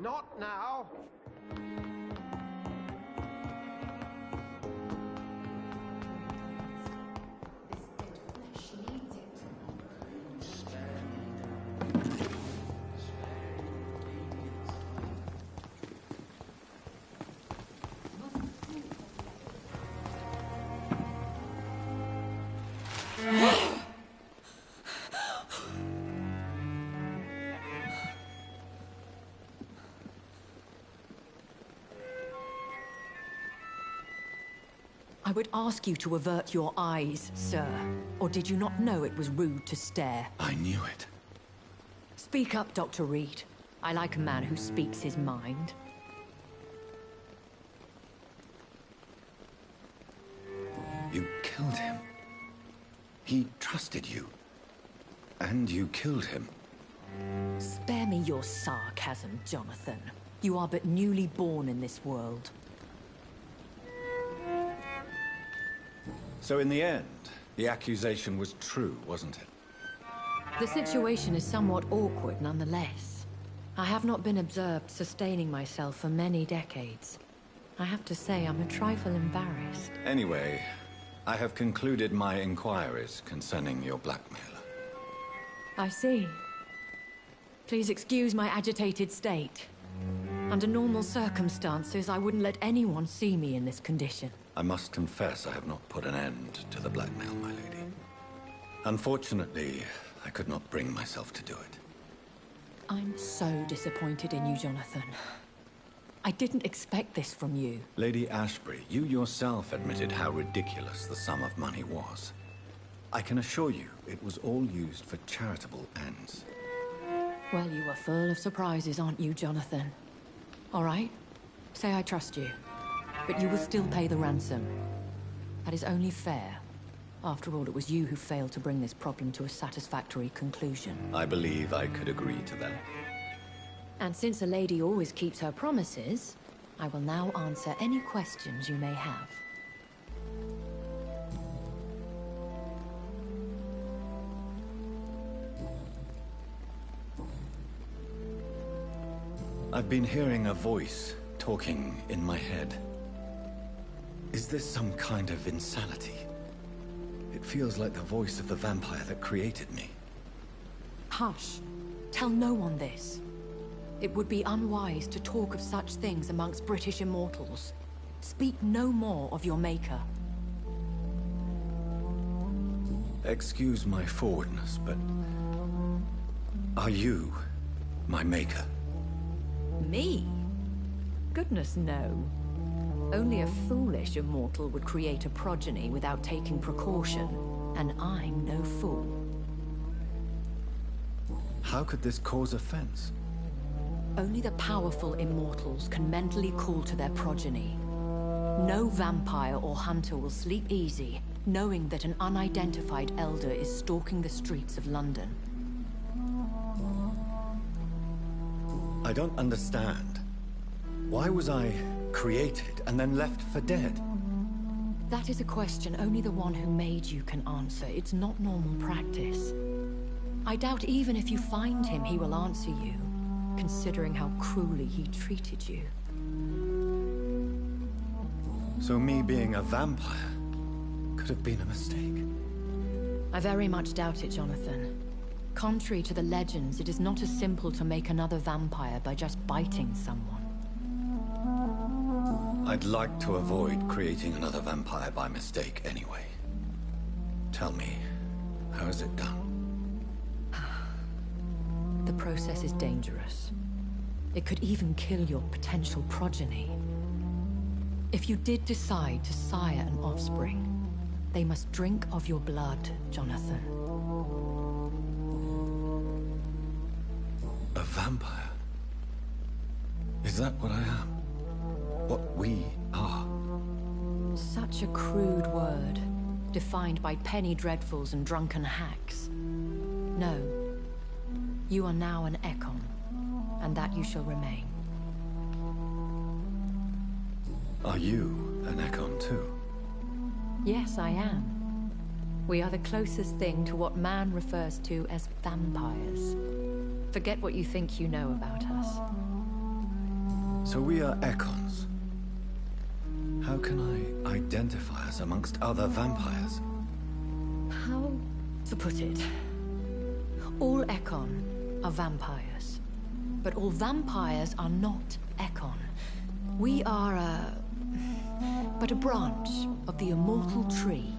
Not now! I would ask you to avert your eyes, sir. Or did you not know it was rude to stare? I knew it. Speak up, Dr. Reed. I like a man who speaks his mind. You killed him. He trusted you. And you killed him. Spare me your sarcasm, Jonathan. You are but newly born in this world. So in the end, the accusation was true, wasn't it? The situation is somewhat awkward nonetheless. I have not been observed sustaining myself for many decades. I have to say I'm a trifle embarrassed. Anyway, I have concluded my inquiries concerning your blackmailer. I see. Please excuse my agitated state. Under normal circumstances, I wouldn't let anyone see me in this condition. I must confess I have not put an end to the blackmail, my lady. Unfortunately, I could not bring myself to do it. I'm so disappointed in you, Jonathan. I didn't expect this from you. Lady Ashbury, you yourself admitted how ridiculous the sum of money was. I can assure you, it was all used for charitable ends. Well, you are full of surprises, aren't you, Jonathan? All right, say I trust you. But you will still pay the ransom. That is only fair. After all, it was you who failed to bring this problem to a satisfactory conclusion. I believe I could agree to that. And since a lady always keeps her promises, I will now answer any questions you may have. I've been hearing a voice talking in my head. Is this some kind of insanity? It feels like the voice of the vampire that created me. Hush. Tell no one this. It would be unwise to talk of such things amongst British immortals. Speak no more of your maker. Excuse my forwardness, but... are you my maker? Me? Goodness, no. Only a foolish immortal would create a progeny without taking precaution, and I'm no fool. How could this cause offense? Only the powerful immortals can mentally call to their progeny. No vampire or hunter will sleep easy, knowing that an unidentified elder is stalking the streets of London. I don't understand. Why was I created and then left for dead? That is a question only the one who made you can answer. It's not normal practice. I doubt even if you find him, he will answer you, considering how cruelly he treated you. So me being a vampire could have been a mistake. I very much doubt it, Jonathan. Contrary to the legends, it is not as simple to make another vampire by just biting someone. I'd like to avoid creating another vampire by mistake anyway. Tell me, how is it done? The process is dangerous. It could even kill your potential progeny. If you did decide to sire an offspring, they must drink of your blood, Jonathan. A vampire? Is that what I am? What we are? Such a crude word, defined by penny dreadfuls and drunken hacks. No. You are now an Ekon, and that you shall remain. Are you an Ekon too? Yes, I am. We are the closest thing to what man refers to as vampires. Forget what you think you know about us. So we are Ekons. How can I identify us amongst other vampires? How to put it? All Ekon are vampires. But all vampires are not Ekon. We are but a branch of the immortal tree.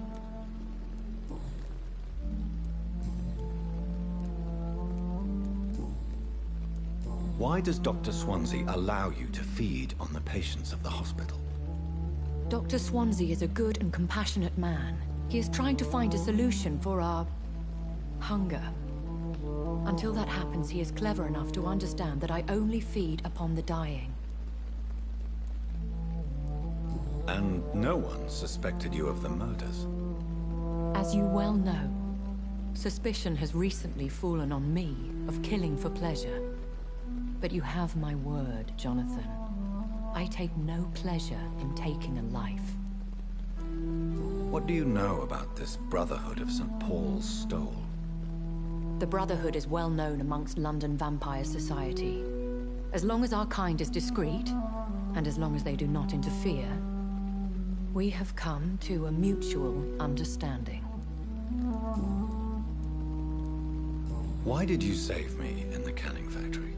Why does Dr. Swansea allow you to feed on the patients of the hospital? Dr. Swansea is a good and compassionate man. He is trying to find a solution for our hunger. Until that happens, he is clever enough to understand that I only feed upon the dying. And no one suspected you of the murders? As you well know, suspicion has recently fallen on me of killing for pleasure. But you have my word, Jonathan. I take no pleasure in taking a life. What do you know about this Brotherhood of St. Paul's Stole? The Brotherhood is well known amongst London vampire society. As long as our kind is discreet, and as long as they do not interfere, we have come to a mutual understanding. Why did you save me in the canning factory?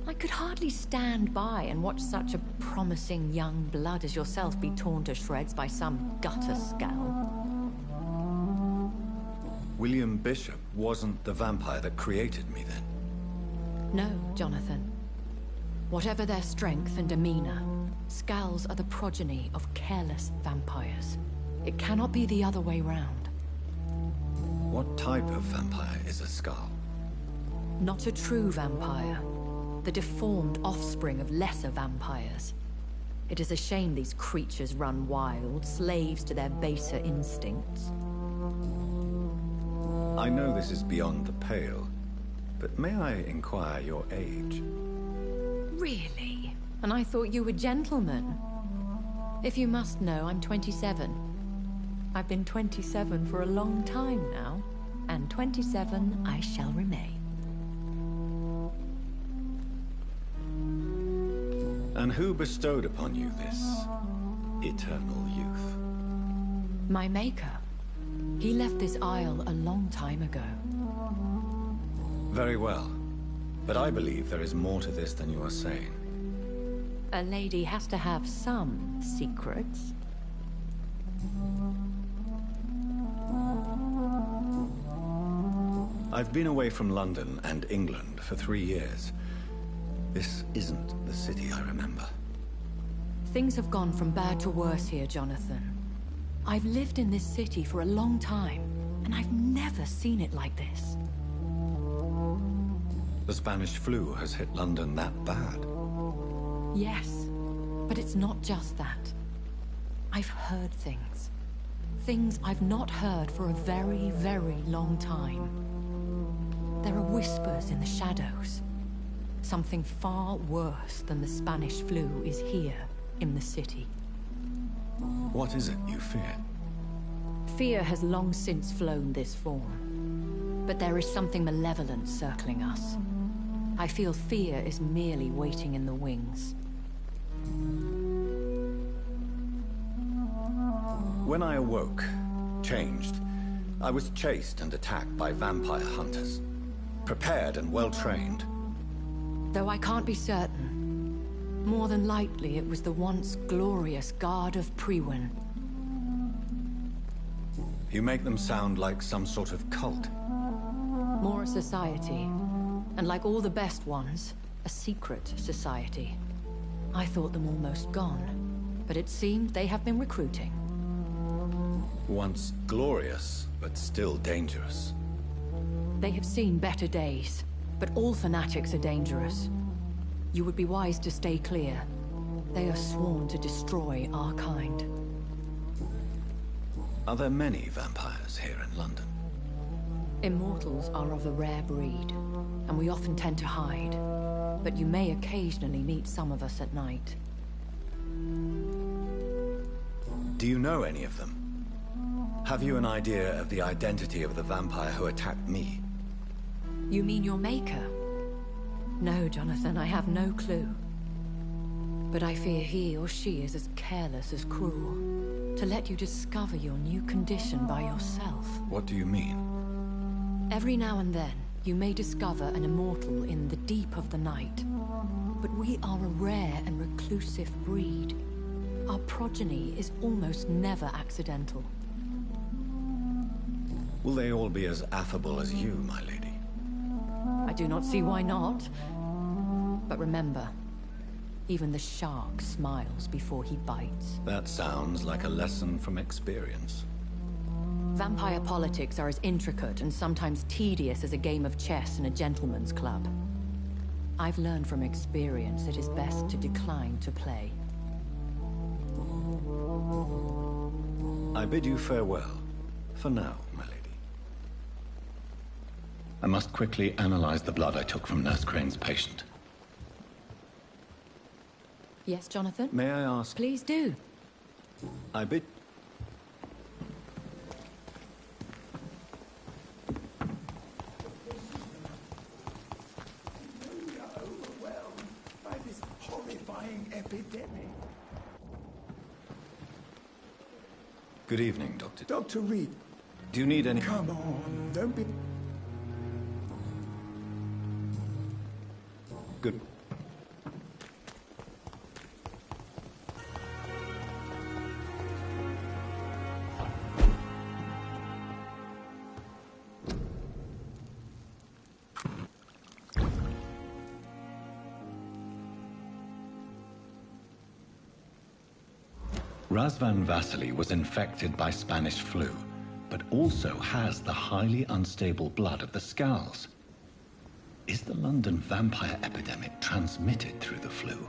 I could hardly stand by and watch such a promising young blood as yourself be torn to shreds by some gutter scowl. William Bishop wasn't the vampire that created me then? No, Jonathan. Whatever their strength and demeanor, Skulls are the progeny of careless vampires. It cannot be the other way round. What type of vampire is a Skull? Not a true vampire. The deformed offspring of lesser vampires. It is a shame these creatures run wild, slaves to their baser instincts. I know this is beyond the pale, but may I inquire your age? Really? And I thought you were gentlemen. If you must know, I'm 27. I've been 27 for a long time now, and 27 I shall remain. And who bestowed upon you this eternal youth? My maker. He left this isle a long time ago. Very well. But I believe there is more to this than you are saying. A lady has to have some secrets. I've been away from London and England for 3 years. This isn't the city I remember. Things have gone from bad to worse here, Jonathan. I've lived in this city for a long time, and I've never seen it like this. The Spanish flu has hit London that bad. Yes, but it's not just that. I've heard things. Things I've not heard for a very, very long time. There are whispers in the shadows. Something far worse than the Spanish flu is here in the city. What is it you fear? Fear has long since flown this form. But there is something malevolent circling us. I feel fear is merely waiting in the wings. When I awoke, changed, I was chased and attacked by vampire hunters. Prepared and well-trained. Though I can't be certain. More than likely, it was the once glorious Guard of Priwen. You make them sound like some sort of cult. More a society. And like all the best ones, a secret society. I thought them almost gone. But it seemed they have been recruiting. Once glorious, but still dangerous. They have seen better days. But all fanatics are dangerous. You would be wise to stay clear. They are sworn to destroy our kind. Are there many vampires here in London? Immortals are of a rare breed, and we often tend to hide. But you may occasionally meet some of us at night. Do you know any of them? Have you an idea of the identity of the vampire who attacked me? You mean your maker? No, Jonathan, I have no clue. But I fear he or she is as careless as cruel. To let you discover your new condition by yourself. What do you mean? Every now and then, you may discover an immortal in the deep of the night. But we are a rare and reclusive breed. Our progeny is almost never accidental. Will they all be as affable as you, my lady? I do not see why not. But remember, even the shark smiles before he bites. That sounds like a lesson from experience. Vampire politics are as intricate and sometimes tedious as a game of chess in a gentleman's club. I've learned from experience it is best to decline to play. I bid you farewell, for now, my lady. I must quickly analyze the blood I took from Nurse Crane's patient. Yes, Jonathan? May I ask? Please do. I bid... Overwhelmed by this horrifying epidemic. Good evening, Doctor. Dr. Reed. Do you need any... Come on, don't be... Good. Razvan Vasily was infected by Spanish flu, but also has the highly unstable blood of the Skulls. Is the London vampire epidemic transmitted through the flu?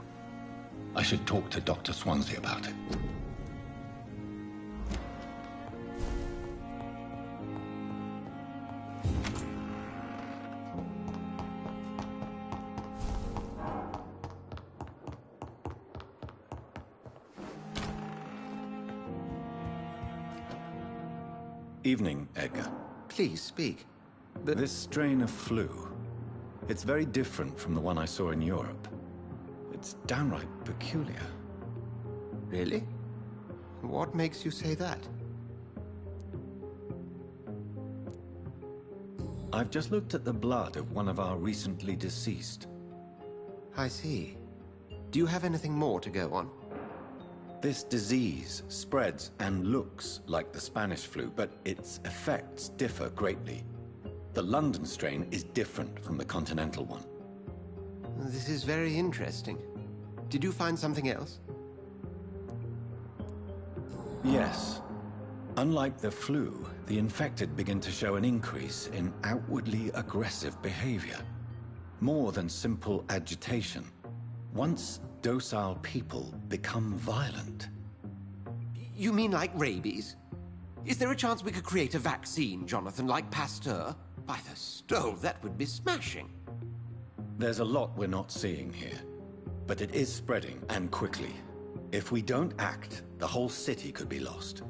I should talk to Dr. Swansea about it. Evening, Edgar. Please speak. This strain of flu, it's very different from the one I saw in Europe. It's downright peculiar. Really? What makes you say that? I've just looked at the blood of one of our recently deceased. I see. Do you have anything more to go on? This disease spreads and looks like the Spanish flu, but its effects differ greatly. The London strain is different from the continental one. This is very interesting. Did you find something else? Yes. Unlike the flu, the infected begin to show an increase in outwardly aggressive behavior. More than simple agitation. Once docile people become violent. You mean like rabies? Is there a chance we could create a vaccine, Jonathan, like Pasteur? By the stove, that would be smashing. There's a lot we're not seeing here, but it is spreading, and quickly. If we don't act, the whole city could be lost.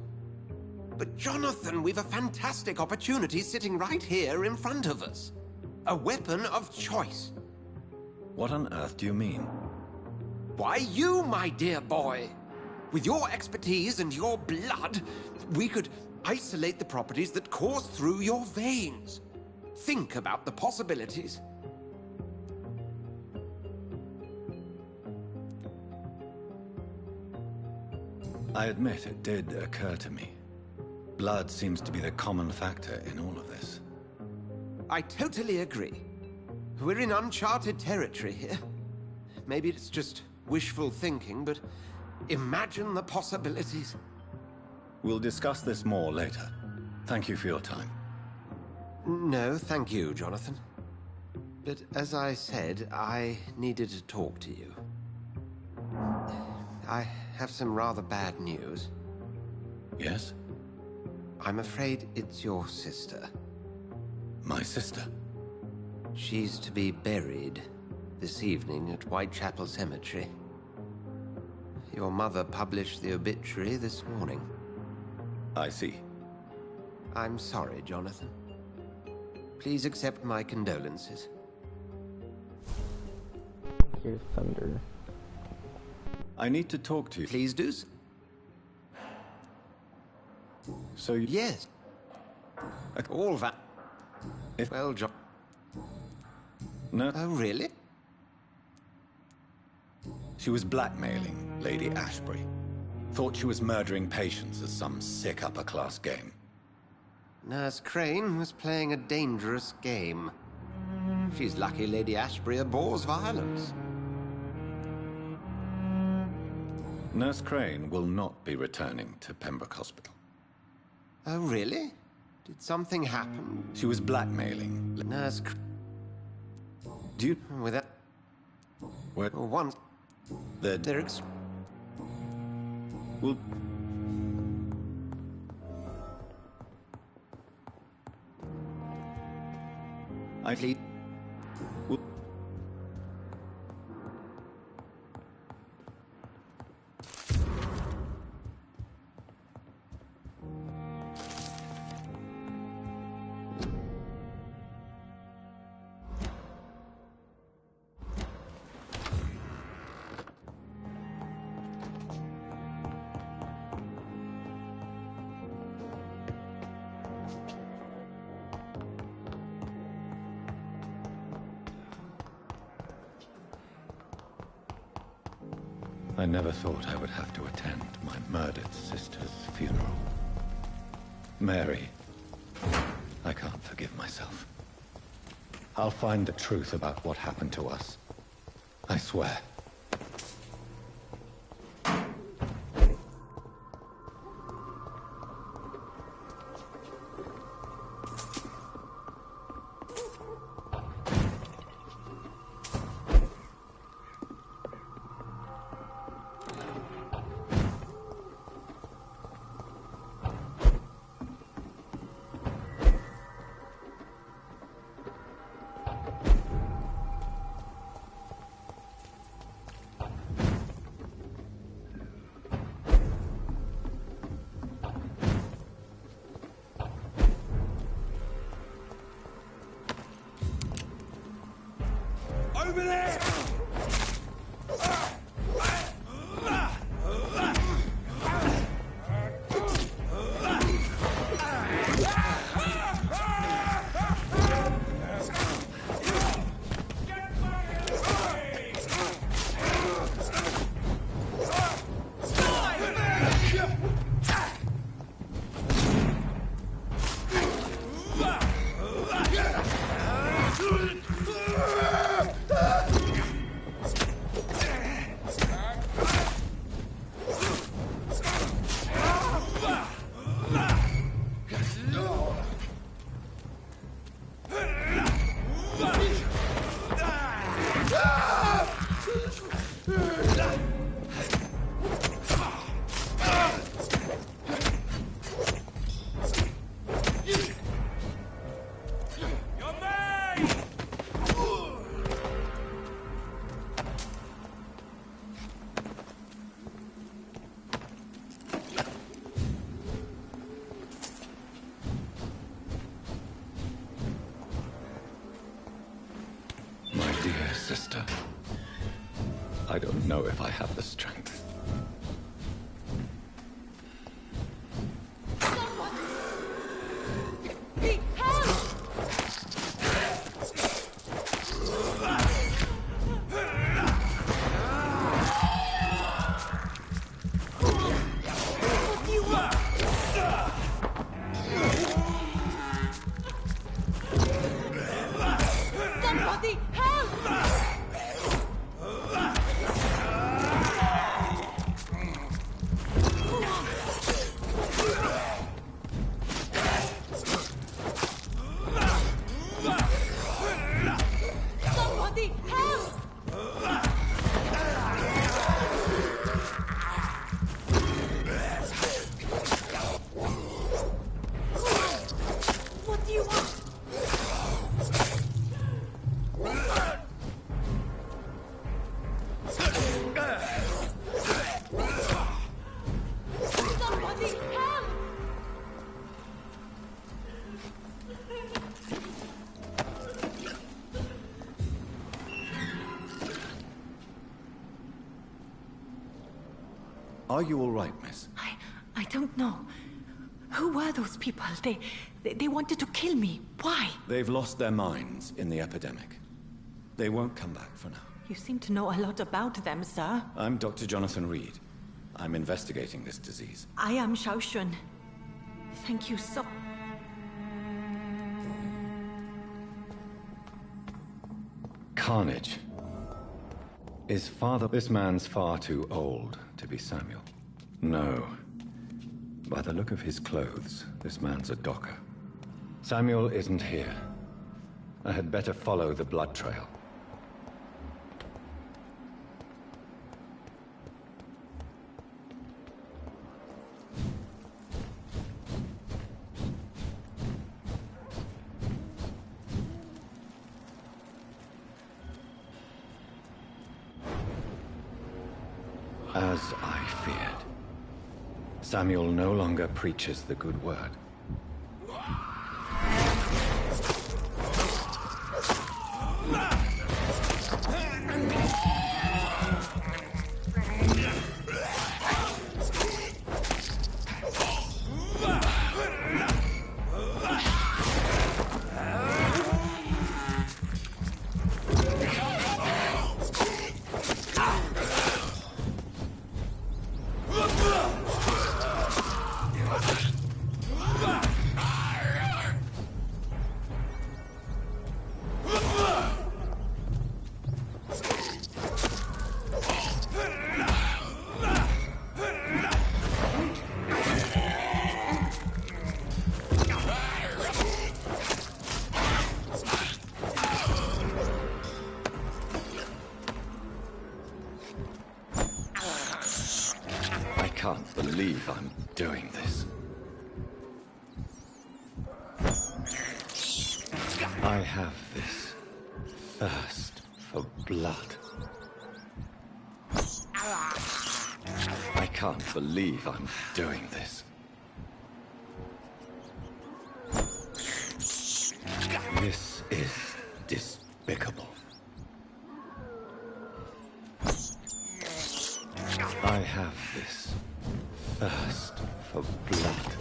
But Jonathan, we've a fantastic opportunity sitting right here in front of us. A weapon of choice. What on earth do you mean? Why, you, my dear boy. With your expertise and your blood, we could isolate the properties that course through your veins. Think about the possibilities. I admit it did occur to me. Blood seems to be the common factor in all of this. I totally agree. We're in uncharted territory here. Maybe it's just wishful thinking, but imagine the possibilities. We'll discuss this more later. Thank you for your time. No, thank you, Jonathan. But as I said, I needed to talk to you. I have some rather bad news. Yes? I'm afraid it's your sister. My sister? She's to be buried this evening at Whitechapel Cemetery. Your mother published the obituary this morning. I see. I'm sorry, Jonathan. Please accept my condolences. Here's thunder. I need to talk to you. Please do so. So you... Yes. All that. If... Well, John... No. Oh, really? She was blackmailing Lady Ashbury. Thought she was murdering patients as some sick upper-class game. Nurse Crane was playing a dangerous game. She's lucky Lady Ashbury abhors violence. Nurse Crane will not be returning to Pembroke Hospital. Oh, really? Did something happen? She was blackmailing... Nurse Do you... With that... Where... Once... They're... Well... I plead... Well... I never thought I would have to attend my murdered sister's funeral. Mary, I can't forgive myself. I'll find the truth about what happened to us. I swear. Over there! Sister, I don't know if I have the strength. Are you all right, miss? I don't know. Who were those people? They wanted to kill me. Why? They've lost their minds in the epidemic. They won't come back for now. You seem to know a lot about them, sir. I'm Dr. Jonathan Reed. I'm investigating this disease. I am Xiaoxun. Thank you so... Carnage. Is father... This man's far too old to be Samuel. No. By the look of his clothes, this man's a docker. Samuel isn't here. I had better follow the blood trail. As I feared. Samuel no longer preaches the good word. I can't believe I'm doing this. I have this thirst for blood. I can't believe I'm doing this. This is despicable. I have this thirst for blood.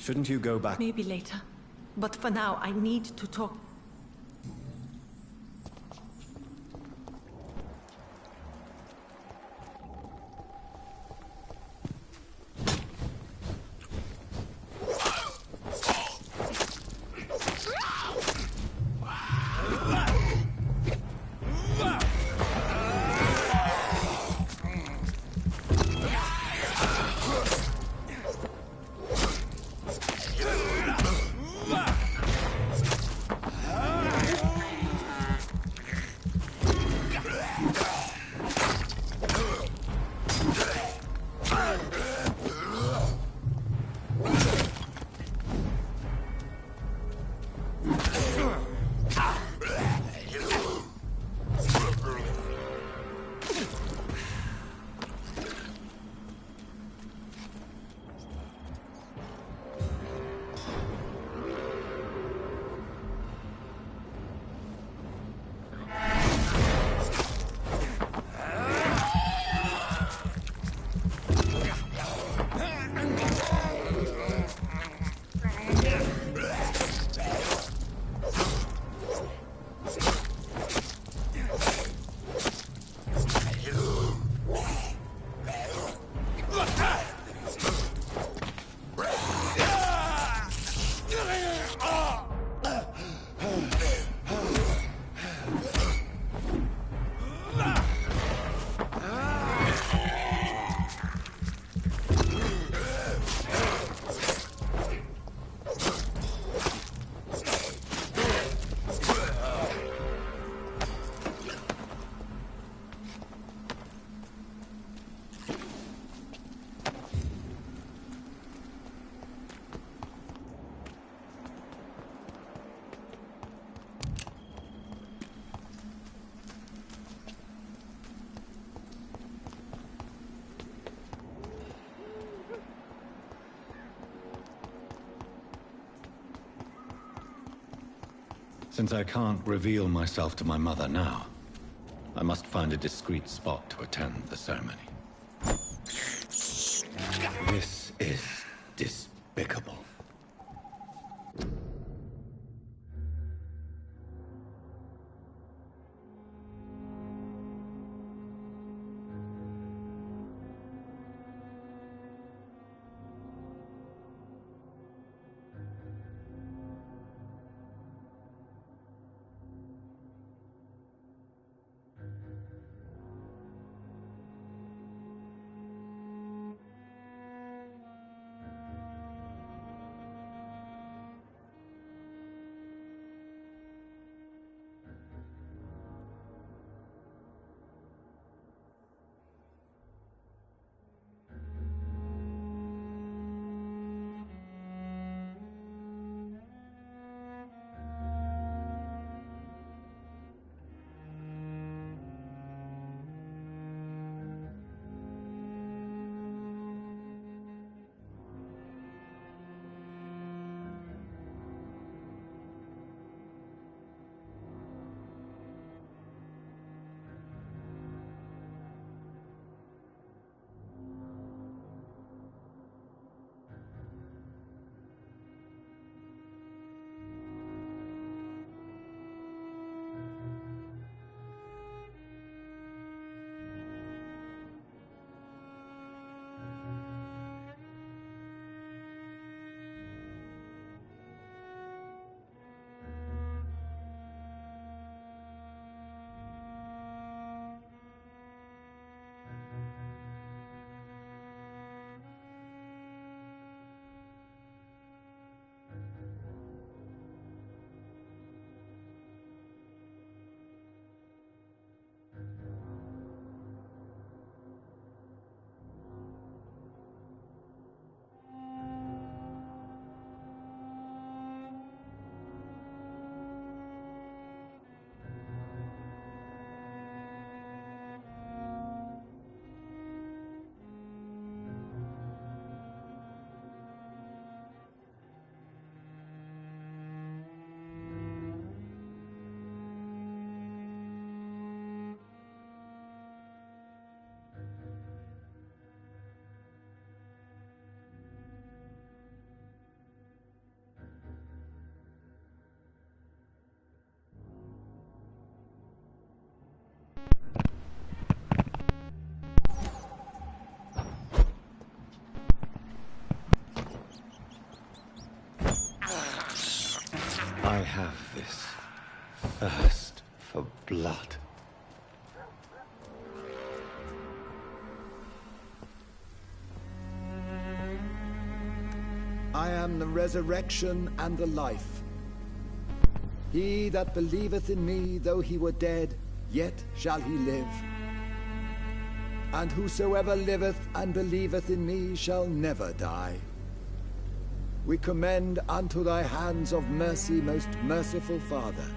Shouldn't you go back? Maybe later. But for now, I need to talk. Since I can't reveal myself to my mother now, I must find a discreet spot to attend the ceremony. This is despicable. I have this thirst for blood. I am the resurrection and the life. He that believeth in me, though he were dead, yet shall he live. And whosoever liveth and believeth in me shall never die. We commend unto thy hands of mercy, most merciful Father,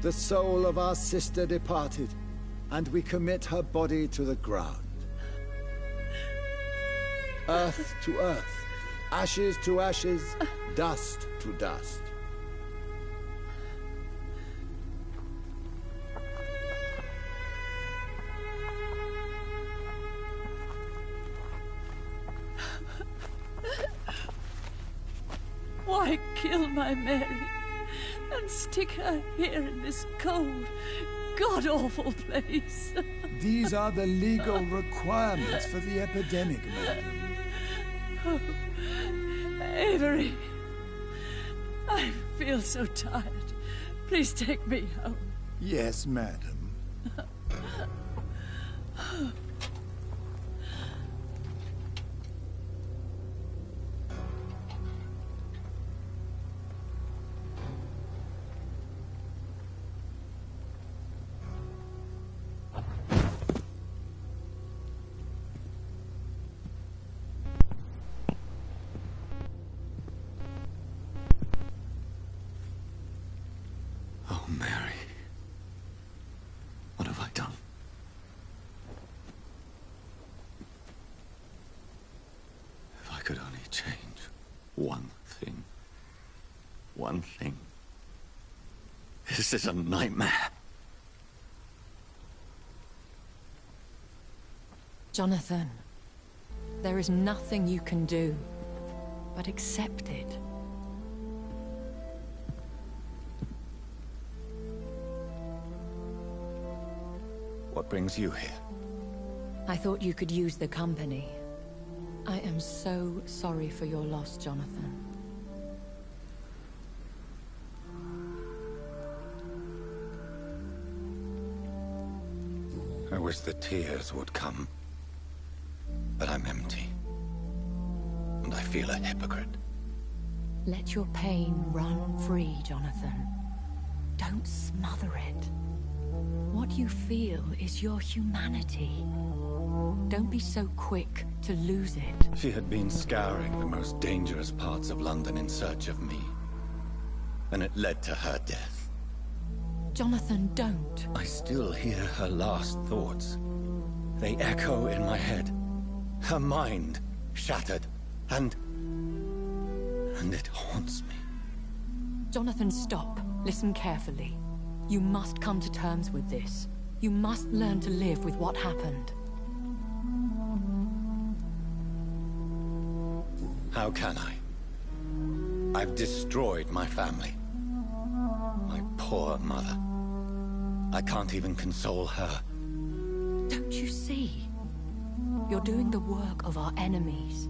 the soul of our sister departed, and we commit her body to the ground. Earth to earth, ashes to ashes, dust to dust. Why kill my Mary and stick her here in this cold, god-awful place? These are the legal requirements for the epidemic, madam. Oh, Avery, I feel so tired. Please take me home. Yes, madam. Oh, Mary. What have I done? If I could only change one thing. One thing. This is a nightmare. Jonathan, there is nothing you can do but accept it. What brings you here? I thought you could use the company. I am so sorry for your loss, Jonathan. I wish the tears would come. But I'm empty. And I feel a hypocrite. Let your pain run free, Jonathan. Don't smother it. What you feel is your humanity. Don't be so quick to lose it. She had been scouring the most dangerous parts of London in search of me. And it led to her death. Jonathan, don't. I still hear her last thoughts. They echo in my head. Her mind shattered. And it haunts me. Jonathan, stop. Listen carefully. You must come to terms with this. You must learn to live with what happened. How can I? I've destroyed my family. My poor mother. I can't even console her. Don't you see? You're doing the work of our enemies,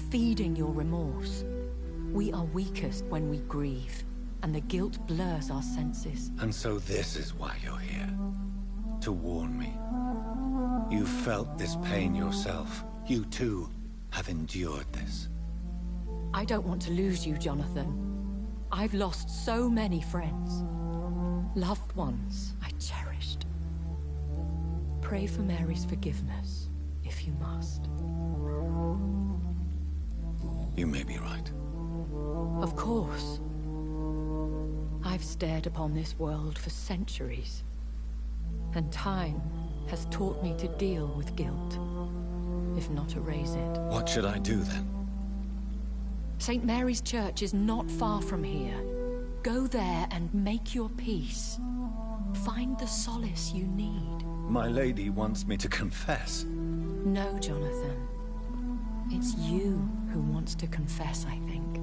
feeding your remorse. We are weakest when we grieve, and the guilt blurs our senses. And so this is why you're here. To warn me. You felt this pain yourself. You too have endured this. I don't want to lose you, Jonathan. I've lost so many friends. Loved ones I cherished. Pray for Mary's forgiveness, if you must. You may be right. Of course. I've stared upon this world for centuries, and time has taught me to deal with guilt, if not erase it. What should I do then? St. Mary's Church is not far from here. Go there and make your peace. Find the solace you need. My lady wants me to confess. No, Jonathan. It's you who wants to confess, I think.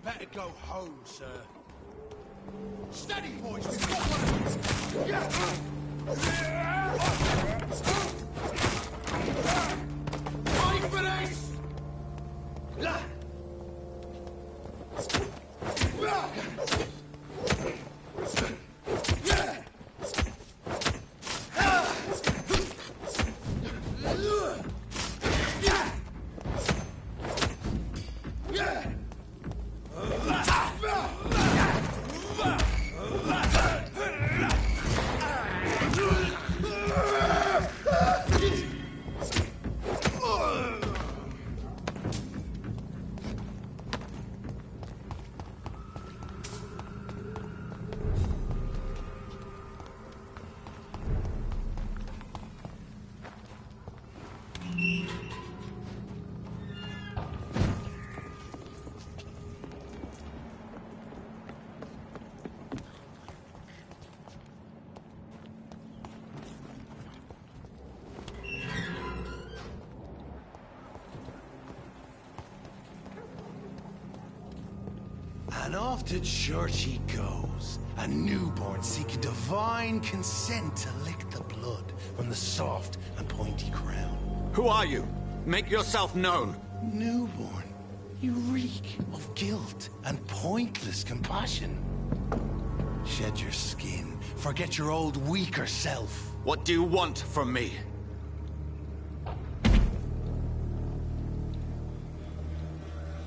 better go home, sir. Steady, boys! We've got one of them! Yeah! Fight for this! And off to church he goes, a newborn seeking divine consent to lick the blood from the soft and pointy crown. Who are you? Make yourself known. Newborn, you reek of guilt and pointless compassion. Shed your skin, forget your old weaker self. What do you want from me?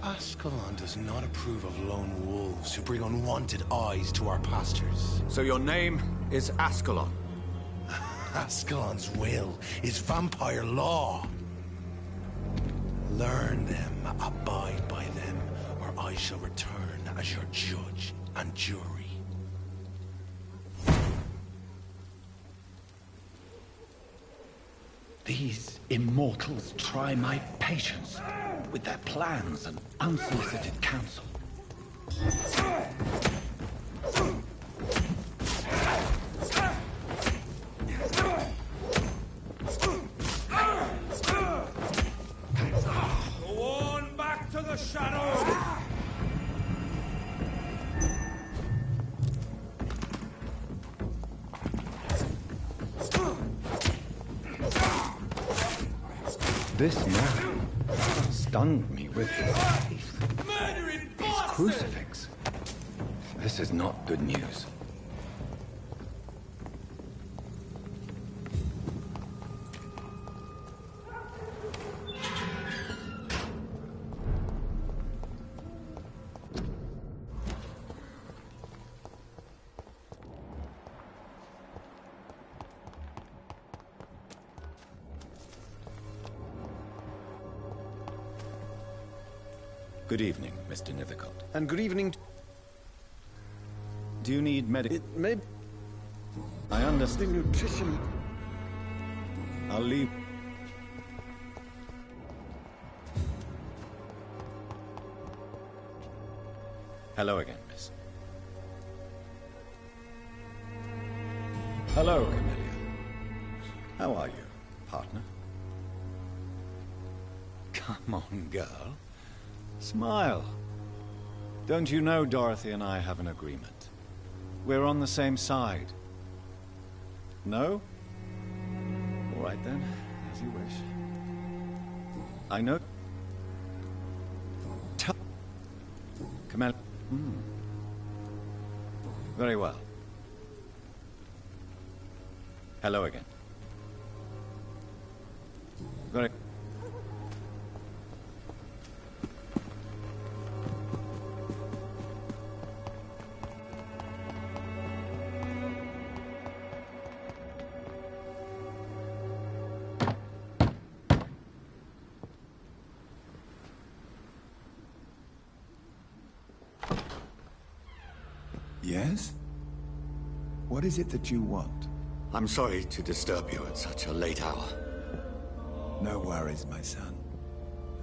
Ascalon does not approve of lone wolves who bring unwanted eyes to our pastures. So your name is Ascalon? Ascalon's will is vampire law. Learn them, abide by them, or I shall return as your judge and jury. These immortals try my patience with their plans and unsolicited counsel. Go on back to the shadows! This man stunned me with his teeth. His crucifix. This is not good news. Good evening, Mr. Nithercott. And good evening. Do you need medical? It may... I understand. The nutrition... I'll leave. Hello again, miss. Hello, Camellia. How are you, partner? Come on, girl. Smile. Don't you know Dorothy and I have an agreement? We're on the same side. No? All right then, as you wish. I know... Camellia... Very well. Hello again. Very... Yes? What is it that you want? I'm sorry to disturb you at such a late hour. No worries, my son.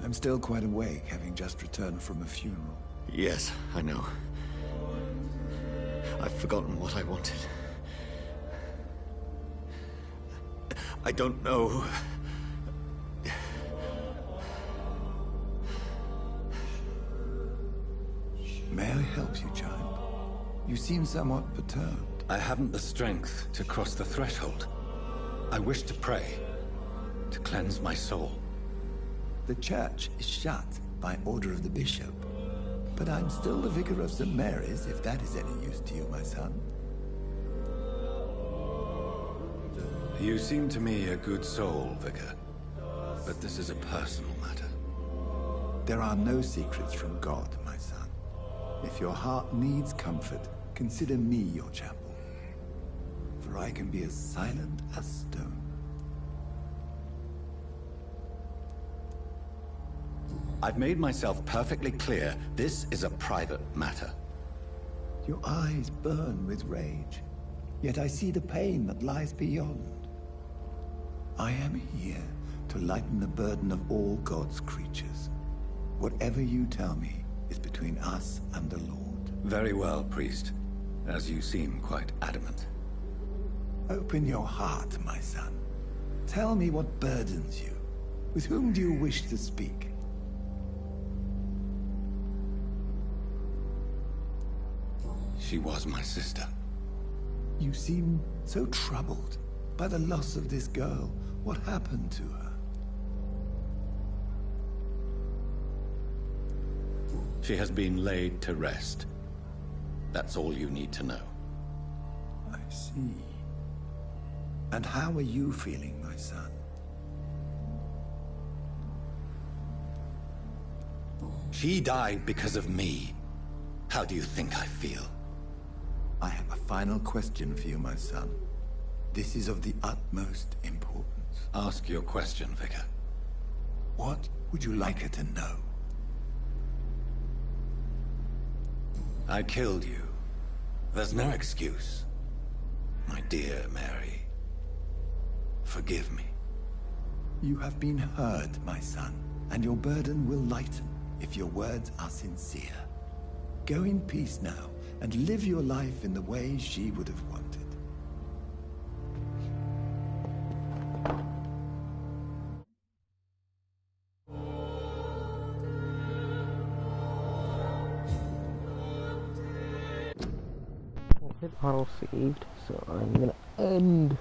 I'm still quite awake, having just returned from a funeral. Yes, I know. I've forgotten what I wanted. I don't know. May I help you, child? You seem somewhat perturbed. I haven't the strength to cross the threshold. I wish to pray, to cleanse my soul. The church is shut by order of the bishop. But I'm still the vicar of St. Mary's, if that is any use to you, my son. You seem to me a good soul, Vicar. But this is a personal matter. There are no secrets from God, my son. If your heart needs comfort, consider me your chapel. For I can be as silent as stone. I've made myself perfectly clear. This is a private matter. Your eyes burn with rage, yet I see the pain that lies beyond. I am here to lighten the burden of all God's creatures. Whatever you tell me is between us and the Lord. Very well, priest, as you seem quite adamant. Open your heart, my son. Tell me what burdens you. With whom do you wish to speak? She was my sister. You seem so troubled by the loss of this girl. What happened to her? She has been laid to rest. That's all you need to know. I see. And how are you feeling, my son? She died because of me. How do you think I feel? I have a final question for you, my son. This is of the utmost importance. Ask your question, Vicar. What would you like her to know? I killed you. There's no excuse. My dear Mary, forgive me. You have been heard, my son, and your burden will lighten if your words are sincere. Go in peace now, and live your life in the way she would have wanted. Auto saved, so I'm gonna end